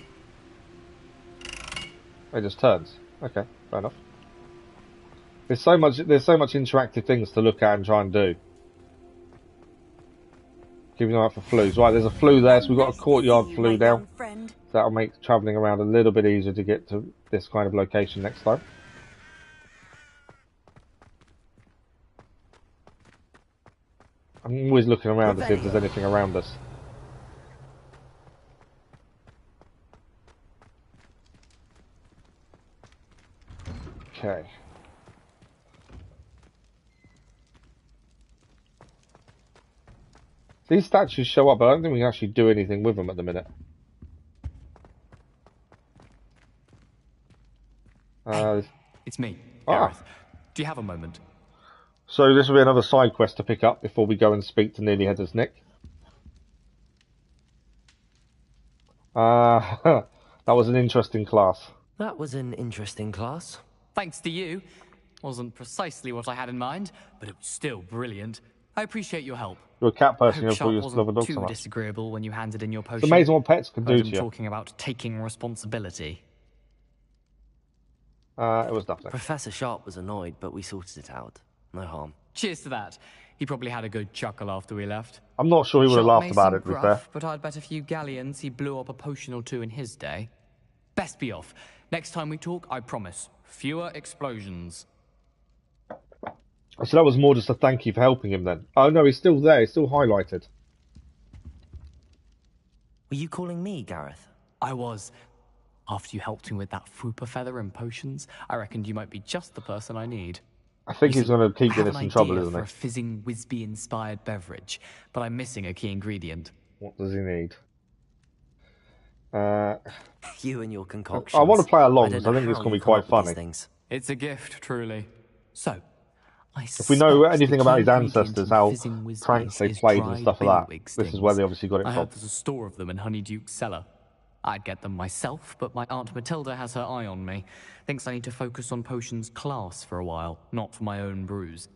It just turns. Okay, fair enough. There's so much interactive things to look at and try and do. Keeping an eye out for flues. Right, there's a flue there, so we've got a courtyard flue now. So that'll make travelling around a little bit easier to get to this kind of location next time. I'm always looking around to see if there's anything around us. Okay. These statues show up, but I don't think we can actually do anything with them at the minute. It's me, Gareth. Do you have a moment? So this will be another side quest to pick up before we go and speak to Nearly Headless Nick. That was an interesting class. That was an interesting class. Thanks to you. Wasn't precisely what I had in mind, but it was still brilliant. I appreciate your help. You're a cat person, I you hope love Sharp a dog wasn't so too much. disagreeable when you handed in your potion. It's amazing what pets can do Heard to him you. talking about taking responsibility. It was nothing. Professor Sharp was annoyed, but we sorted it out. No harm. Cheers to that. He probably had a good chuckle after we left. I'm not sure he would have Sharp laughed may about seem it, to be fair. gruff, but I'd bet a few galleons he blew up a potion or two in his day. Best be off. Next time we talk, I promise. Fewer explosions. So that was more just a thank you for helping him then. Oh no, he's still there, he's still highlighted. Were you calling me, Gareth? I was. After you helped me with that Fupa feather and potions, I reckoned you might be just the person I need. I think he's going to keep getting us in trouble, isn't for he? a fizzing Whizbee-inspired beverage, but I'm missing a key ingredient. What does he need? You and your concoctions. I want to play along, because I think it's going to be quite funny. It's a gift, truly. So, If we know suspect anything the about key his ingredient ancestors, in how fizzing whiz pranks they is played and dried stuff like that, billywig this is where they obviously got it I from. heard there's a store of them in Honeyduke's cellar. I'd get them myself, but my Aunt Matilda has her eye on me. Thinks I need to focus on potions class for a while, not for my own brews.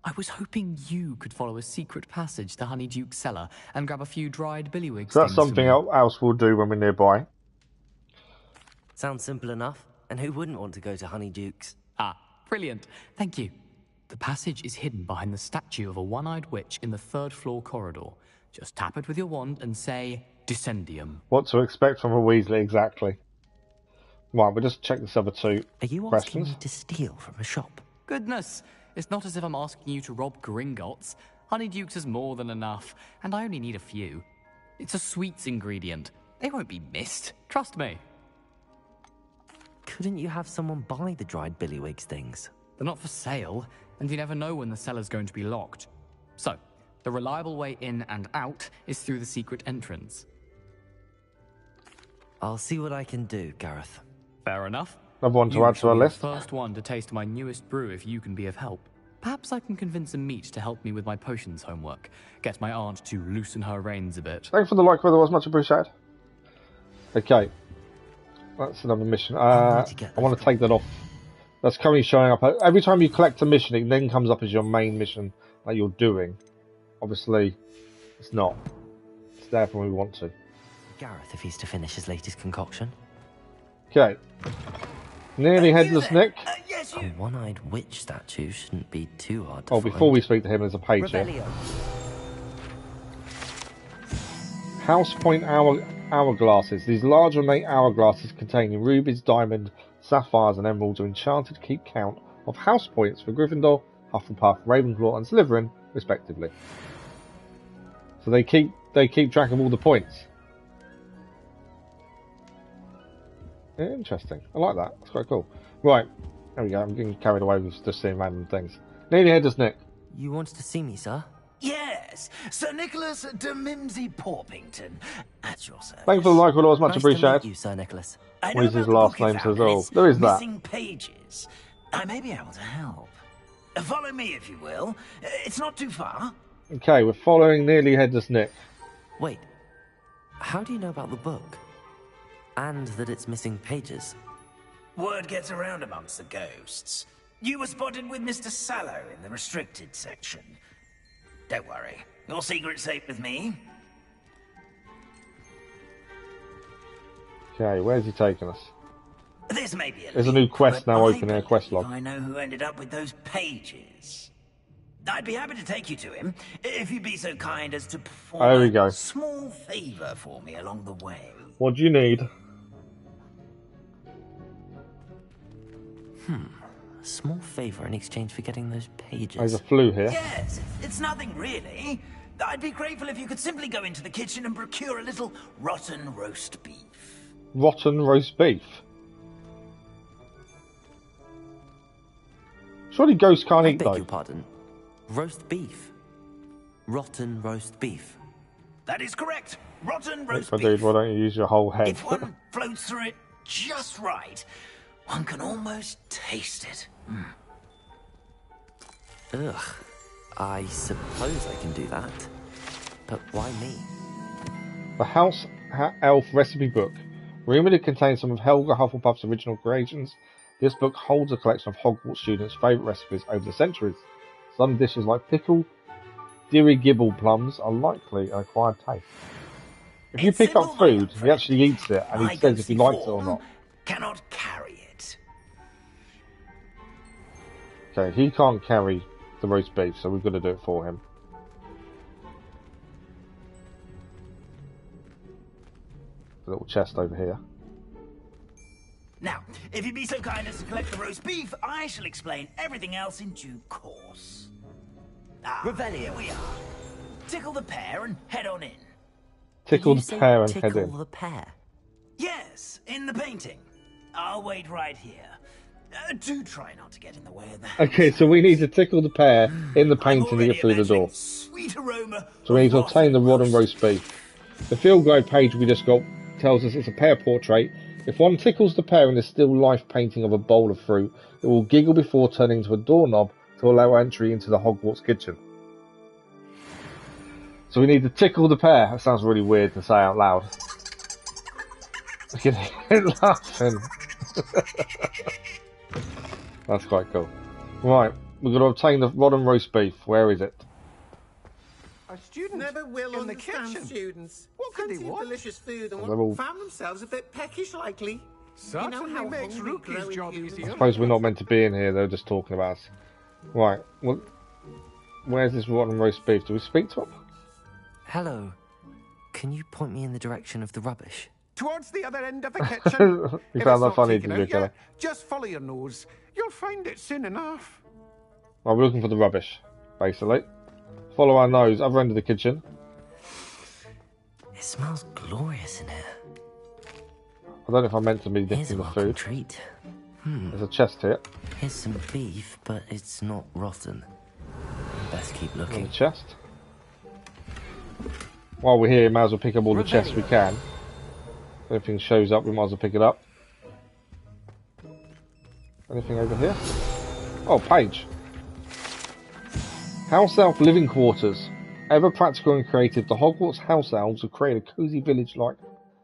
I was hoping you could follow a secret passage to Honeyduke's cellar and grab a few dried billywig So that's stings for something me. else we'll do when we're nearby. Sounds simple enough. And who wouldn't want to go to Honeyduke's? Ah, brilliant. Thank you. The passage is hidden behind the statue of a one-eyed witch in the 3rd floor corridor. Just tap it with your wand and say, Descendium. What to expect from a Weasley exactly. Right, we'll just check this other two Are you questions. asking me to steal from a shop? Goodness, it's not as if I'm asking you to rob Gringotts. Honeyduke's is more than enough, and I only need a few. It's a sweets ingredient. They won't be missed. Trust me. Couldn't you have someone buy the dried billywig stings? They're not for sale, and you never know when the cellar's going to be locked. So, the reliable way in and out is through the secret entrance. I'll see what I can do, Gareth. Fair enough. Another one to You add to shall our be the list. first one to taste my newest brew if you can be of help. Perhaps I can convince a meat to help me with my potions homework. Get my aunt to loosen her reins a bit. Thanks for the like, brother. Was much appreciated. Okay, that's another mission. I want to take that off. That's currently showing up every time you collect a mission. It then comes up as your main mission that you're doing. Obviously, it's not. It's there for when we want to. Gareth, if he's to finish his latest concoction. Okay. Nearly Headless Nick. A one-eyed witch statue shouldn't be too hard to Oh, find. before we speak to him, there's a page here. Rebellion. House Point hourglasses. These large ornate hourglasses containing rubies, diamond, sapphires, and emeralds are enchanted to keep count of house points for Gryffindor, Hufflepuff, Ravenclaw, and Slytherin, respectively. So they keep track of all the points. Interesting. I like that. It's quite cool. Right. There we go. I'm getting carried away with just seeing random things. Nearly Headless Nick. You wanted to see me, sir? Yes, Sir Nicholas de Mimsy Porpington, at your service. Thank you for the like, Will. It's much Nice appreciated. to meet you, Sir Nicholas. I What know is his about the last book you name found says all? and its There is that. missing pages. I may be able to help. Follow me, if you will. It's not too far. Okay, we're following Nearly Headless Nick. Wait. How do you know about the book? And that it's missing pages? Word gets around amongst the ghosts. You were spotted with Mr. Sallow in the restricted section. Don't worry. Your secret's safe with me. Okay, where's he taking us? This may be There's a new quest now but open in a quest log. I know who ended up with those pages. I'd be happy to take you to him, if you'd be so kind as to perform There we go. a small favour for me along the way. What do you need? A small favour in exchange for getting those pages. There's a flu here. Yes, it's nothing really. I'd be grateful if you could simply go into the kitchen and procure a little rotten roast beef. Rotten roast beef. Surely ghosts can't eat Beg though. your pardon. Roast beef. Rotten roast beef. That is correct. Rotten roast But beef. dude, why don't you use your whole head? If one floats through it just right, one can almost taste it. Ugh. I suppose I can do that. But why me? The House Elf Recipe Book. Rumoured it contains some of Helga Hufflepuff's original creations, this book holds a collection of Hogwarts students' favourite recipes over the centuries. Some dishes like pickled dirigible plums are likely an acquired taste. If you pick up food, he actually eats it, and he says if he likes it or not. Cannot carry it. Okay, he can't carry the roast beef, so we've got to do it for him. A little chest over here. Now, if you'd be so kind as to collect the roast beef, I shall explain everything else in due course. Here we are. Tickle the pear and head on in. Tickle the pear and head Tickle in. the pear? Yes, in the painting. I'll wait right here. Do try not to get in the way of that. Okay, so we need to tickle the pear in the painting to get through the door. Sweet aroma. So we need to obtain the rotten roast beef. The field guide page we just got tells us it's a pear portrait. If one tickles the pear in the still life painting of a bowl of fruit, it will giggle before turning into a doorknob to allow entry into the Hogwarts kitchen. So we need to tickle the pear. That sounds really weird to say out loud. Look at him laughing. That's quite cool. Right, we've got to obtain the rotten roast beef. Where is it? A student never will in the understand kitchen. Students. What can they Plenty of want? delicious food and They're all- found themselves a bit peckish likely. Certainly how makes hungry Rookie's growing job humans easier. I suppose we're not meant to be in here, they're just talking about us. Right, well, where's this rotten roast beef? Do we speak to him? Hello. Can you point me in the direction of the rubbish? Towards the other end of the kitchen. You If found it's that not funny, taken did you, out Kelly? yet, just follow your nose. You'll find it soon enough. Right, we're looking for the rubbish, basically. Follow our nose, other end of the kitchen. It smells glorious in here. I don't know if I'm meant to be Here's a dipping the welcome food. treat. There's a chest here. Here's some beef, but it's not rotten. Best keep On the looking. chest. While we're here, we might as well pick up all the chests we can. If anything shows up, we might as well pick it up. Anything over here? Oh, page. House Elf Living Quarters. Ever practical and creative, the Hogwarts House Elves have created a cosy village-like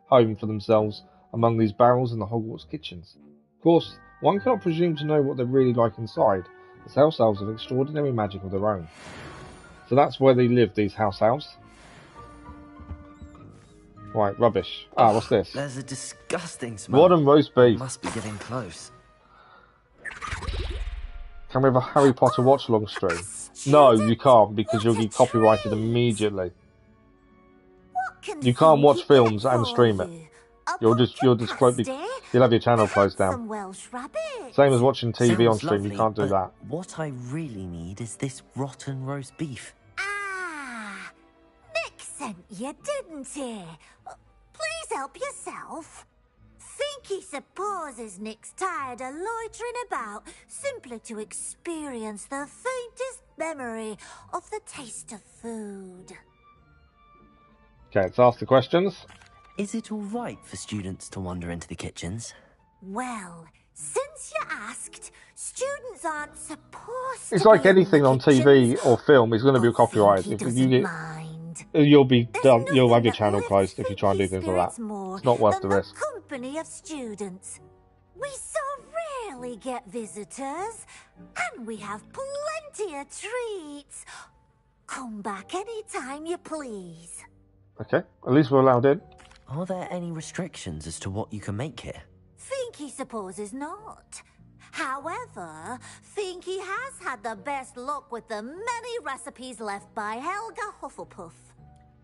home for themselves among these barrels in the Hogwarts kitchens. Of course, one cannot presume to know what they're really like inside, as House Elves have extraordinary magic of their own. So that's where they live, these House Elves. Right, rubbish. Ah, what's this? There's a disgusting smell. Rotten roast beef. Must be getting close. Can we have a Harry Potter watch-along stream? No, you can't, because you'll get copyrighted immediately. You can't watch films and stream it. You'll just you'll have your channel closed down. Same as watching TV on Sounds stream, you lovely, can't do but that. What I really need is this rotten roast beef. Nick sent you, didn't he? Please help yourself. Think he supposes Nick's tired of loitering about simply to experience the faintest memory of the taste of food. Okay, let's ask the questions. Is it all right for students to wander into the kitchens? Well, since you asked, students aren't supposed It's to like be in the anything on kitchens. TV or film is going to be copyrighted. If you get, you'll be done. You'll have your channel closed if you try and do things like that. It's not worth the risk. Company of students. We so rarely get visitors, and we have plenty of treats. Come back anytime you please. Okay, at least we're allowed in. Are there any restrictions as to what you can make here? Finky supposes not. However, Finky has had the best luck with the many recipes left by Helga Hufflepuff.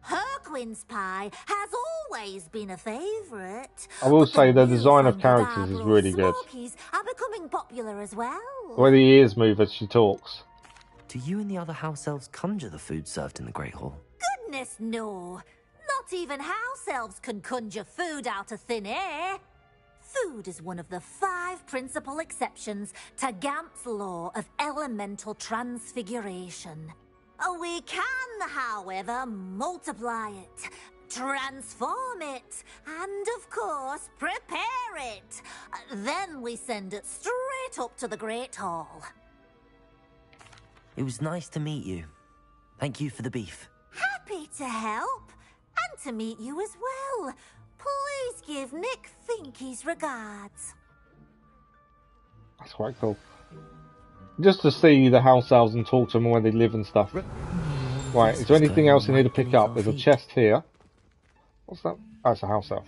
Her quince pie has always been a favourite. I will say the design of characters is really good. Smokies are becoming popular as well. The way the ears move as she talks. Do you and the other house elves conjure the food served in the Great Hall? Goodness no. Not even house elves can conjure food out of thin air. Food is one of the 5 principal exceptions to Gamp's law of elemental transfiguration. We can, however, multiply it, transform it, and of course, prepare it. Then we send it straight up to the Great Hall. It was nice to meet you. Thank you for the beef. Happy to help, and to meet you as well. Please give Nick Finky's regards. That's quite cool. Just to see the house elves and talk to them where they live and stuff. Right, is there anything else I need to pick up? There's a chest here. What's that? Oh, it's a house elf.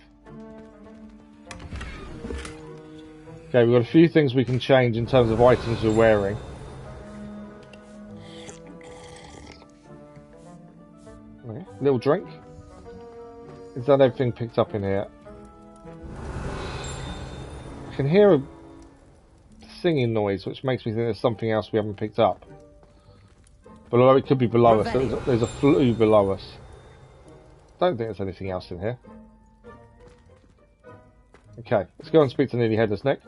Okay, we've got a few things we can change in terms of items we're wearing. Okay, little drink. Is that everything picked up in here? I can hear a singing noise, which makes me think there's something else we haven't picked up. But although it could be below us, there's a flue below us. Don't think there's anything else in here. Okay, let's go and speak to Nearly Headless Nick.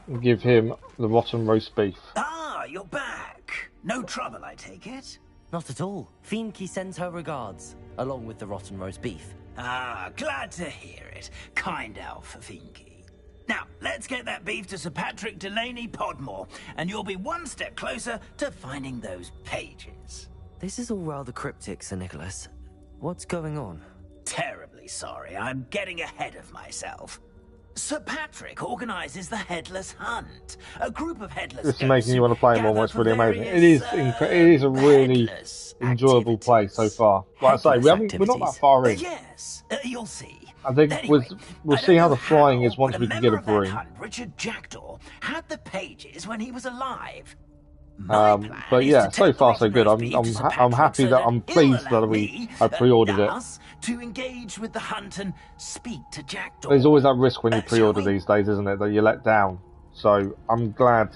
And give him the rotten roast beef. Ah, you're back. No trouble, I take it? Not at all. Fienke sends her regards, along with the rotten roast beef. Ah, glad to hear it. Kind elf, Finky. Now, let's get that beef to Sir Patrick Delaney Podmore, and you'll be one step closer to finding those pages. This is all rather cryptic, Sir Nicholas. What's going on? Terribly sorry, I'm getting ahead of myself. Sir Patrick organises the Headless Hunt, a group of headless This is making you want to play more. It's really amazing. It is a really enjoyable play so far. Like I say, we're not that far in. Yes, you'll see. I think we'll see how the flying is once we can get a broom. Richard Jackdaw had the pages when he was alive. But yeah, so far so good. I'm happy that I'm pleased that I pre-ordered it. To engage with the hunt and speak to Jackdaw. There's always that risk when you pre-order these days, isn't it, that you're let down. So I'm glad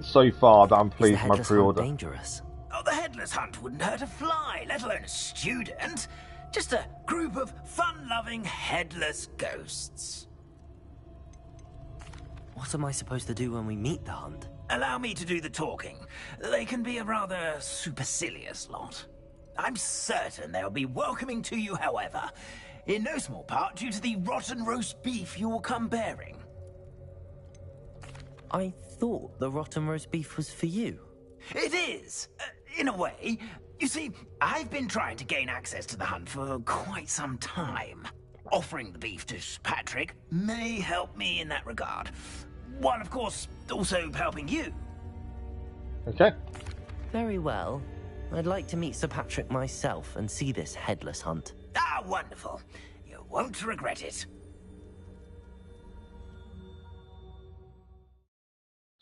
so far that I'm pleased with my pre-order. Dangerous? Oh, the Headless Hunt wouldn't hurt a fly, let alone a student. Just a group of fun-loving headless ghosts. What am I supposed to do when we meet the hunt? Allow me to do the talking. They can be a rather supercilious lot. I'm certain they'll be welcoming to you, however, in no small part due to the rotten roast beef you will come bearing. I thought the rotten roast beef was for you. It is, in a way. You see, I've been trying to gain access to the hunt for quite some time. Offering the beef to Patrick may help me in that regard. While, of course, also helping you. Okay. Very well. I'd like to meet Sir Patrick myself and see this Headless Hunt. Ah, wonderful. You won't regret it.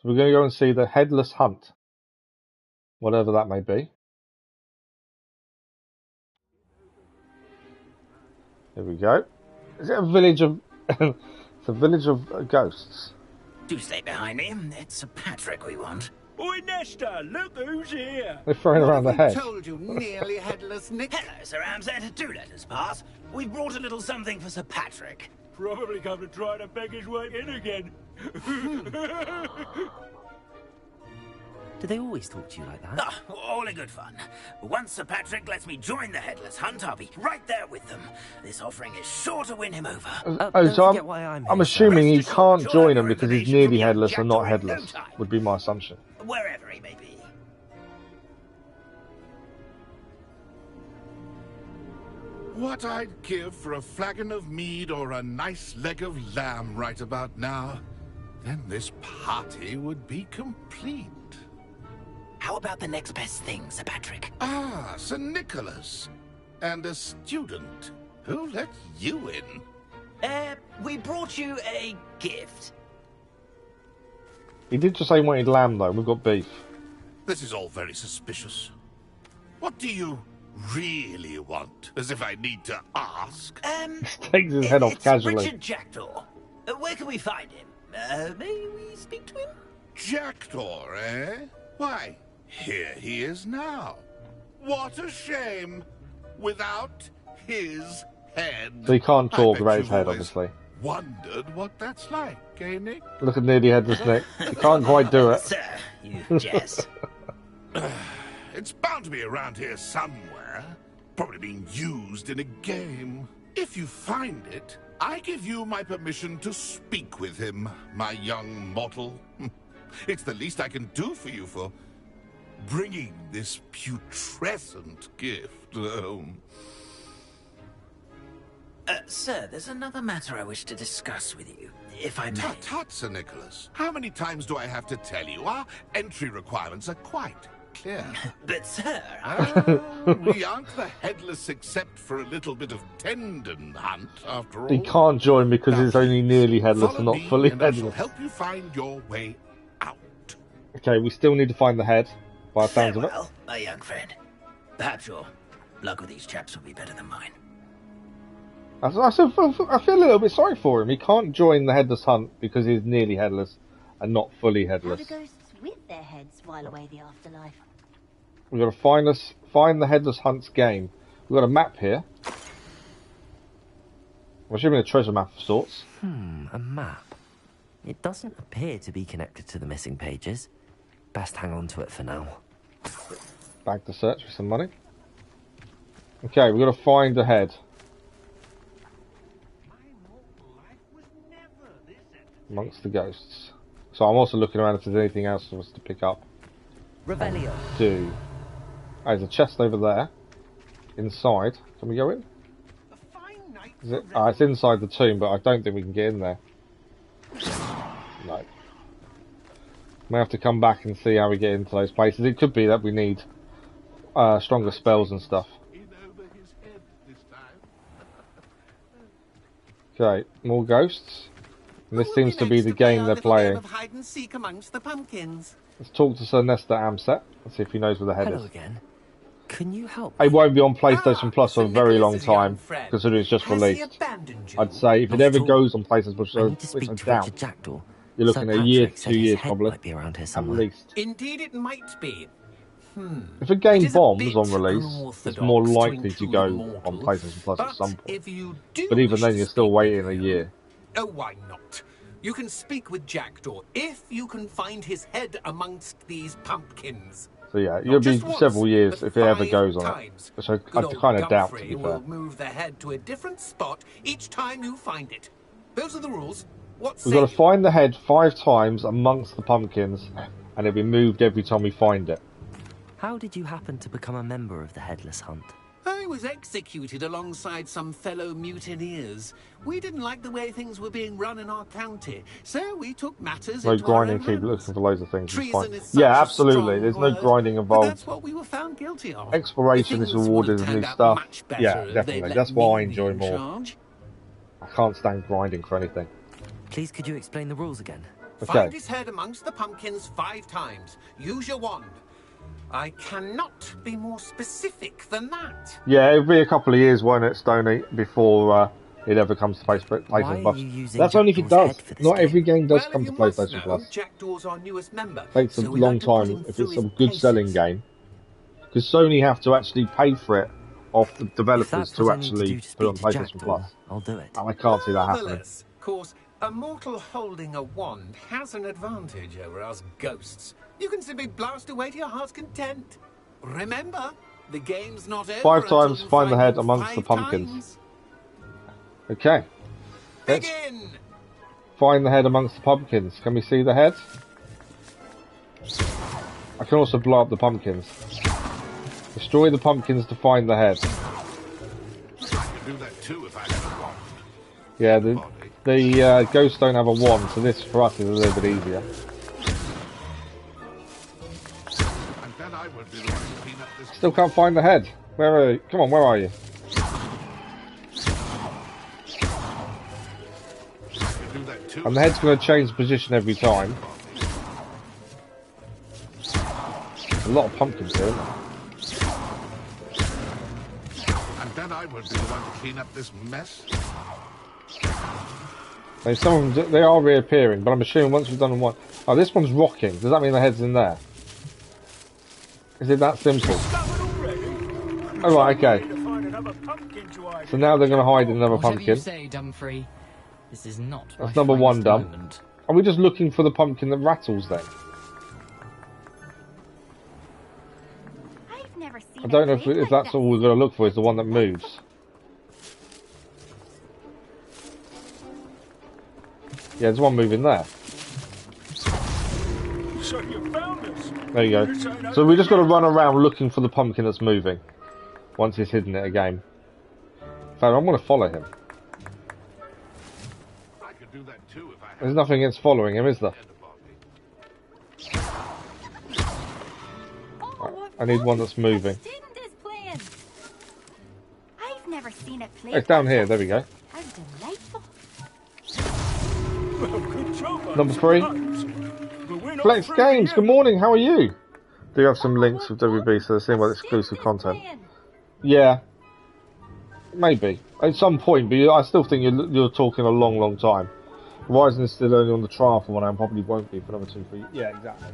So we're going to go and see the Headless Hunt. Whatever that may be. Here we go. Is it a village of... it's a village of ghosts. Do stay behind me. It's Sir Patrick we want. Oi, Nesta, look who's here. They're throwing around the head. Told you, Nearly Headless Nick. Hello, Sir Amzette. Do let us pass. We've brought a little something for Sir Patrick. Probably come to try to beg his way in again. Do they always talk to you like that? Ah, all in good fun. Once Sir Patrick lets me join the Headless Hunt, I'll be right there with them. This offering is sure to win him over. So I'm assuming he can't join them because he's nearly headless and not headless, would be my assumption. Wherever he may be. What I'd give for a flagon of mead or a nice leg of lamb right about now. Then this party would be complete. How about the next best thing, Sir Patrick? Ah, Sir Nicholas. And a student. Who let you in? We brought you a gift. He did just say he wanted lamb, though. We've got beef. This is all very suspicious. What do you really want? As if I need to ask. Takes his head off casually. Richard Jackdaw. Where can we find him? May we speak to him? Jackdaw, eh? Why, here he is now. What a shame. Without his head. So he can't talk about his head, obviously. Wondered what that's like, eh, Nick? Look at Nearly Headless Nick. He can't quite do it. Sir, you jest. It's bound to be around here somewhere. Probably being used in a game. If you find it, I give you my permission to speak with him, my young mortal. It's the least I can do for you for bringing this putrescent gift home. Sir, there's another matter I wish to discuss with you, if I may. Tut, tut, Sir Nicholas. How many times do I have to tell you? Our entry requirements are quite clear. But, sir... we aren't the headless except for a little bit of tendon hunt, after all. He can't join because he's only nearly headless and not fully headless. I shall help you find your way out. Okay, we still need to find the head, by the sounds of it. Well, my young friend. Perhaps your luck with these chaps will be better than mine. I feel a little bit sorry for him. He can't join the Headless Hunt because he's nearly headless and not fully headless. How do ghosts with their heads while away the afterlife? We've got to find the Headless Hunt's game. We've got a map here. I'm assuming a treasure map of sorts. A map. It doesn't appear to be connected to the missing pages. Best hang on to it for now. Back to search for some money. Okay, we've got to find the head. amongst the ghosts. So I'm also looking around if there's anything else for us to pick up. Revelio. Oh, there's a chest over there. Inside. Can we go in? Is it? It's inside the tomb, but I don't think we can get in there. No. May have to come back and see how we get into those places. It could be that we need stronger spells and stuff. Okay, more ghosts. And this seems to be the game they're playing. Hide and seek amongst the pumpkins. Let's talk to Sir Nestor Amset and see if he knows where the head is. Again. Can you help? It won't be on PlayStation Plus for a very long time, considering it's just released. I'd say if it ever goes on PlayStation Plus, which I doubt, you're looking at a year, 2 years probably, at least. Indeed it might be. If a game bombs on release, it's more likely to go on PlayStation Plus at some point. But even then, you're still waiting a year. Oh, why not? You can speak with Jackdaw if you can find his head amongst these pumpkins. So yeah, it'll be several years if it ever goes on it. Which I kind of doubt, to be fair. Will move the head to a different spot each time you find it. Those are the rules. We've got to find the head 5 times amongst the pumpkins, and it'll be moved every time we find it. How did you happen to become a member of the Headless Hunt? I was executed alongside some fellow mutineers. We didn't like the way things were being run in our county, so we took matters into our own hands. Keep looking for loads of things. Yeah, absolutely. There's no grinding involved. That's what we were found guilty of. Exploration is rewarded with new stuff. Yeah, definitely. That's what I enjoy more. I can't stand grinding for anything. Please, could you explain the rules again? Okay. Find his head amongst the pumpkins 5 times. Use your wand. I cannot be more specific than that. Yeah, it'll be a couple of years, won't it, Stoney, before it ever comes to PlayStation Plus. That's only if it does. Not every game does come to PlayStation Plus. Jackdaw's our newest member. Takes a long time if it's a good selling game. Because Sony have to actually pay for it off the developers to actually put it on PlayStation Plus. I'll do it. And I can't see that happening. Of course, a mortal holding a wand has an advantage over us ghosts. You can simply blast away to your heart's content. Remember, the game's not over. 5 times, find the head amongst the pumpkins. Okay. Let's find the head amongst the pumpkins. Can we see the head? I can also blow up the pumpkins. Destroy the pumpkins to find the head. I can do that too if I had a wand. Yeah, the ghosts don't have a wand, so this for us is a little bit easier. Still can't find the head. Where are you? Come on, where are you? And the head's going to change position every time. A lot of pumpkins here, isn't there? And then I would be the one to clean up this mess. And some of them, they are reappearing, but I'm assuming once we've done one... Oh, this one's rocking. Does that mean the head's in there? Is it that simple? Oh, right, okay. So now they're going to hide in another pumpkin. You say, Dumfrey. This is not. That's number 1 done. Are we just looking for the pumpkin that rattles then? I don't know if that's all we're going to look for, is the one that moves. Yeah, there's one moving there. So you found us. There you go. So we just got to run around looking for the pumpkin that's moving. Once he's hidden it again. In fact, I'm going to follow him. There's nothing against following him, is there? Right, I need one that's moving. I've never seen it play. It's down here, there we go. How delightful. Number 3. Flex Games, good morning, how are you? Do you have some links with WB, so they're seeing about exclusive content? Yeah. Maybe. At some point, but I still think you're talking a long time. Horizon is still only on the trial for 1 hour, probably won't be for another 2, 3. Yeah, exactly.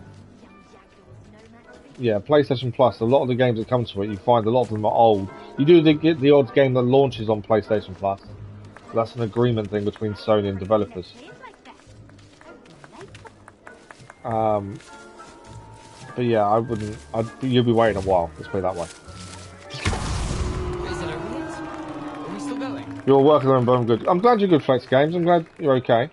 Yeah, PlayStation Plus, a lot of the games that come to it, you find a lot of them are old. You do get the odd game that launches on PlayStation Plus. That's an agreement thing between Sony and developers. But yeah, I wouldn't. You'll be waiting a while. Let's put it that way. Is it over yet? Are we still going? You're working on, but I'm good. I'm glad you're good, Flex Games. I'm glad you're okay.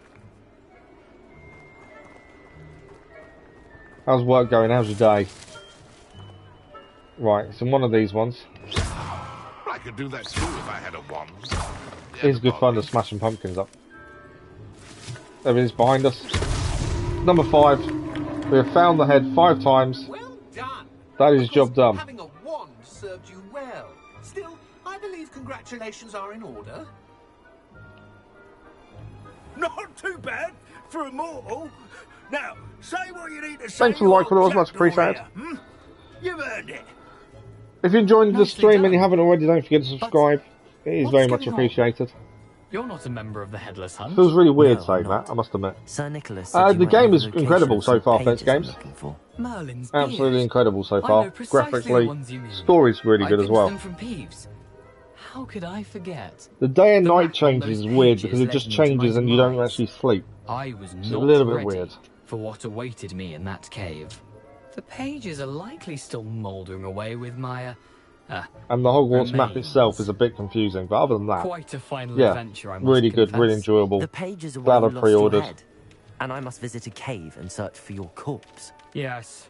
How's work going? How's your day? Right, it's in one of these ones. I could do that too if I had a wand. It's good fun to smashing pumpkins up. There it is behind us. Number 5. We have found the head 5 times. Well done. That is job done. Having a wand served you well. Still, I believe congratulations are in order. Not too bad for a mortal. Now, say what you need to say. Thanks for the like, followers, much appreciated. You've earned it. If you enjoyed the stream and you haven't already, don't forget to subscribe. It is very much appreciated. You're not a member of the Headless Hunt. Feels really weird saying that, I must admit. Sir Nicholas the game is incredible so far, first games. Merlin's Absolutely beard. incredible so I far. know precisely Graphically, the ones you mean. story's really I good as well. pinched them from Peeves. How could I forget? The day and night changes is weird because it just changes and you don't actually sleep. I was It's not a little bit ready weird. for what awaited me in that cave. The pages are likely still mouldering away with my And the Hogwarts map remains. itself is a bit confusing, but other than that, Quite a final yeah, adventure, I must really good, confess. really enjoyable. The pages are Glad where I you lost your pre-ordered. head, and I must visit a cave and search for your corpse. Yes.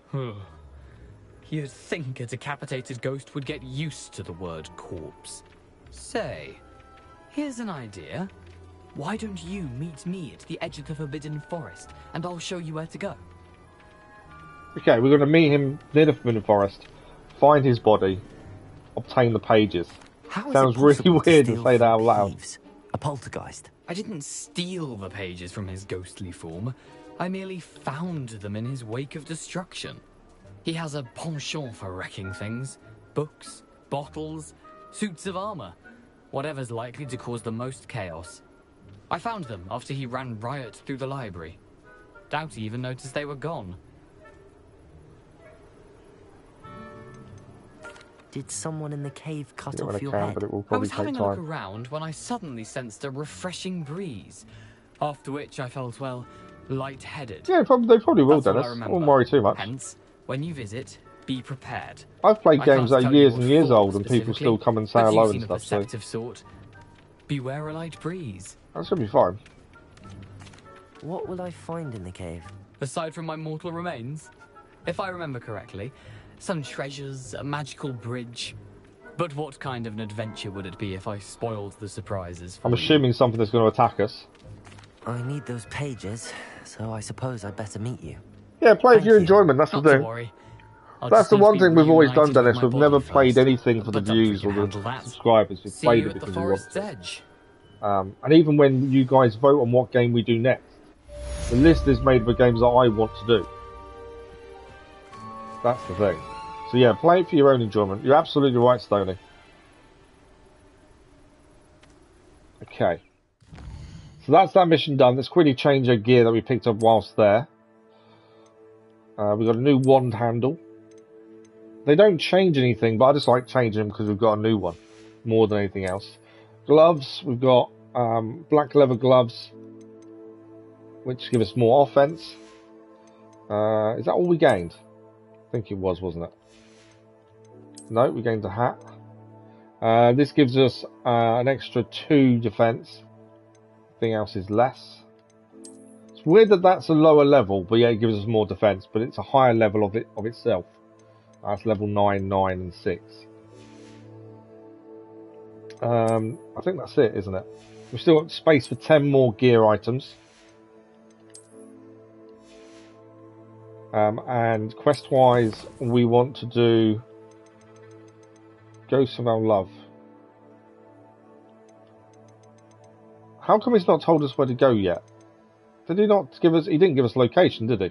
You'd think a decapitated ghost would get used to the word corpse. Say, here's an idea. Why don't you meet me at the edge of the Forbidden Forest, and I'll show you where to go? Okay, we're going to meet him near the Forbidden Forest, find his body, obtain the pages. How is Sounds it really possible weird to steal say that out from loud. Peeves? A poltergeist. I didn't steal the pages from his ghostly form. I merely found them in his wake of destruction. He has a penchant for wrecking things. Books, bottles, suits of armor. Whatever's likely to cause the most chaos. I found them after he ran riot through the library. Doubt he even noticed they were gone. Did someone in the cave cut When off I your can, head? but it will I probably was take having a look time. around when I suddenly sensed a refreshing breeze. After which I felt, well, lightheaded. Yeah, they probably will, That's all I Dennis. I remember. won't worry too much. Hence, when you visit, be prepared. I've played I games can't that are tell you years what and years for old and people specifically, still come and say but hello you and seem stuff, a so perceptive sort. Beware a light breeze. that should be fine. What will I find in the cave? Aside from my mortal remains, if I remember correctly, some treasures, a magical bridge. But what kind of an adventure would it be if I spoiled the surprises for I'm you? assuming something that's going to attack us. I need those pages, so I suppose I'd better meet you. Yeah, play for Thank your you. enjoyment, that's the Not to thing. worry. I'll That's just the need to one be thing we've always done, reunited with Dennis. my We've never body played first. anything for the But I'm sure views you or can the handle that. subscribers. We've See played you it at the because we want forest's to. edge. And even when you guys vote on what game we do next, the list is made of the games that I want to do. That's the thing. So yeah, play it for your own enjoyment. You're absolutely right, Stoney. Okay. So that's that mission done. Let's quickly change our gear that we picked up whilst there. We've got a new wand handle. They don't change anything, but I just like changing them because we've got a new one. More than anything else. Gloves, we've got black leather gloves, which give us more offense. Is that all we gained? I think it was, wasn't it? No, we gained a hat. This gives us an extra 2 defense. Everything else is less. It's weird that that's a lower level, but yeah, it gives us more defense, but it's a higher level of itself. That's level 9, 9, and 6. I think that's it, isn't it? We've still got space for 10 more gear items. And quest-wise, we want to do Ghost of Our Love. How come he's not told us where to go yet? Did he not give us... He didn't give us location, did he?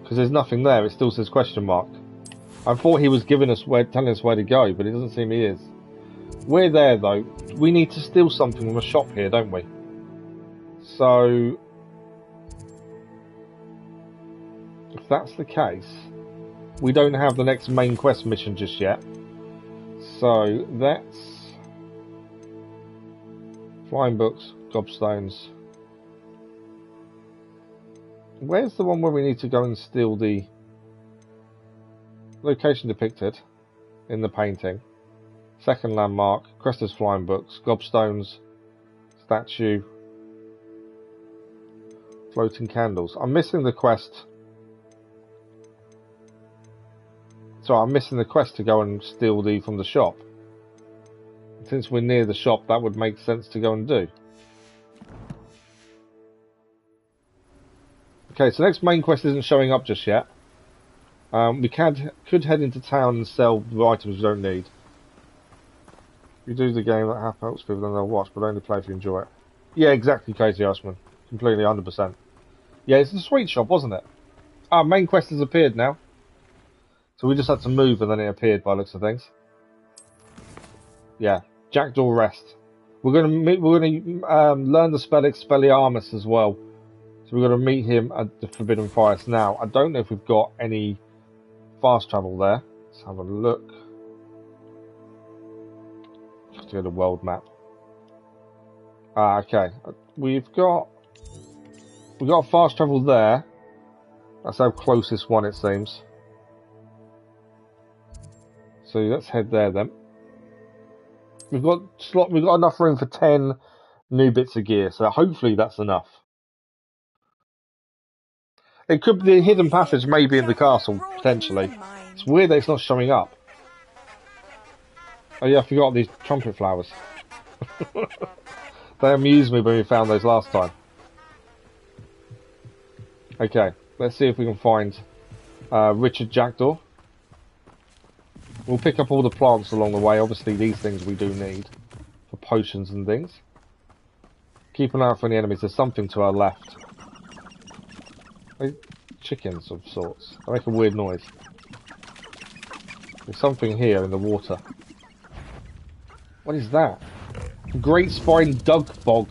Because there's nothing there. It still says question mark. I thought he was giving us telling us where to go, but it doesn't seem he is. We're there, though. We need to steal something from a shop here, don't we? So... if that's the case, we don't have the next main quest mission just yet. So that's flying books, gobstones. Where's the one where we need to go and steal the location depicted in the painting? Second landmark, Crester's flying books, gobstones, statue. Floating candles. I'm missing the quest. So I'm missing the quest to go and steal from the shop. Since we're near the shop, that would make sense to go and do. Okay, so next main quest isn't showing up just yet. We could head into town and sell the items we don't need. You do the game that half helps people, then they'll watch, but only play if you enjoy it. Yeah, exactly, Crazy Iceman. Completely, 100%. Yeah, it's the sweet shop, wasn't it? Our main quest has appeared now. So we just had to move and then it appeared by the looks of things. Yeah, Jackdaw Rest. We're gonna learn the spell Expelliarmus as well. So we're gonna meet him at the Forbidden Forest now. I don't know if we've got any fast travel there. Let's have a look. Just go to the world map. Okay, we've got fast travel there. That's our closest one, it seems. So let's head there then. We've got enough room for 10 new bits of gear, so hopefully that's enough. It could be the hidden passage, maybe in the castle potentially. It's weird that it's not showing up. Oh yeah, I forgot these trumpet flowers. They amused me when we found those last time. Okay, let's see if we can find Richard Jackdaw. We'll pick up all the plants along the way. Obviously, these things we do need for potions and things. Keep an eye out for any enemies. There's something to our left. Chickens of sorts. They make a weird noise. There's something here in the water. What is that? Great spine dug bog.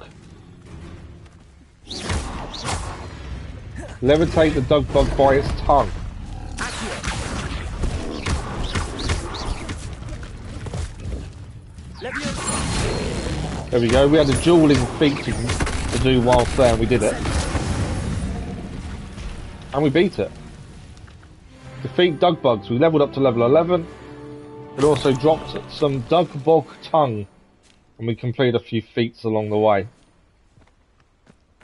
Levitate the dug bug by its tongue. There we go. We had a dueling feat to do whilst there, and we did it. And we beat it. Defeat dug bugs. We leveled up to level 11. It also dropped some dug bog tongue. And we completed a few feats along the way.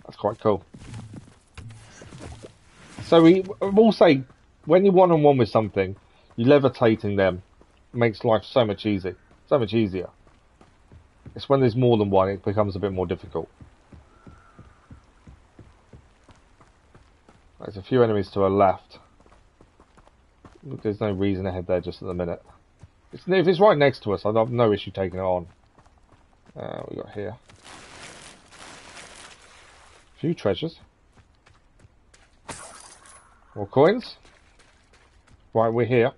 That's quite cool. So we will say, when you're one-on-one with something, you levitating them makes life so much easier. It's when there's more than one, it becomes a bit more difficult. There's a few enemies to our left. There's no reason to head there just at the minute. If it's right next to us, I'd have no issue taking it on. We got here. A few treasures. More coins. Right, we're here.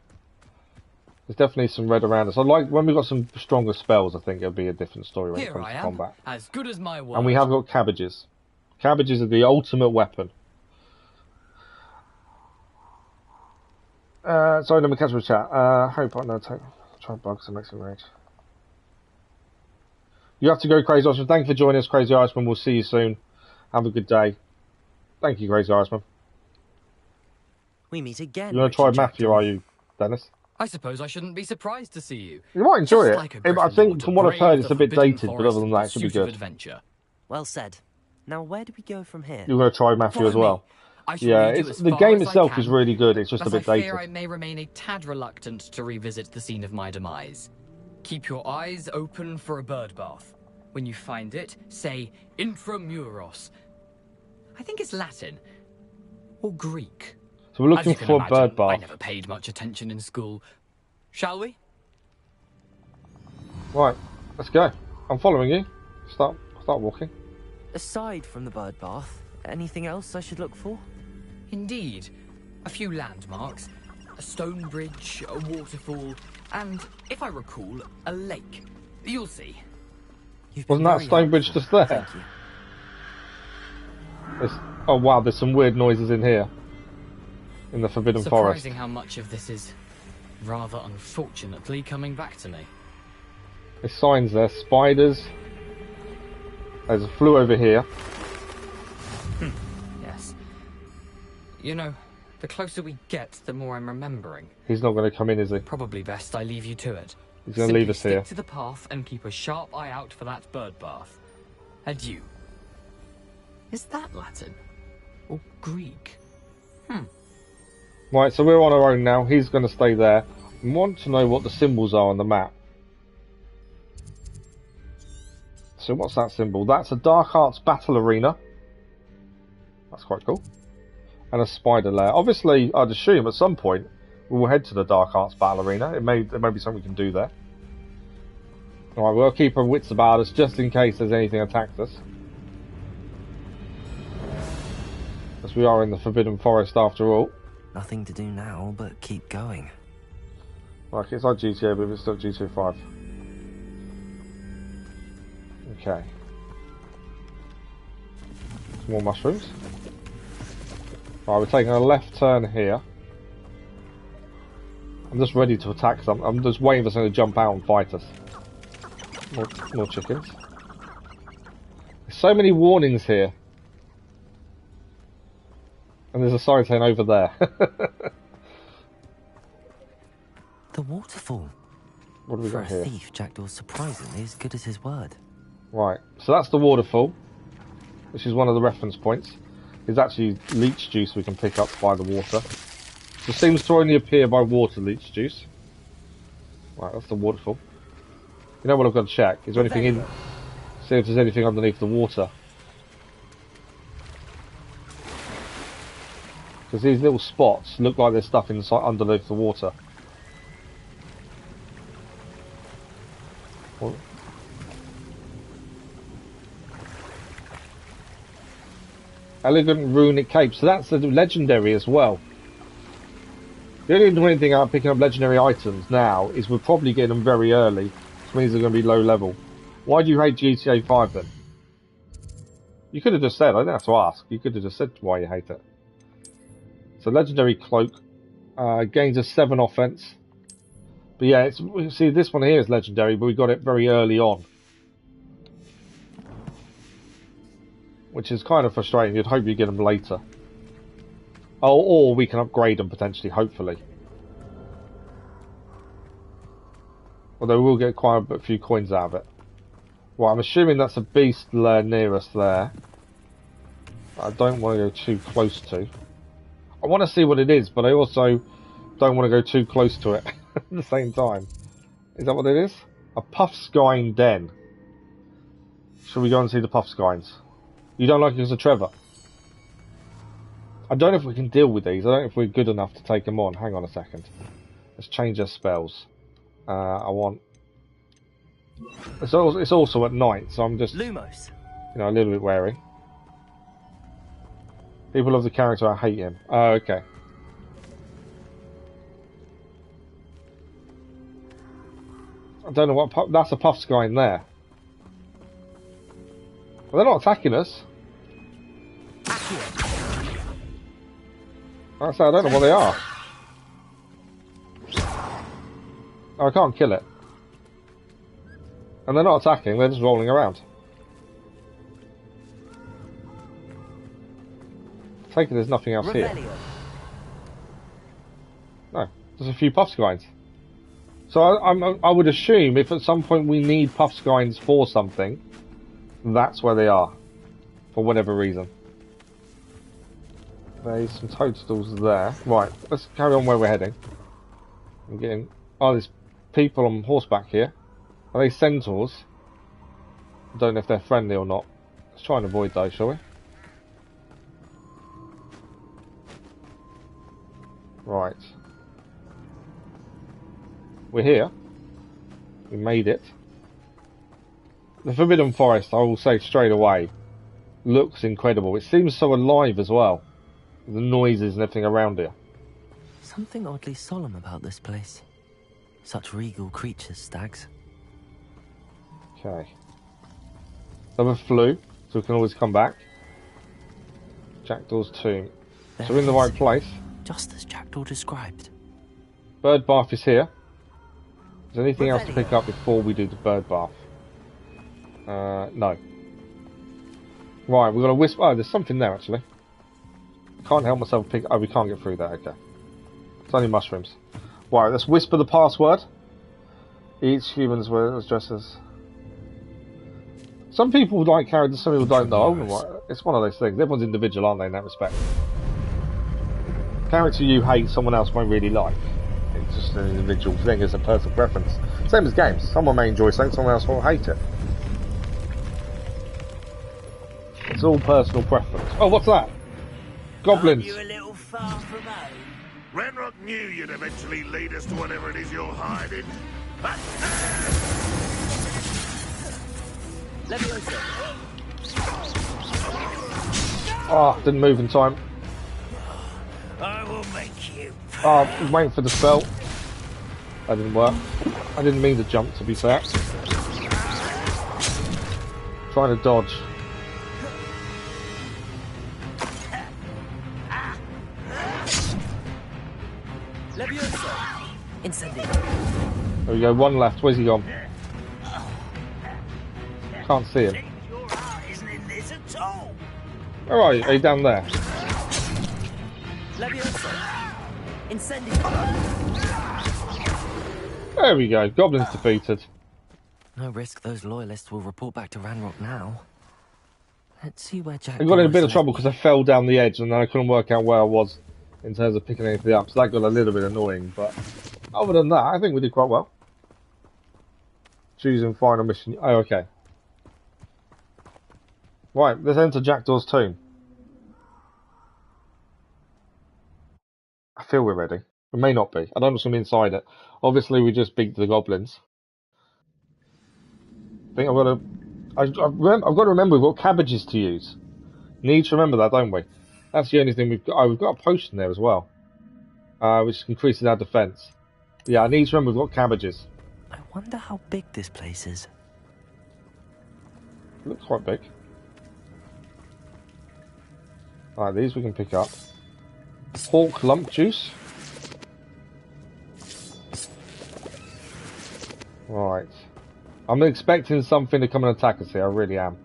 There's definitely some red around us. I like when we've got some stronger spells. I think it'll be a different story when it comes to combat. As good as my word. And we have got cabbages. Cabbages are the ultimate weapon. Sorry, let me catch my chat. Hope I know. Try bugs and make some rage. You have to go, Crazy Iceman. Thank you for joining us, Crazy Iceman. We'll see you soon. Have a good day. Thank you, Crazy Iceman. We meet again. You're going to try Mafia, are you, Dennis? I suppose I shouldn't be surprised to see you. You might enjoy Just it. like I think, from what I've heard, it's a bit dated, but other than that, it should be good. Adventure. Well said. Now, where do we go from here? You're going to try Mafia as well. Yeah, the game itself is really good. It's just a bit dated. I fear I may remain a tad reluctant to revisit the scene of my demise. Keep your eyes open for a bird bath. When you find it, say Intramuros. I think it's Latin or Greek. So we're looking for a bird bath. I never paid much attention in school. Shall we? Right, let's go. I'm following you. Start walking. Aside from the bird bath, anything else I should look for? Indeed. A few landmarks, a stone bridge, a waterfall, and, if I recall, a lake. You'll see. Wasn't that stone bridge just there? Thank you. Oh wow, there's some weird noises in here. In the Forbidden Forest. Surprising how much of this is, rather unfortunately, coming back to me. There's signs there. Spiders. There's a flue over here. Yes. You know, the closer we get, the more I'm remembering. He's not going to come in, is he? Probably best I leave you to it. He's going to leave us here. Stick to the path and keep a sharp eye out for that bird bath. Adieu. Is that Latin? or Greek. Right, so we're on our own now. He's going to stay there. I want to know what the symbols are on the map. So what's that symbol? That's a Dark Arts battle arena. That's quite cool. And a spider lair. Obviously, I'd assume at some point we will head to the Dark Arts battle arena. There may be something we can do there. Alright, we'll keep our wits about us just in case there's anything attacks us. As we are in the Forbidden Forest after all. Nothing to do now but keep going. Like, it's like GTA, but it's still GTA 5. Okay. Some more mushrooms. Right, we're taking a left turn here. I'm just ready to attack some. I'm just waiting for someone to jump out and fight us. More chickens. There's so many warnings here. And there's a sign saying over there. The waterfall. What do we got here? For a thief, Jackdaw's surprisingly as good as his word. Right, so that's the waterfall, which is one of the reference points. There's actually leech juice we can pick up by the water. It seems to only appear by water, leech juice. Right, that's the waterfall. You know what I've got to check? Is there anything in... See if there's anything underneath the water. Because these little spots look like there's stuff inside underneath the water. What? Elegant runic cape. So that's the legendary as well. The only annoying thing about picking up legendary items now is we're probably getting them very early, which means they're going to be low level. Why do you hate GTA 5 then? You could have just said, I don't have to ask, you could have just said why you hate it. So legendary cloak, gains a 7 offense. But yeah, see this one here is legendary, but we got it very early on. Which is kind of frustrating, you'd hope you get them later. Oh, or we can upgrade them potentially, hopefully. Although we'll get quite a few coins out of it. Well, I'm assuming that's a beast lair near us there. I don't want to go too close to. I want to see what it is, but I also don't want to go too close to it at the same time. Is that what it is? A Puffskein den. Shall we go and see the Puffskeins? You don't like it as a Trevor? I don't know if we can deal with these. I don't know if we're good enough to take them on. Hang on a second. Let's change our spells. I want... It's also at night, so I'm just... Lumos. You know, a little bit wary. People love the character, I hate him. Oh, okay. I don't know what... That's a Puffskein there. Well, they're not attacking us. I don't know what they are. Oh, I can't kill it. And they're not attacking, they're just rolling around. I take it there's nothing else here. No, there's a few Puffskeins. So I would assume if at some point we need Puffskeins for something, that's where they are. For whatever reason. There's some toadstools there. Right, let's carry on where we're heading. I'm getting... Oh, there's people on horseback here. Are they centaurs? I don't know if they're friendly or not. Let's try and avoid those, shall we? Right. We're here. We made it. The Forbidden Forest, I will say straight away, looks incredible. It seems so alive as well. The noises and everything around here. Something oddly solemn about this place. Such regal creatures, stags. Okay. Another flew, so we can always come back. Jackdaw's tomb. So we're in the right place. Just as Jackdaw described. Bird bath is here. Is there anything else to pick up before we do the bird bath? No. Right, we've got a whisper. Oh, there's something there actually. Can't help myself pick... Oh, we can't get through that, okay. It's only mushrooms. Right, let's whisper the password. Each human's dressed as... Some people like characters, some people don't know. It's one of those things. Everyone's individual, aren't they, in that respect? Character you hate, someone else might really like. It's just an individual thing, it's a personal preference. Same as games. Someone may enjoy something, someone else will hate it. It's all personal preference. Oh, what's that? Goblins. Aren't you a little far from home? Renrock knew you'd eventually lead us to whatever it is you're hiding. Oh, didn't move in time. I will make you. Oh, I was waiting for the spell. That didn't work. I didn't mean to jump, to be fair. Trying to dodge. There we go, one left. Where's he gone? Can't see him. Where are you? Are you down there? There we go. Goblins defeated. No risk those loyalists will report back to Ranrock now. Let's see where Jack... I got in a bit of trouble because I fell down the edge and then I couldn't work out where I was in terms of picking anything up. So that got a little bit annoying, but other than that, I think we did quite well. Choosing final mission. Oh, okay. Right, let's enter Jackdaw's tomb. I feel we're ready. We may not be. I don't know what's going to be inside it. Obviously, we just beat the goblins. I think I've got to... I've got to remember we've got cabbages to use. Need to remember that, don't we? That's the only thing we've got. Oh, we've got a potion there as well. Which increases our defense. Yeah, I need to remember we've got cabbages. I wonder how big this place is. It looks quite big. Alright, these we can pick up. Hawk lump juice. Right. I'm expecting something to come and attack us here, I really am.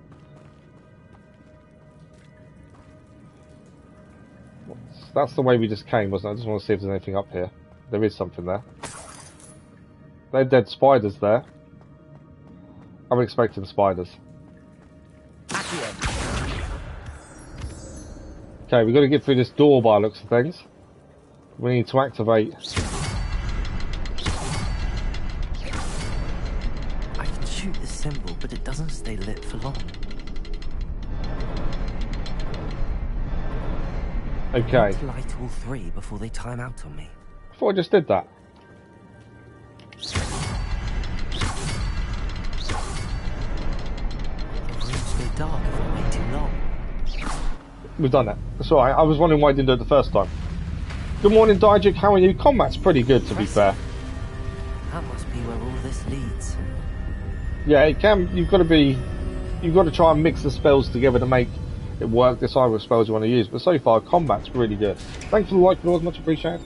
That's the way we just came, wasn't it? I just want to see if there's anything up here. There is something there. They're dead spiders there. I'm expecting spiders. Okay, we've got to get through this door by the looks of things. We need to activate. I can shoot the symbol, but it doesn't stay lit for long. Okay. I need to light all three before they time out on me. I thought I just did that. The rooms go dark if I wait too long. We've done that. That's alright. I was wondering why I didn't do it the first time. Good morning, Dijik. How are you? Combat's pretty good, to be fair. That must be where all this leads. Yeah, it can. You've got to try and mix the spells together to make it work. Decide what spells you want to use. But so far, combat's really good. Thanks for the like, Lord. Much appreciated.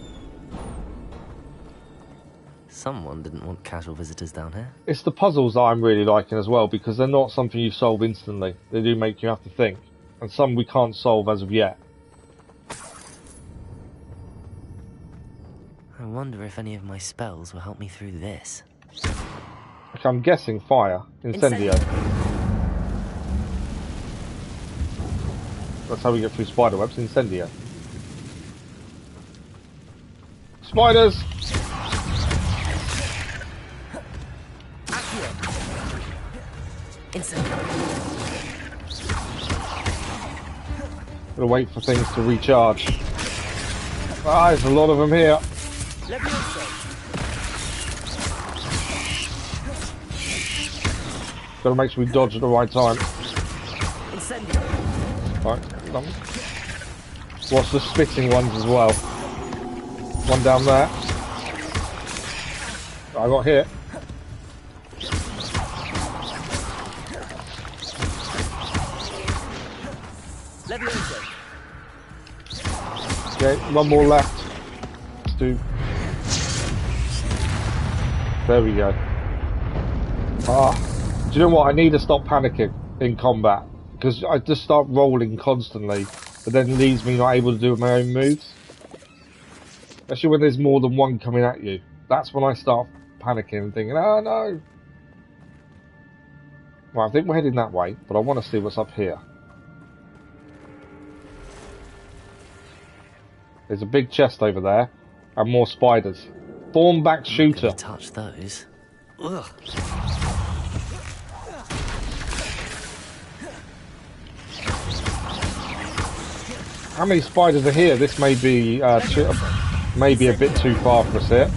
Someone didn't want casual visitors down here. It's the puzzles that I'm really liking as well, because they're not something you solve instantly. They do make you have to think. And some we can't solve as of yet. I wonder if any of my spells will help me through this. Okay, I'm guessing fire. Incendio. That's how we get through spiderwebs. Incendio. Spiders! Gotta wait for things to recharge. Ah, there's a lot of them here. Gotta make sure we dodge at the right time. Right, watch the spitting ones as well. One down there. I got hit. Okay, one more left. Let's do. There we go. Ah, do you know what? I need to stop panicking in combat because I just start rolling constantly, but then leaves me not able to do my own moves. Especially when there's more than one coming at you. That's when I start panicking and thinking, oh no. Right, I think we're heading that way, but I want to see what's up here. There's a big chest over there, and more spiders. Thornback shooter. Touch those. Ugh. How many spiders are here? This may be maybe a bit too far for us here.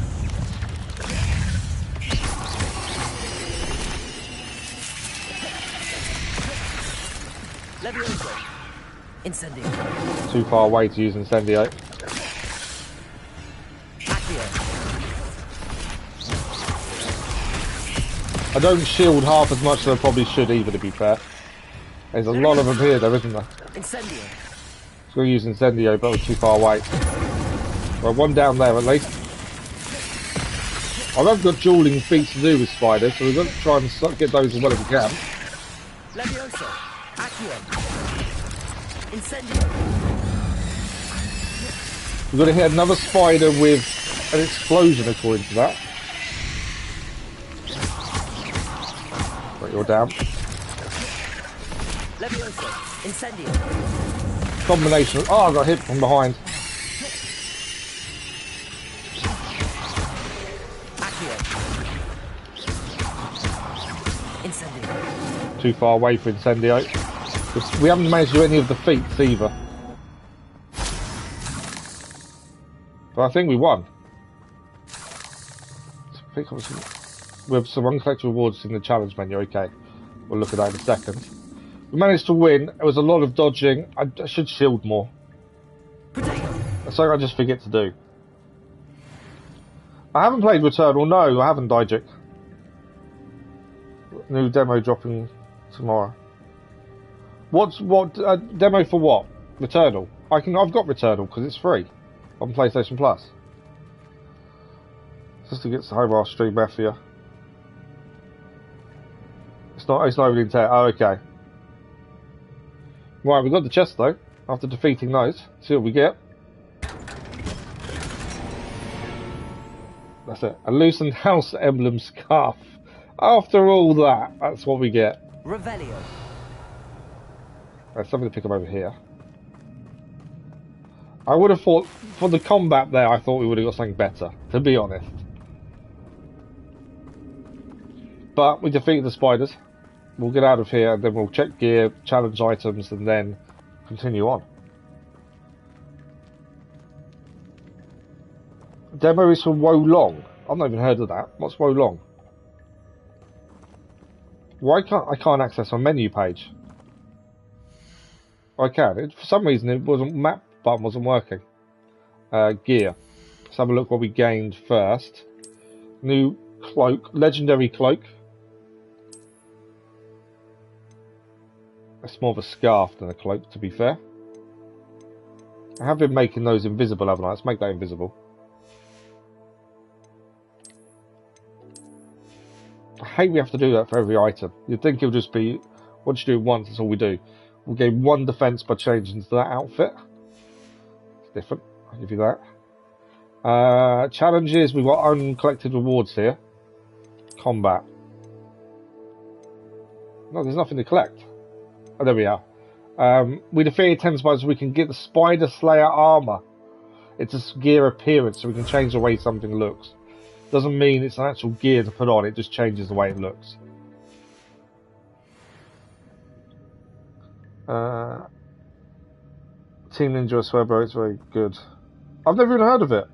Incendio. Too far away to use Incendio. I don't shield half as much as I probably should either, to be fair. There's a lot of them here though, isn't there? Incendio. So we'll use Incendio, but we're too far away. Well, one down there at least. I've got dueling feats to do with spiders, so we've got to try and get those as well as we can. Levioso. Accio. Incendio. We've got to hit another spider with an explosion according to that. Right, you're down. Levioso. Incendio. Combination. Oh, I got hit from behind. Incendio. Too far away for Incendio. We haven't managed to do any of the feats either. But I think we won. We have some uncollected rewards in the challenge menu. Okay, we'll look at that in a second. We managed to win. It was a lot of dodging. I should shield more. That's something I just forget to do. I haven't played Returnal. No, I haven't, Dijic. New demo dropping tomorrow. What demo for what? Returnal. I've got Returnal because it's free on PlayStation Plus. Just to get some Hogwarts stream Mafia. It's not really intense. Oh, okay. Right, we got the chest though. After defeating those, see what we get. That's it. A loosened house emblem scarf. After all that, that's what we get. Revelio. There's something to pick up over here. I would have thought, for the combat there, I thought we would have got something better, to be honest. But we defeated the spiders. We'll get out of here, and then we'll check gear, challenge items, and then continue on. Demo is for Wo Long. I've not even heard of that. What's Wo Long? Why can't I access my menu page? I can. For some reason, it wasn't map button wasn't working. Gear. Let's have a look what we gained first. New cloak, legendary cloak. It's more of a scarf than a cloak, to be fair. I have been making those invisible, haven't I? Let's make that invisible. I hate we have to do that for every item. You'd think it'll just be, once you do it once, that's all we do. We'll gain 1 defense by changing to that outfit. It's different, I'll give you that. Challenges, we've got uncollected rewards here. Combat. No, there's nothing to collect. Oh, there we are. We defeated 10 spiders so we can get the Spider Slayer armor. It's a gear appearance, so we can change the way something looks. Doesn't mean it's an actual gear to put on, it just changes the way it looks. Team Ninja Swebro, it's very good. I've never even heard of it.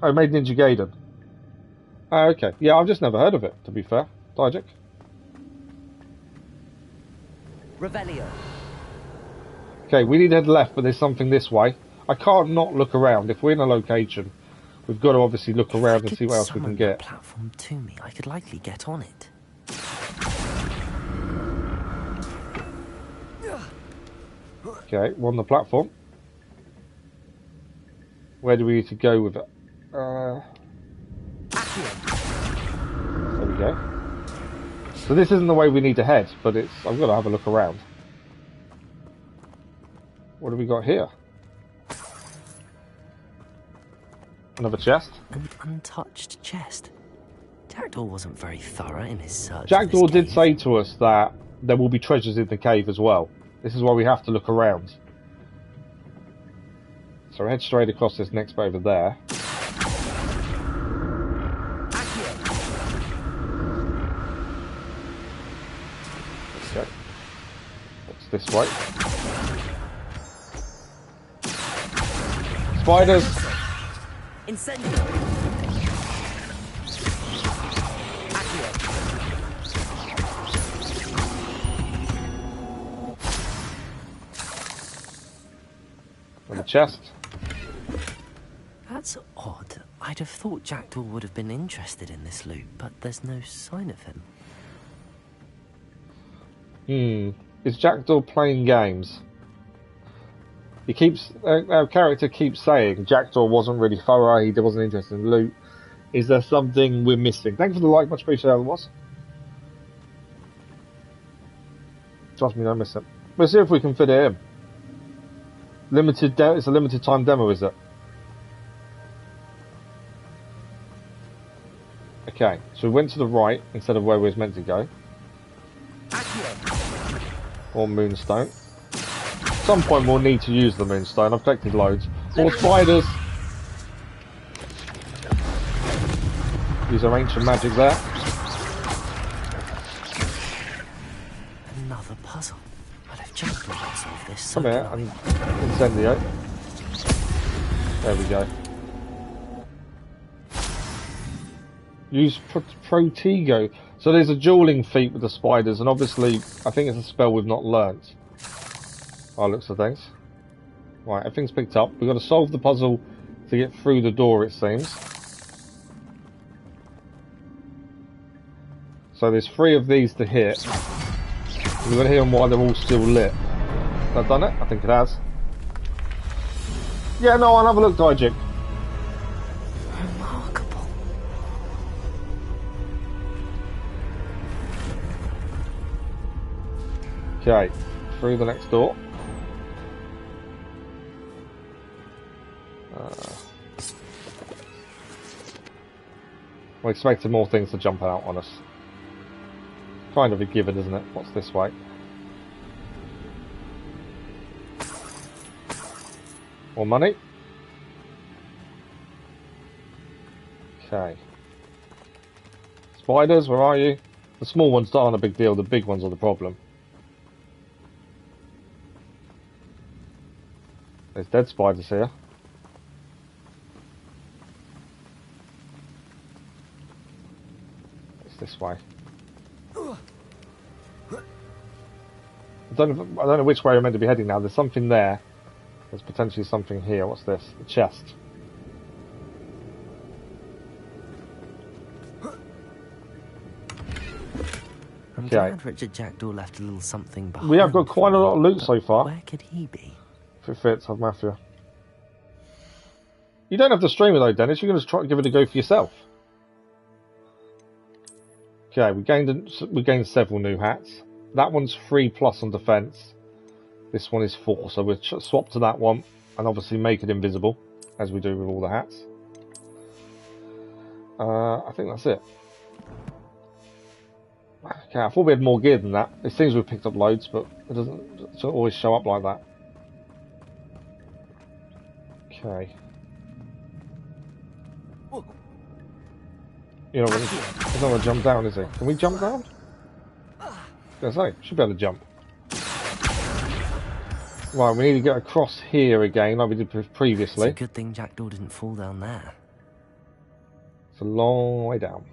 Oh, made Ninja Gaiden. Okay. Yeah, I've just never heard of it, to be fair. Dijic. Revelio. Okay, we need to head left, but there's something this way. I can't not look around. If we're in a location, we've got to obviously look around and see what else we can get. Platform to me, I could likely get on it. Okay, we're on the platform. Where do we need to go with it? There we go. So this isn't the way we need to head, but it's. I've got to have a look around. What have we got here? Another chest. An untouched chest. Jackdaw wasn't very thorough in his search. Jackdaw did say to us that there will be treasures in the cave as well. This is why we have to look around. So head straight across this next bit over there. Okay. What's this way? Spiders! Incendio! On the chest. That's odd. I'd have thought Jackdaw would have been interested in this loot, but there's no sign of him. Is Jackdaw playing games? He keeps... our character keeps saying Jackdaw wasn't really thorough, he wasn't interested in loot. Is there something we're missing? Thank you for the like, much appreciated otherwise. Trust me, don't miss it. We'll see if we can fit it in. It's a limited time demo, is it? Okay, so we went to the right instead of where we was meant to go. Or moonstone. At some point we'll need to use the moonstone. I've collected loads. More spiders. Use our ancient magic there. Another puzzle. But if Jackdaw can solve this, come here, and incendio. There we go. Use Protego. So there's a dueling feat with the spiders, and obviously, I think it's a spell we've not learnt. By the looks of things. Right, everything's picked up. We've got to solve the puzzle to get through the door, it seems. So there's 3 of these to hit. We've got to hit them while they're all still lit. Has that done it? I think it has. Yeah, no, I'll have a look, Dijik. Remarkable. Okay, through the next door. We're expecting more things to jump out on us. Kind of a given, isn't it? What's this way? More money. Okay. Spiders, where are you? The small ones aren't a big deal, the big ones are the problem. There's dead spiders here. It's this way. I don't know which way we're meant to be heading now. There's something there. There's potentially something here. What's this? The chest. I'm glad Richard Jackdaw left a little something behind. We have got quite a lot of loot so far. Where could he be? If it fits, I've Mafia. You don't have to stream it though, Dennis. You're going to try to give it a go for yourself. Okay, we gained several new hats. That one's 3+ on defense. This one is 4, so we'll swap to that one and obviously make it invisible, as we do with all the hats. I think that's it. Okay, I thought we had more gear than that. It seems we've picked up loads, but it doesn't always show up like that. Okay. You know, he's not going to jump down, is he? Can we jump down? I was going to say, should be able to jump. Right, we need to get across here again, like we did previously. It's a good thing Jackdaw didn't fall down there. It's a long way down.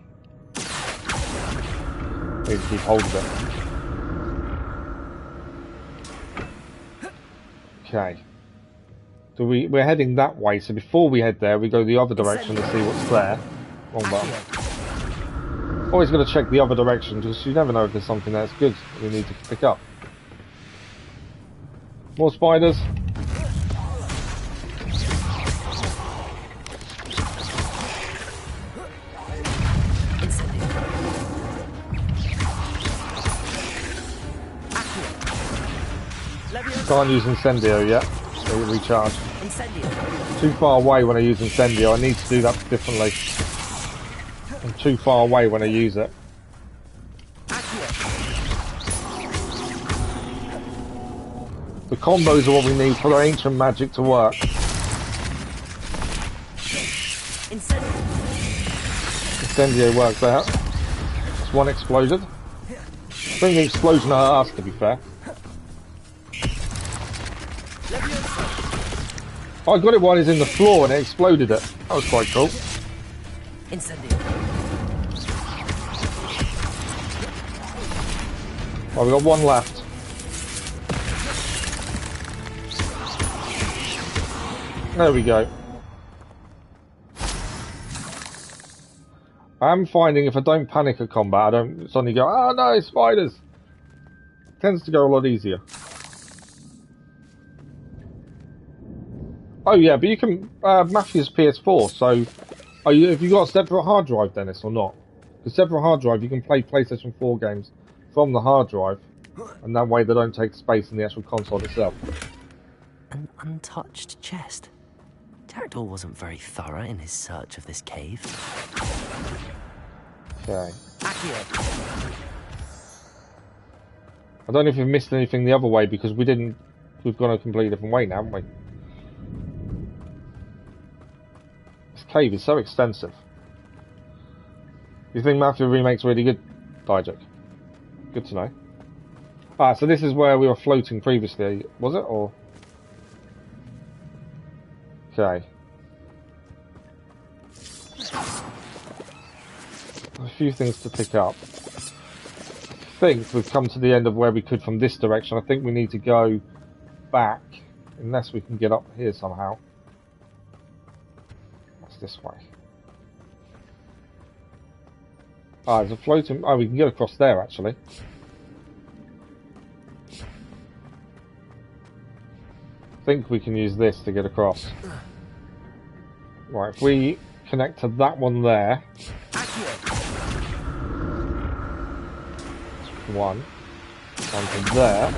We need to keep hold of it. Okay. So we're heading that way, so before we head there, we go the other direction to see what's there. Wrong button. Always got to check the other direction, because you never know if there's something that's good that we need to pick up. More spiders. Can't use Incendio yet. So you recharge. Too far away when I use Incendio. I need to do that differently. I'm too far away when I use it. The combos are what we need for the ancient magic to work. Incendio works out. That's one exploded. I think the explosion hurt us, to be fair. I got it while he's in the floor and it exploded it. That was quite cool. Well, we've got one left. There we go. I'm finding if I don't panic at combat, I don't suddenly go, oh no, spiders! It tends to go a lot easier. Oh yeah, but you can, Matthew's PS4, so have you got a separate hard drive, Dennis, or not? Because separate hard drive, you can play PlayStation 4 games from the hard drive, and that way they don't take space in the actual console itself. An untouched chest. Jackdaw wasn't very thorough in his search of this cave. Okay. I don't know if we've missed anything the other way because we've gone a completely different way now, haven't we? This cave is so extensive. You think Matthew remake's really good, Dijak? Good to know. Ah, so this is where we were floating previously, was it, or? Okay. A few things to pick up. I think we've come to the end of where we could from this direction. I think we need to go back, unless we can get up here somehow. What's this way? Ah, there's a floating... Oh, we can get across there, actually. I think we can use this to get across. Right, if we connect to that one there. One. And to there.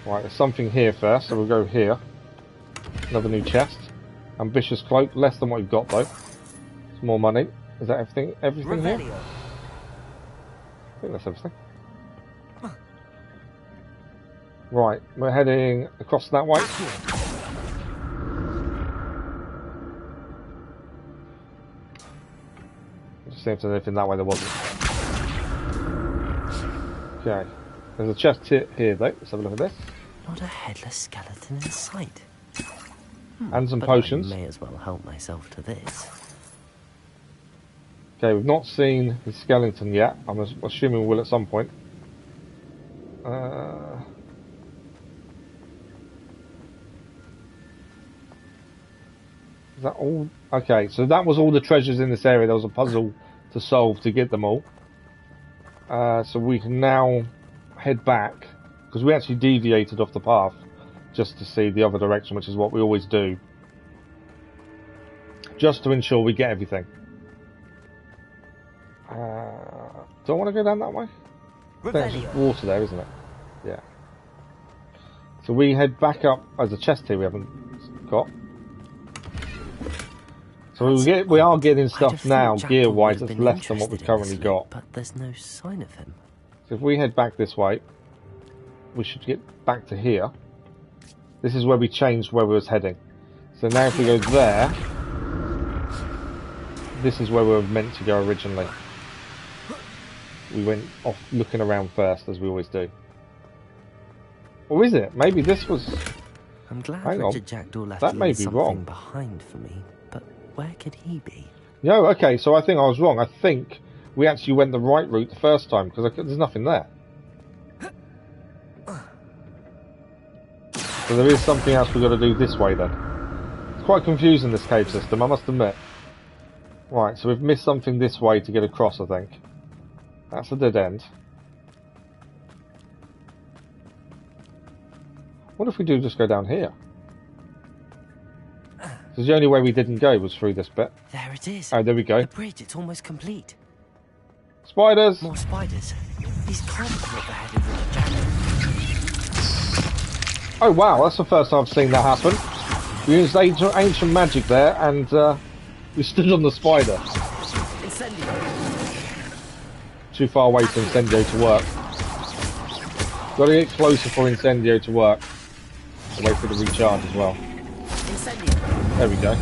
Right, there's something here first, so we'll go here. Another new chest. Ambitious cloak, less than what we've got though. It's more money. Is that everything? Everything here? I think that's everything. Right, we're heading across that way. Just see if there's anything that way. There wasn't. Okay, there's a chest here though. Let's have a look at this. Not a headless skeleton in sight. And some but potions. I may as well help myself to this. Okay, we've not seen the skeleton yet. I'm assuming we will at some point. Is that all? Okay, so that was all the treasures in this area. There was a puzzle to solve to get them all. So we can now head back, because we actually deviated off the path just to see the other direction, which is what we always do. Just to ensure we get everything. Do I want to go down that way? There's water there, isn't it? Yeah. So we head back up. There's a chest here we haven't got. So we are getting stuff now, gear-wise, that's less than what we've currently got. But there's no sign of him. So if we head back this way, we should get back to here. This is where we changed where we was heading. So now if we go there, this is where we were meant to go originally. We went off looking around first, as we always do. Or is it? Maybe this was... I'm glad Hang on. Richard Jackdaw left That may be something wrong. behind for me, but where could he be? No, okay, so I think I was wrong. I think we actually went the right route the first time, because there's nothing there. So there is something else we've got to do this way then. It's quite confusing, this cave system, I must admit. Right, so we've missed something this way to get across, I think. That's a dead end. What if we do just go down here? Because the only way we didn't go was through this bit. There it is. Oh, there we go. The bridge, it's almost complete. Spiders! More spiders. These can't be at the head of Richard Jackdaw. Oh wow, that's the first time I've seen that happen. We used ancient magic there, and we stood on the spider. Incendio. Too far away for Incendio to work. Got to get closer for Incendio to work. I'll wait for the recharge as well. Incendio. There we go.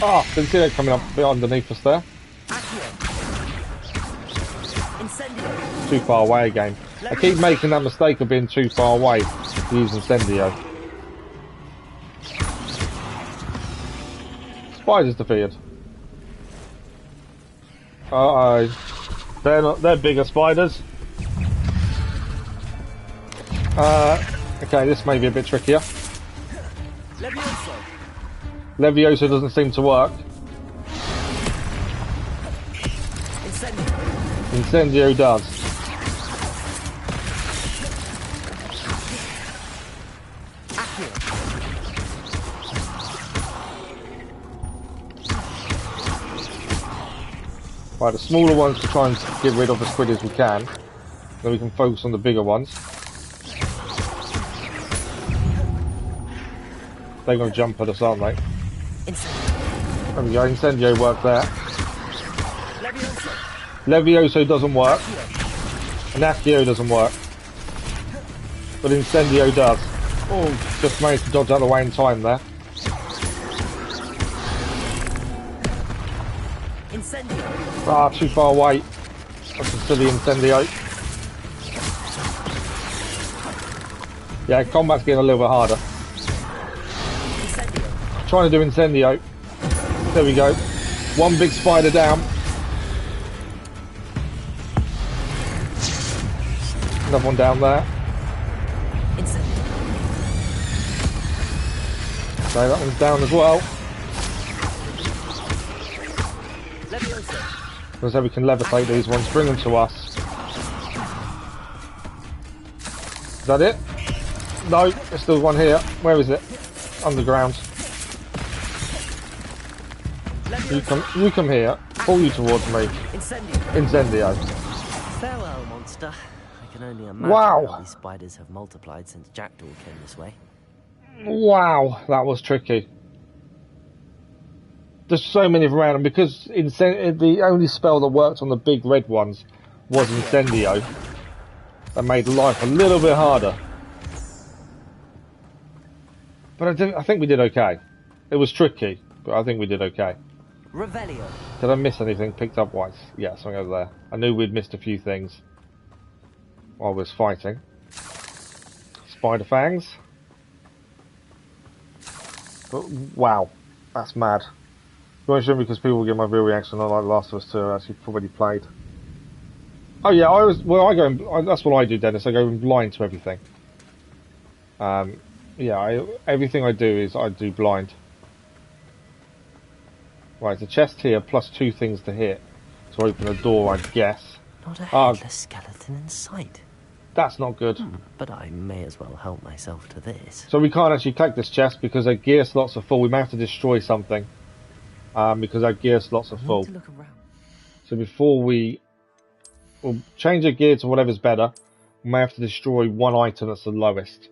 Ah, didn't see that coming up a bit underneath us there. Incendio. Too far away again. I keep making that mistake of being too far away to use Incendio. Spiders defeated. Uh-oh. They're bigger spiders. Okay, this may be a bit trickier. Levioso. Levioso doesn't seem to work. Incendio. Incendio does. Right, the smaller ones to try and get rid of as quick as we can. Then we can focus on the bigger ones. They're going to jump at us, aren't they? There we go, Incendio worked there. Levioso doesn't work. And Accio doesn't work. But Incendio does. Oh, just managed to dodge out of the way in time there. Ah, too far away. That's a silly Incendio. Yeah, combat's getting a little bit harder. Trying to do Incendio. There we go. One big spider down. Another one down there. Okay, that one's down as well. Looks like we can levitate these ones, bring them to us. Is that it? No, there's still one here. Where is it? Underground. You come here. Pull you towards me. Incendio. Farewell, monster. I can only imagine how these spiders have multiplied since Jackdaw came this way. Wow, that was tricky. There's so many of them around, and because the only spell that worked on the big red ones was Incendio, that made life a little bit harder. But I think we did okay. It was tricky, but I think we did okay. Revelio. Did I miss anything picked up wise? Yeah, something over there. I knew we'd missed a few things while we was fighting. Spider fangs. But, wow, that's mad. Because people will get my real reaction, not like Last of Us 2 I actually already played. Oh yeah, that's what I do, Dennis. I go in blind to everything. Yeah, everything I do is I do blind. Right, the chest here plus 2 things to hit to open a door, I guess. Not a headless skeleton in sight. That's not good. But I may as well help myself to this. So we can't actually collect this chest because our gear slots are full. We may have to destroy something. Because our gear slots are full. So before we'll change our gear to whatever's better, we may have to destroy one item that's the lowest.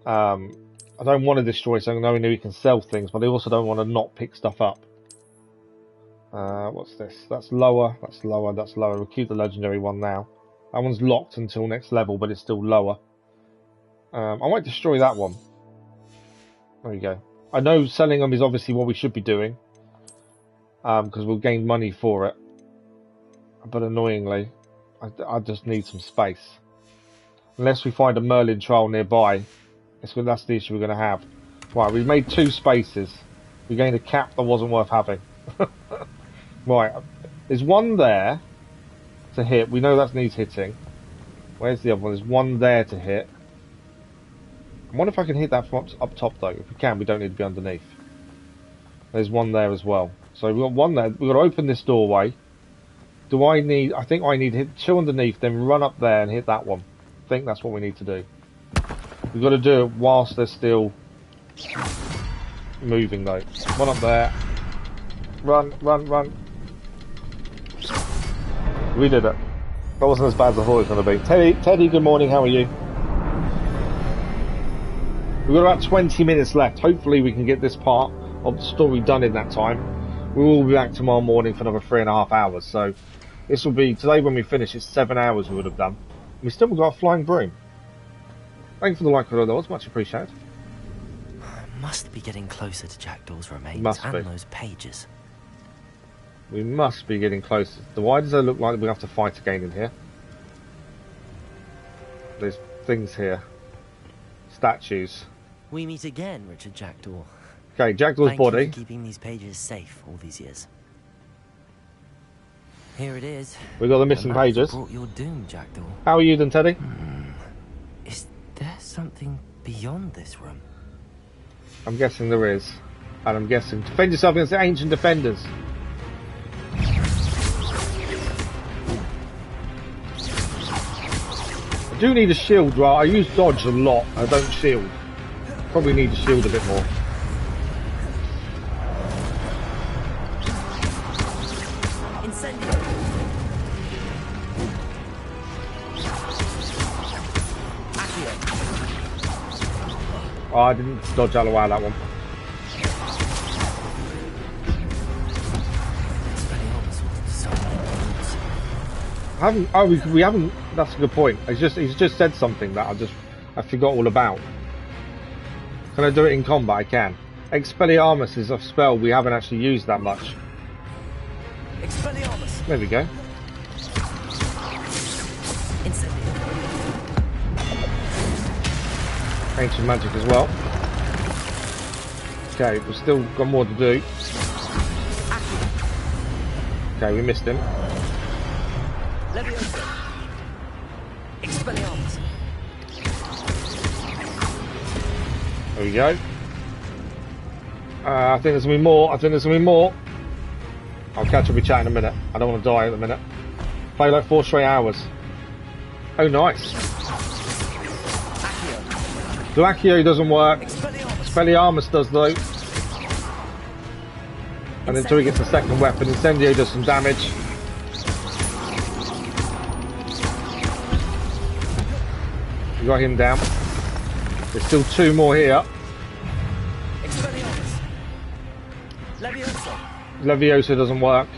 I don't want to destroy something knowing that we can sell things, but I also don't want to not pick stuff up. What's this? That's lower, that's lower, that's lower. We'll keep the legendary one now. That one's locked until next level, but it's still lower. I might destroy that one. There we go. I know selling them is obviously what we should be doing, because we'll gain money for it. But annoyingly, I just need some space. Unless we find a Merlin Trial nearby, that's the issue we're going to have. Right, we've made 2 spaces. We gained a cap that wasn't worth having. Right, there's one there to hit. We know that needs hitting. Where's the other one? There's one there to hit. I wonder if I can hit that from up top though. If we can, we don't need to be underneath. There's one there as well. So we've got one there. We've got to open this doorway. I think I need to hit 2 underneath, then run up there and hit that one. I think that's what we need to do. We've got to do it whilst they're still moving though. One up there. Run, run, run. We did it. That wasn't as bad as I thought it was going to be. Teddy, good morning. How are you? We've got about 20 minutes left. Hopefully we can get this part of the story done in that time. We will be back tomorrow morning for another 3.5 hours. So this will be, today when we finish, it's 7 hours we would have done. We still got a flying broom. Thank you for the like, though. That was much appreciated. Must be getting closer to Jackdaw's remains Must and be. those pages. We must be getting closer. Why does it look like we have to fight again in here? There's things here. Statues. We meet again, Richard Jackdaw. Okay, Jackdaw's body. Thank you for keeping these pages safe all these years. Here it is. We got the missing pages. Brought your doom, Jackdaw. How are you then, Teddy? Is there something beyond this room? I'm guessing there is. And I'm guessing defend yourself against the ancient defenders. I do need a shield, right? I use dodge a lot. I don't shield. Probably need to shield a bit more. Oh, I didn't dodge out of the way that one. I haven't. Oh, we haven't. That's a good point. He's just said something that I forgot all about. Can I do it in combat? I can. Expelliarmus is a spell we haven't actually used that much. Expelliarmus. There we go. Ancient magic as well. Okay, we've still got more to do. Okay, we missed him. Expelliarmus. There we go. I think there's gonna be more. I'll catch up with chat in a minute. I don't want to die at the minute. Play like 4 straight hours. Oh, nice. Accio doesn't work. Expelliarmus does though. And until he gets the second weapon, Incendio does some damage. We got him down. There's still 2 more here. Leviosa doesn't work.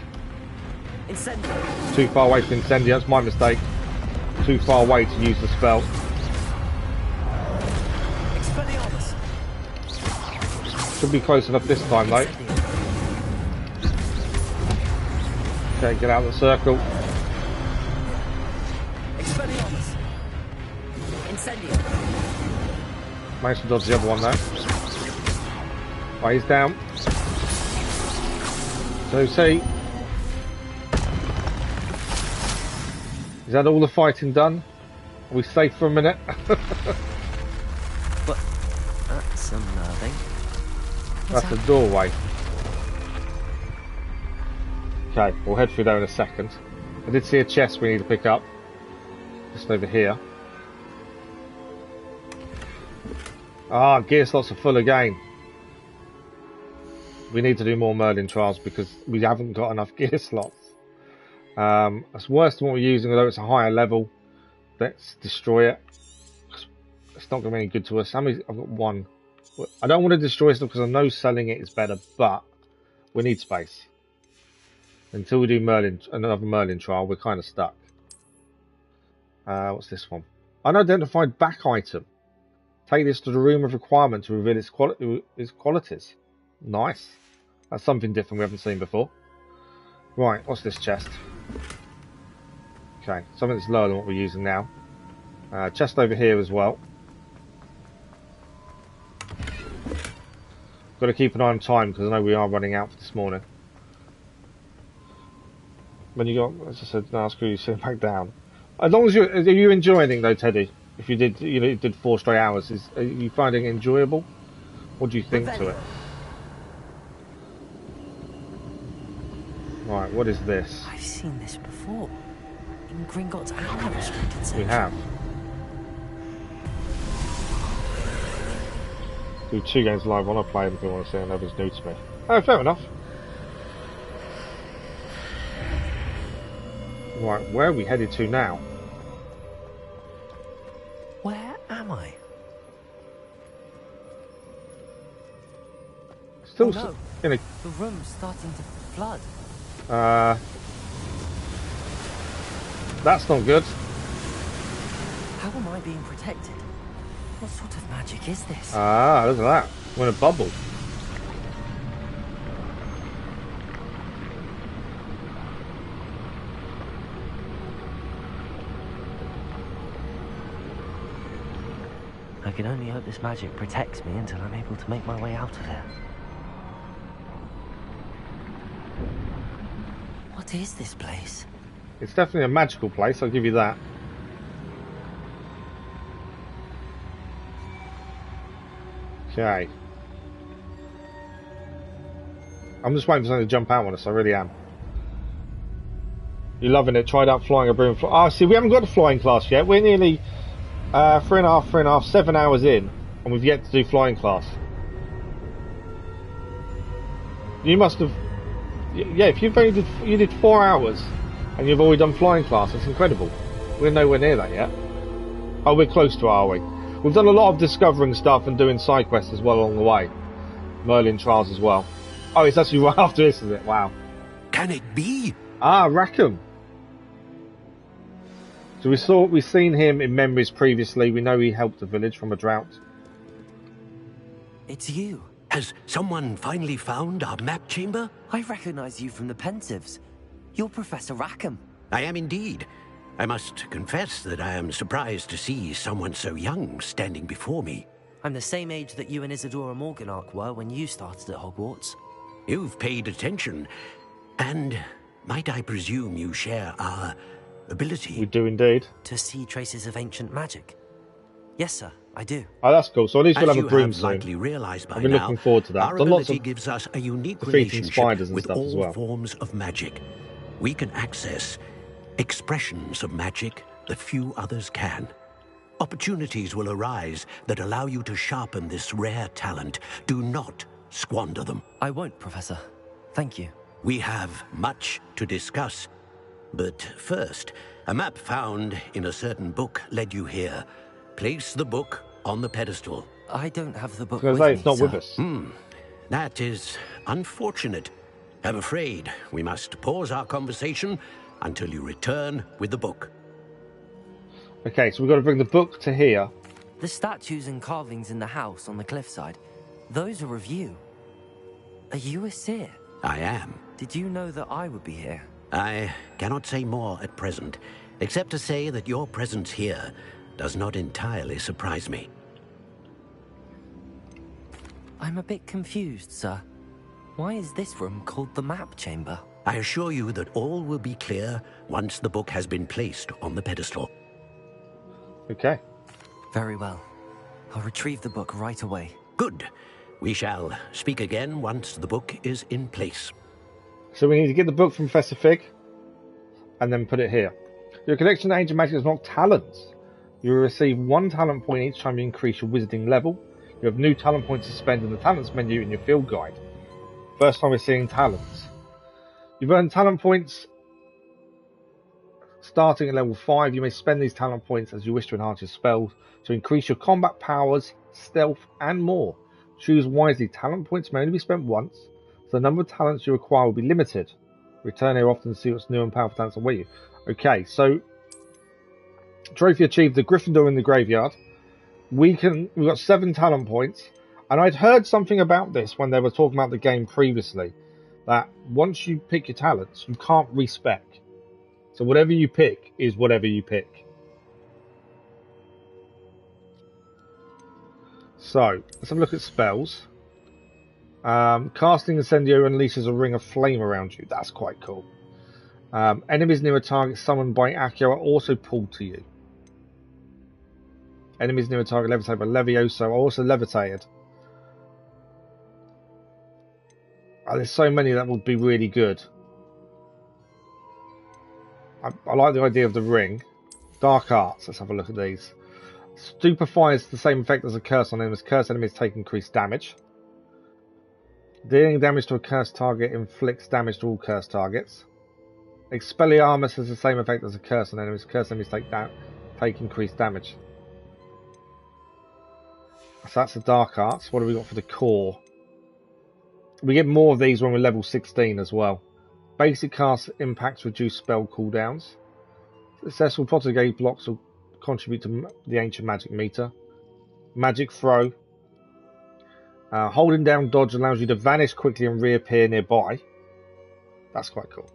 Too far away from Incendio, that's my mistake. Too far away to use the spell. Should be close enough this time though. Okay, get out of the circle. Managed to dodge the other one though. Oh, he's down. So see. Is that all the fighting done? Are we safe for a minute? But that's unnerving. That's the doorway. Okay, we'll head through there in a second. I did see a chest we need to pick up. Just over here. Ah, gear slots are full again. We need to do more Merlin trials because we haven't got enough gear slots. It's worse than what we're using, although it's a higher level. Let's destroy it. It's not going to be any good to us. How many? I've got 1. I don't want to destroy stuff because I know selling it is better, but we need space. Until we do another Merlin trial, we're kind of stuck. What's this one? Unidentified back item. Take this to the room of requirement to reveal its qualities. Nice. That's something different we haven't seen before. Right, what's this chest? Okay, something that's lower than what we're using now. Chest over here as well. Got to keep an eye on time because I know we are running out for this morning. When you got, as I said, now screw you, sit back down. As long as are you enjoying it though, Teddy? If you did, you did 4 straight hours, are you finding it enjoyable? What do you think to it? Right, what is this? I've seen this before. In Gringotts and the restricted section. We have. Do 2 games live when I play them if you want to see, and nobody's new to me. Oh, fair enough. Right, where are we headed to now? Where am I? Still no. in a... The room's starting to flood. That's not good. How am I being protected? What sort of magic is this? Ah, look at that. We're in a bubble. I can only hope this magic protects me until I'm able to make my way out of here. What is this place? It's definitely a magical place, I'll give you that. Okay. I'm just waiting for something to jump out on us, I really am. You're loving it, tried out flying a broom. Oh, see, we haven't got a flying class yet. We're nearly 3.5, 7 hours in, and we've yet to do flying class. You must have... Yeah, if you've only you did 4 hours, and you've already done flying class, that's incredible. We're nowhere near that yet. Oh, we're close to, are we? We've done a lot of discovering stuff and doing side quests as well along the way. Merlin Trials as well. Oh, it's actually right after this, is it? Wow. Can it be? Ah, Rackham. So we've seen him in memories previously. We know he helped the village from a drought. It's you. Has someone finally found our map chamber? I recognize you from the Pensives. You're Professor Rackham. I am indeed. I must confess that I am surprised to see someone so young standing before me. I'm the same age that you and Isadora Morganach were when you started at Hogwarts. You've paid attention, and might I presume you share our ability? We do indeed. To see traces of ancient magic. Yes, sir, I do. Oh, that's cool. So at least we'll have a broom soon. Likely realized by I've been looking forward to that. Our ability gives us a unique relationship with all forms of magic. We can access expressions of magic that few others can. Opportunities will arise that allow you to sharpen this rare talent. Do not squander them. I won't, Professor. Thank you. We have much to discuss. But first, a map found in a certain book led you here. Place the book on the pedestal. I don't have the book with me, it's not sir. with us. That is unfortunate. I'm afraid we must pause our conversation until you return with the book. Okay, so we've got to bring the book to here. The statues and carvings in the house on the cliffside, those are of you. Are you a seer? I am. Did you know that I would be here? I cannot say more at present, except to say that your presence here does not entirely surprise me. I'm a bit confused, sir. Why is this room called the map chamber? I assure you that all will be clear once the book has been placed on the pedestal. Okay. Very well. I'll retrieve the book right away. Good. We shall speak again once the book is in place. So we need to get the book from Professor Fig and then put it here. Your collection of ancient magic is not talents. You will receive 1 talent point each time you increase your wizarding level. You have new talent points to spend in the talents menu in your field guide. First time we're seeing talents. You've earned talent points starting at level 5. You may spend these talent points as you wish to enhance your spells, to increase your combat powers, stealth, and more. Choose wisely. Talent points may only be spent once, so the number of talents you acquire will be limited. Return here often to see what's new and powerful talents await you. Okay, so trophy achieved, the Gryffindor in the graveyard. We've got 7 talent points, and I'd heard something about this when they were talking about the game previously, that once you pick your talents, you can't respec. So whatever you pick is whatever you pick. So let's have a look at spells. Casting Incendio unleashes a ring of flame around you. That's quite cool. Enemies near a target summoned by Accio are also pulled to you. Enemies near a target levitated by Levioso are also levitated. Oh, there's so many that would be really good. I like the idea of the ring. Dark Arts, let's have a look at these. Stupefies the same effect as a curse on enemies. Cursed enemies take increased damage. Dealing damage to a cursed target inflicts damage to all cursed targets. Expelliarmus has the same effect as a curse on enemies. Curse enemies take increased damage. So that's the Dark Arts. What do we got for the core? We get more of these when we're level 16 as well. Basic cast impacts reduce spell cooldowns. Successful Poltergeist blocks will contribute to the ancient magic meter. Magic throw. Holding down dodge allows you to vanish quickly and reappear nearby. That's quite cool.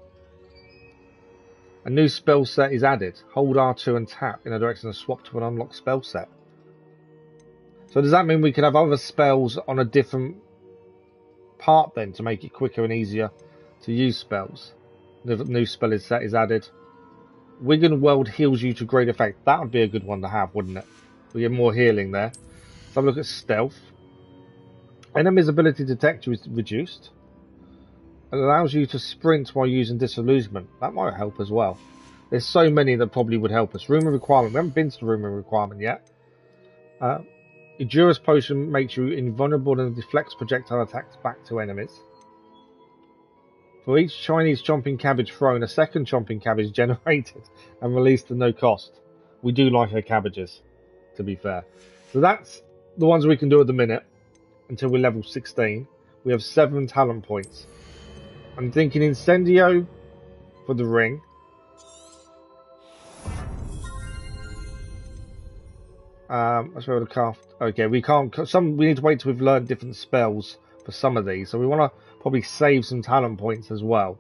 A new spell set is added. Hold R2 and tap in a direction and swap to an unlocked spell set. So does that mean we can have other spells on a different part then to make it quicker and easier to use spells? The new spell set is added. Wigan World heals you to great effect. That would be a good one to have, wouldn't it? We get more healing there. Let's have a look at stealth. Enemy's ability to detect you is reduced. It allows you to sprint while using disillusionment. That might help as well. There's so many that probably would help us. Room of Requirement. We haven't been to the Room of Requirement yet. Endurance Potion makes you invulnerable and deflects projectile attacks back to enemies. For each Chinese chomping cabbage thrown, a second chomping cabbage generated and released at no cost. We do like our cabbages, to be fair. So that's the ones we can do at the minute until we're level 16. We have 7 talent points. I'm thinking Incendio for the ring. Let's be able to craft. Okay, we can't. We need to wait till we've learned different spells for some of these. So we want to probably save some talent points as well.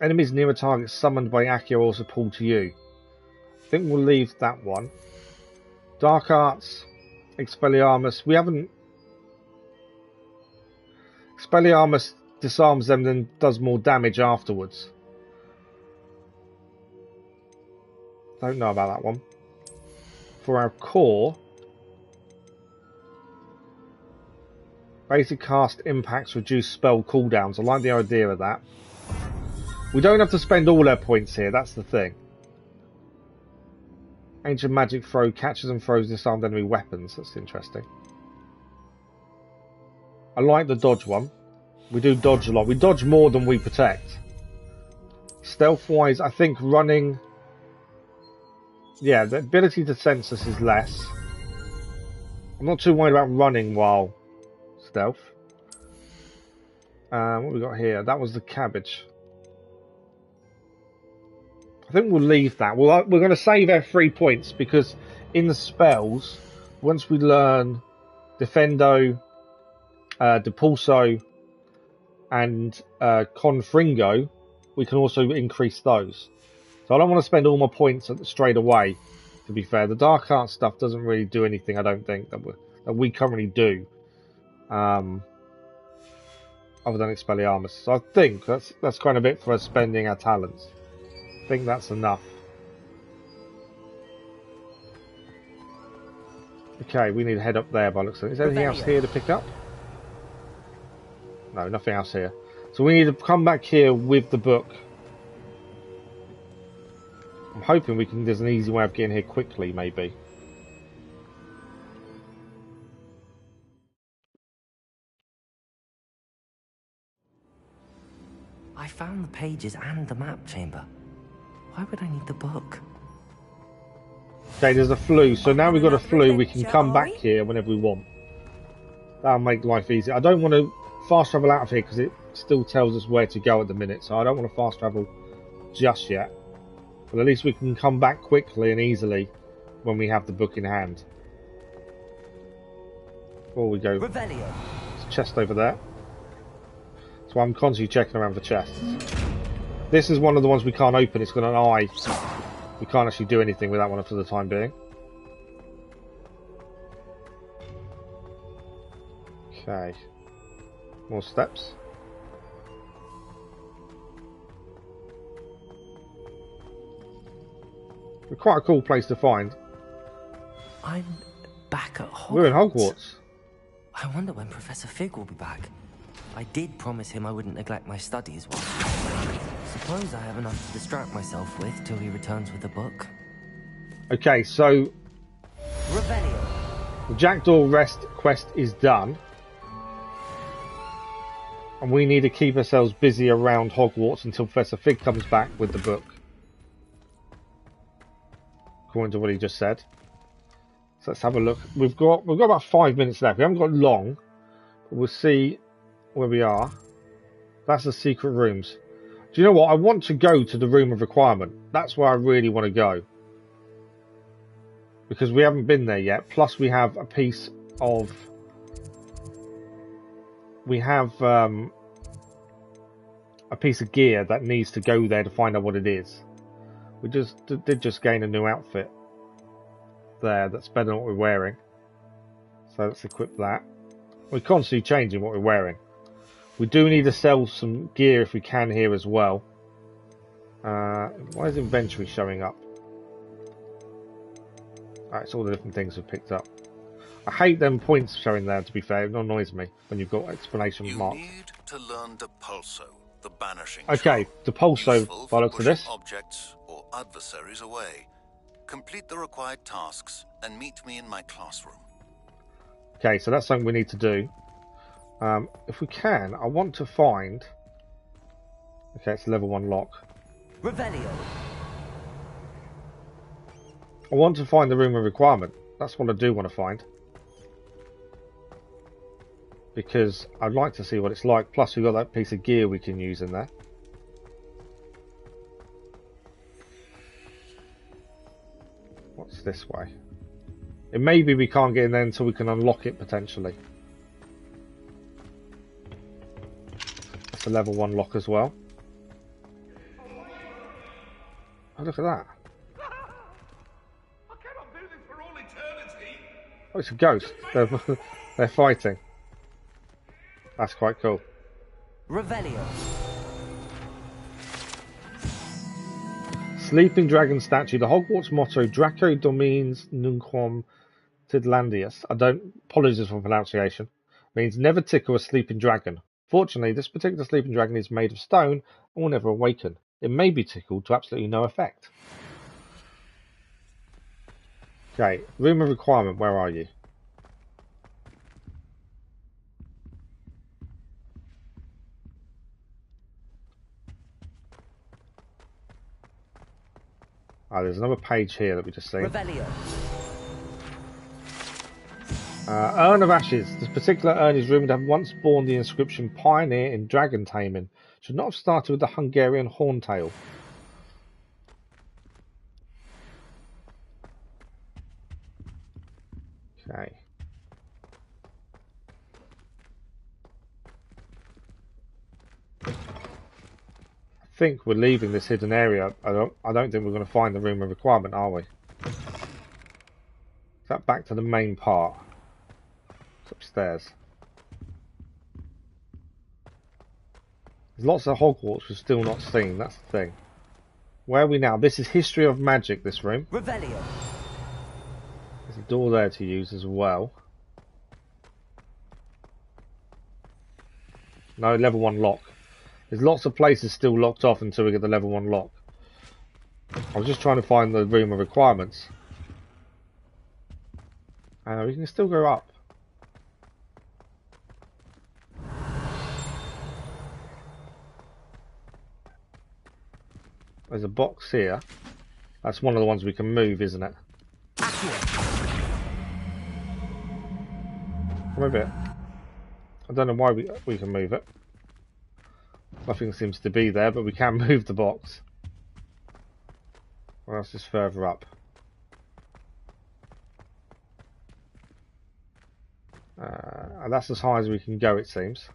Enemies near a target summoned by Aki are also pulled to you. I think we'll leave that one. Dark Arts, Expelliarmus. We haven't. Expelliarmus disarms them, then does more damage afterwards. Don't know about that one. For our core, basic cast impacts reduce spell cooldowns. I like the idea of that. We don't have to spend all our points here, that's the thing. Ancient magic throw catches and throws disarmed enemy weapons. That's interesting. I like the dodge one. We do dodge a lot. We dodge more than we protect. Stealth wise, I think running. Yeah, the ability to sense us is less. I'm not too worried about running while stealth. What have we got here? That was the cabbage. I think we'll leave that. We're going to save our 3 points because in the spells, once we learn Defendo, Depulso, and Confringo, we can also increase those. So I don't want to spend all my points straight away, to be fair. The Dark Arts stuff doesn't really do anything, I don't think, that we currently do. Other than Expelliarmus. So I think that's kind of it for us spending our talents. I think that's enough. Okay, we need to head up there by looks of it. Is there anything else here to pick up? No, nothing else here. So we need to come back here with the book. I'm hoping there's an easy way of getting here quickly, maybe. I found the pages and the map chamber. Why would I need the book? Okay, there's a flue. So now we've got a flue, we can come back here whenever we want. That'll make life easier. I don't want to fast travel out of here because it still tells us where to go at the minute. So I don't want to fast travel just yet. But at least we can come back quickly and easily when we have the book in hand. Before we go. There's a chest over there. So I'm constantly checking around for chests. This is one of the ones we can't open. It's got an eye. We can't actually do anything with that one for the time being. Okay. More steps. Quite a cool place to find. I'm back at Hogwarts. We're in Hogwarts. I wonder when Professor Fig will be back. I did promise him I wouldn't neglect my studies. Suppose I have enough to distract myself with till he returns with the book. Okay, so the Jackdaw Rest quest is done. And we need to keep ourselves busy around Hogwarts until Professor Fig comes back with the book. According to what he just said. So let's have a look. We've got about 5 minutes left. We haven't got long. But we'll see where we are. That's the secret rooms. Do you know what? I want to go to the room of requirement. That's where I really want to go. Because we haven't been there yet. Plus we have a piece of... We have a piece of gear that needs to go there to find out what it is. We did just gain a new outfit there that's better than what we're wearing. So let's equip that. We're constantly changing what we're wearing. We do need to sell some gear if we can here as well. Why is inventory showing up? Alright, it's all the different things we've picked up. I hate them points showing there, to be fair. It annoys me when you've got explanation marks. You need to learn Depulso, the banishing Okay, Depulso, by the looks of this. Objects or adversaries away. Complete the required tasks and meet me in my classroom. Okay, so that's something we need to do. If we can, I want to find... Okay, it's a level 1 lock. Revelio. I want to find the room of requirement. That's what I do want to find. Because I'd like to see what it's like. Plus we've got that piece of gear we can use in there. What's this way? It may be we can't get in there until we can unlock it potentially. That's a level 1 lock as well. Oh, look at that. Oh, it's a ghost. They're fighting. That's quite cool. Revelio. Sleeping Dragon statue. The Hogwarts motto, Draco Domines Nunquam Tidlandius. Apologies for pronunciation. Means never tickle a sleeping dragon. Fortunately, this particular sleeping dragon is made of stone and will never awaken. It may be tickled to absolutely no effect. Okay, room of requirement, where are you? Oh, there's another page here that we just seen. Revelio. Urn of Ashes. This particular urn is rumoured to have once borne the inscription Pioneer in Dragon Taming. Should not have started with the Hungarian Horntail. Okay. I think we're leaving this hidden area. I don't think we're going to find the room of requirement, are we? Is that back to the main part? It's upstairs. There's lots of Hogwarts we've still not seen, that's the thing. Where are we now? This is History of Magic, this room. Revelio. There's a door there to use as well. No, level 1 lock. There's lots of places still locked off until we get the level 1 lock. I was just trying to find the room of requirements. We can still go up. There's a box here. That's one of the ones we can move, isn't it? Move it. I don't know why we can move it. Nothing seems to be there, but we can move the box. Or else it's further up. And that's as high as we can go, it seems.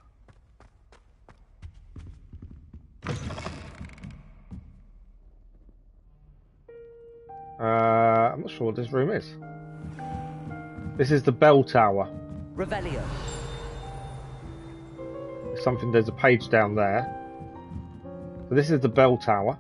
I'm not sure what this room is. This is the bell tower. Revelio. There's a page down there. So this is the bell tower.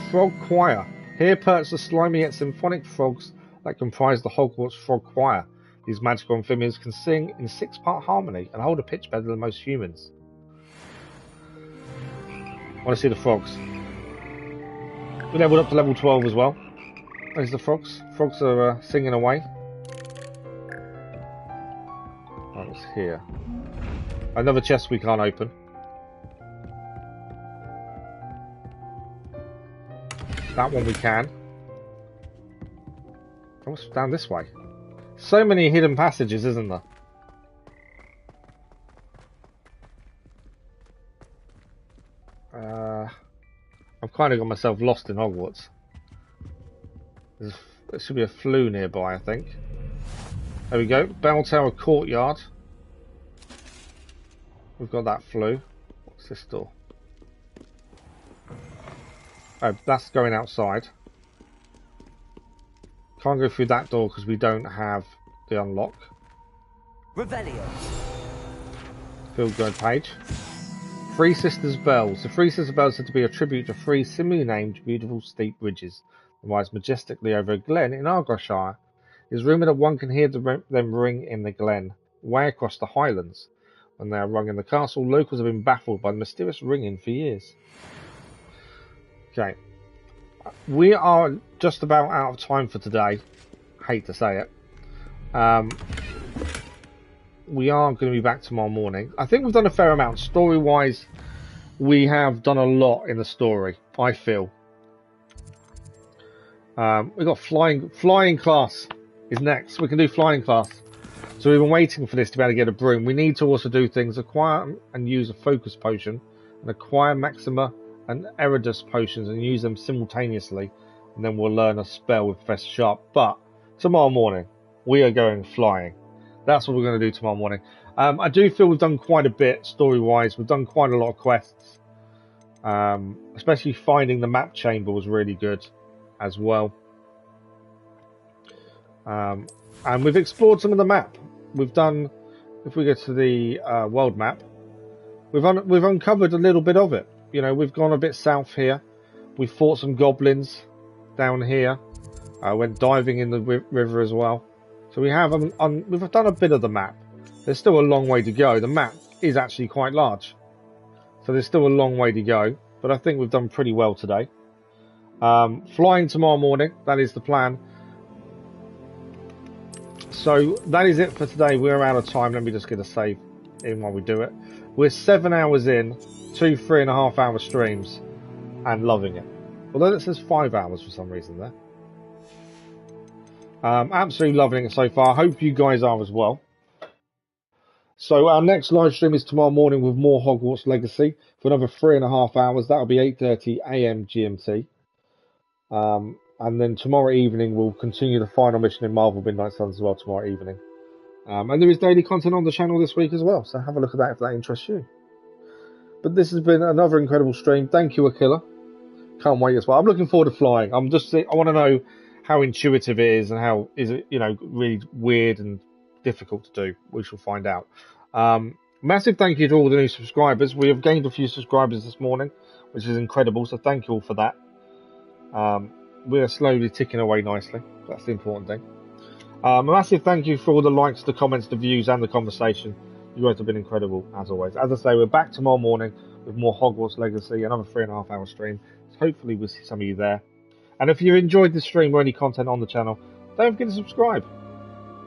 Frog choir. Here perch the slimy yet symphonic frogs that comprise the Hogwarts Frog Choir. These magical amphibians can sing in 6-part harmony and hold a pitch better than most humans. I want to see the frogs. We leveled up to level 12 as well. There's the frogs. Frogs are singing away. here? Another chest we can't open. That one we can. Oh, what's down this way? So many hidden passages, isn't there? I've kind of got myself lost in Hogwarts. There should be a flue nearby, I think. There we go. Bell Tower Courtyard. We've got that flue. What's this door? Oh, that's going outside. Can't go through that door because we don't have the unlock. Revelio. Field guide page. Three Sisters Bells. The Three Sisters Bells are to be a tribute to three similarly named beautiful steep bridges that rise majestically over a glen in Argyllshire. It is rumoured that one can hear them ring in the glen, way across the Highlands. When they are rung in the castle, locals have been baffled by the mysterious ringing for years. Okay. We are just about out of time for today. Hate to say it. We are going to be back tomorrow morning. I think we've done a fair amount. Story-wise, we have done a lot in the story, I feel. We've got flying class is next. We can do flying class. So we've been waiting for this to be able to get a broom. We need to also do things, acquire and use a focus potion, and acquire Maxima and Eridus potions and use them simultaneously. And then we'll learn a spell with Professor Sharp. But tomorrow morning, we are going flying. That's what we're going to do tomorrow morning. I do feel we've done quite a bit story-wise. We've done quite a lot of quests. Especially finding the map chamber was really good as well. And we've explored some of the map. We've done, if we go to the world map, we've uncovered a little bit of it. You know, we've gone a bit south here. We've fought some goblins down here. Went diving in the river as well. So we have we've done a bit of the map. There's still a long way to go. The map is actually quite large. So there's still a long way to go. But I think we've done pretty well today. Flying tomorrow morning. That is the plan. So that is it for today. We're out of time. Let me just get a save in while we do it. We're 7 hours in. 2 3.5 hour streams. And loving it. Although it says 5 hours for some reason there. Absolutely loving it so far. Hope you guys are as well. So our next live stream is tomorrow morning with more Hogwarts Legacy for another 3.5 hours. That'll be 8:30 AM GMT. And then tomorrow evening we'll continue the final mission in Marvel Midnight Suns as well tomorrow evening. And there is daily content on the channel this week as well. So have a look at that if that interests you. But this has been another incredible stream. Thank you, Aquila. Can't wait as well. I'm looking forward to flying. I want to know how intuitive it is and how is it, you know, really weird and difficult to do. We shall find out. Massive thank you to all the new subscribers. We have gained a few subscribers this morning, which is incredible. So thank you all for that. We are slowly ticking away nicely. That's the important thing. A massive thank you for all the likes, the comments, the views, and the conversation. You guys have been incredible as always. As I say, we're back tomorrow morning with more Hogwarts Legacy, another 3.5 hour stream. So hopefully we'll see some of you there. And if you enjoyed this stream or any content on the channel, don't forget to subscribe.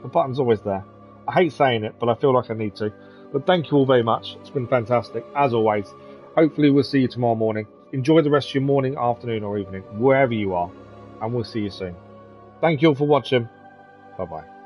The button's always there. I hate saying it, but I feel like I need to. But thank you all very much. It's been fantastic, as always. Hopefully we'll see you tomorrow morning. Enjoy the rest of your morning, afternoon, or evening, wherever you are. And we'll see you soon. Thank you all for watching. Bye-bye.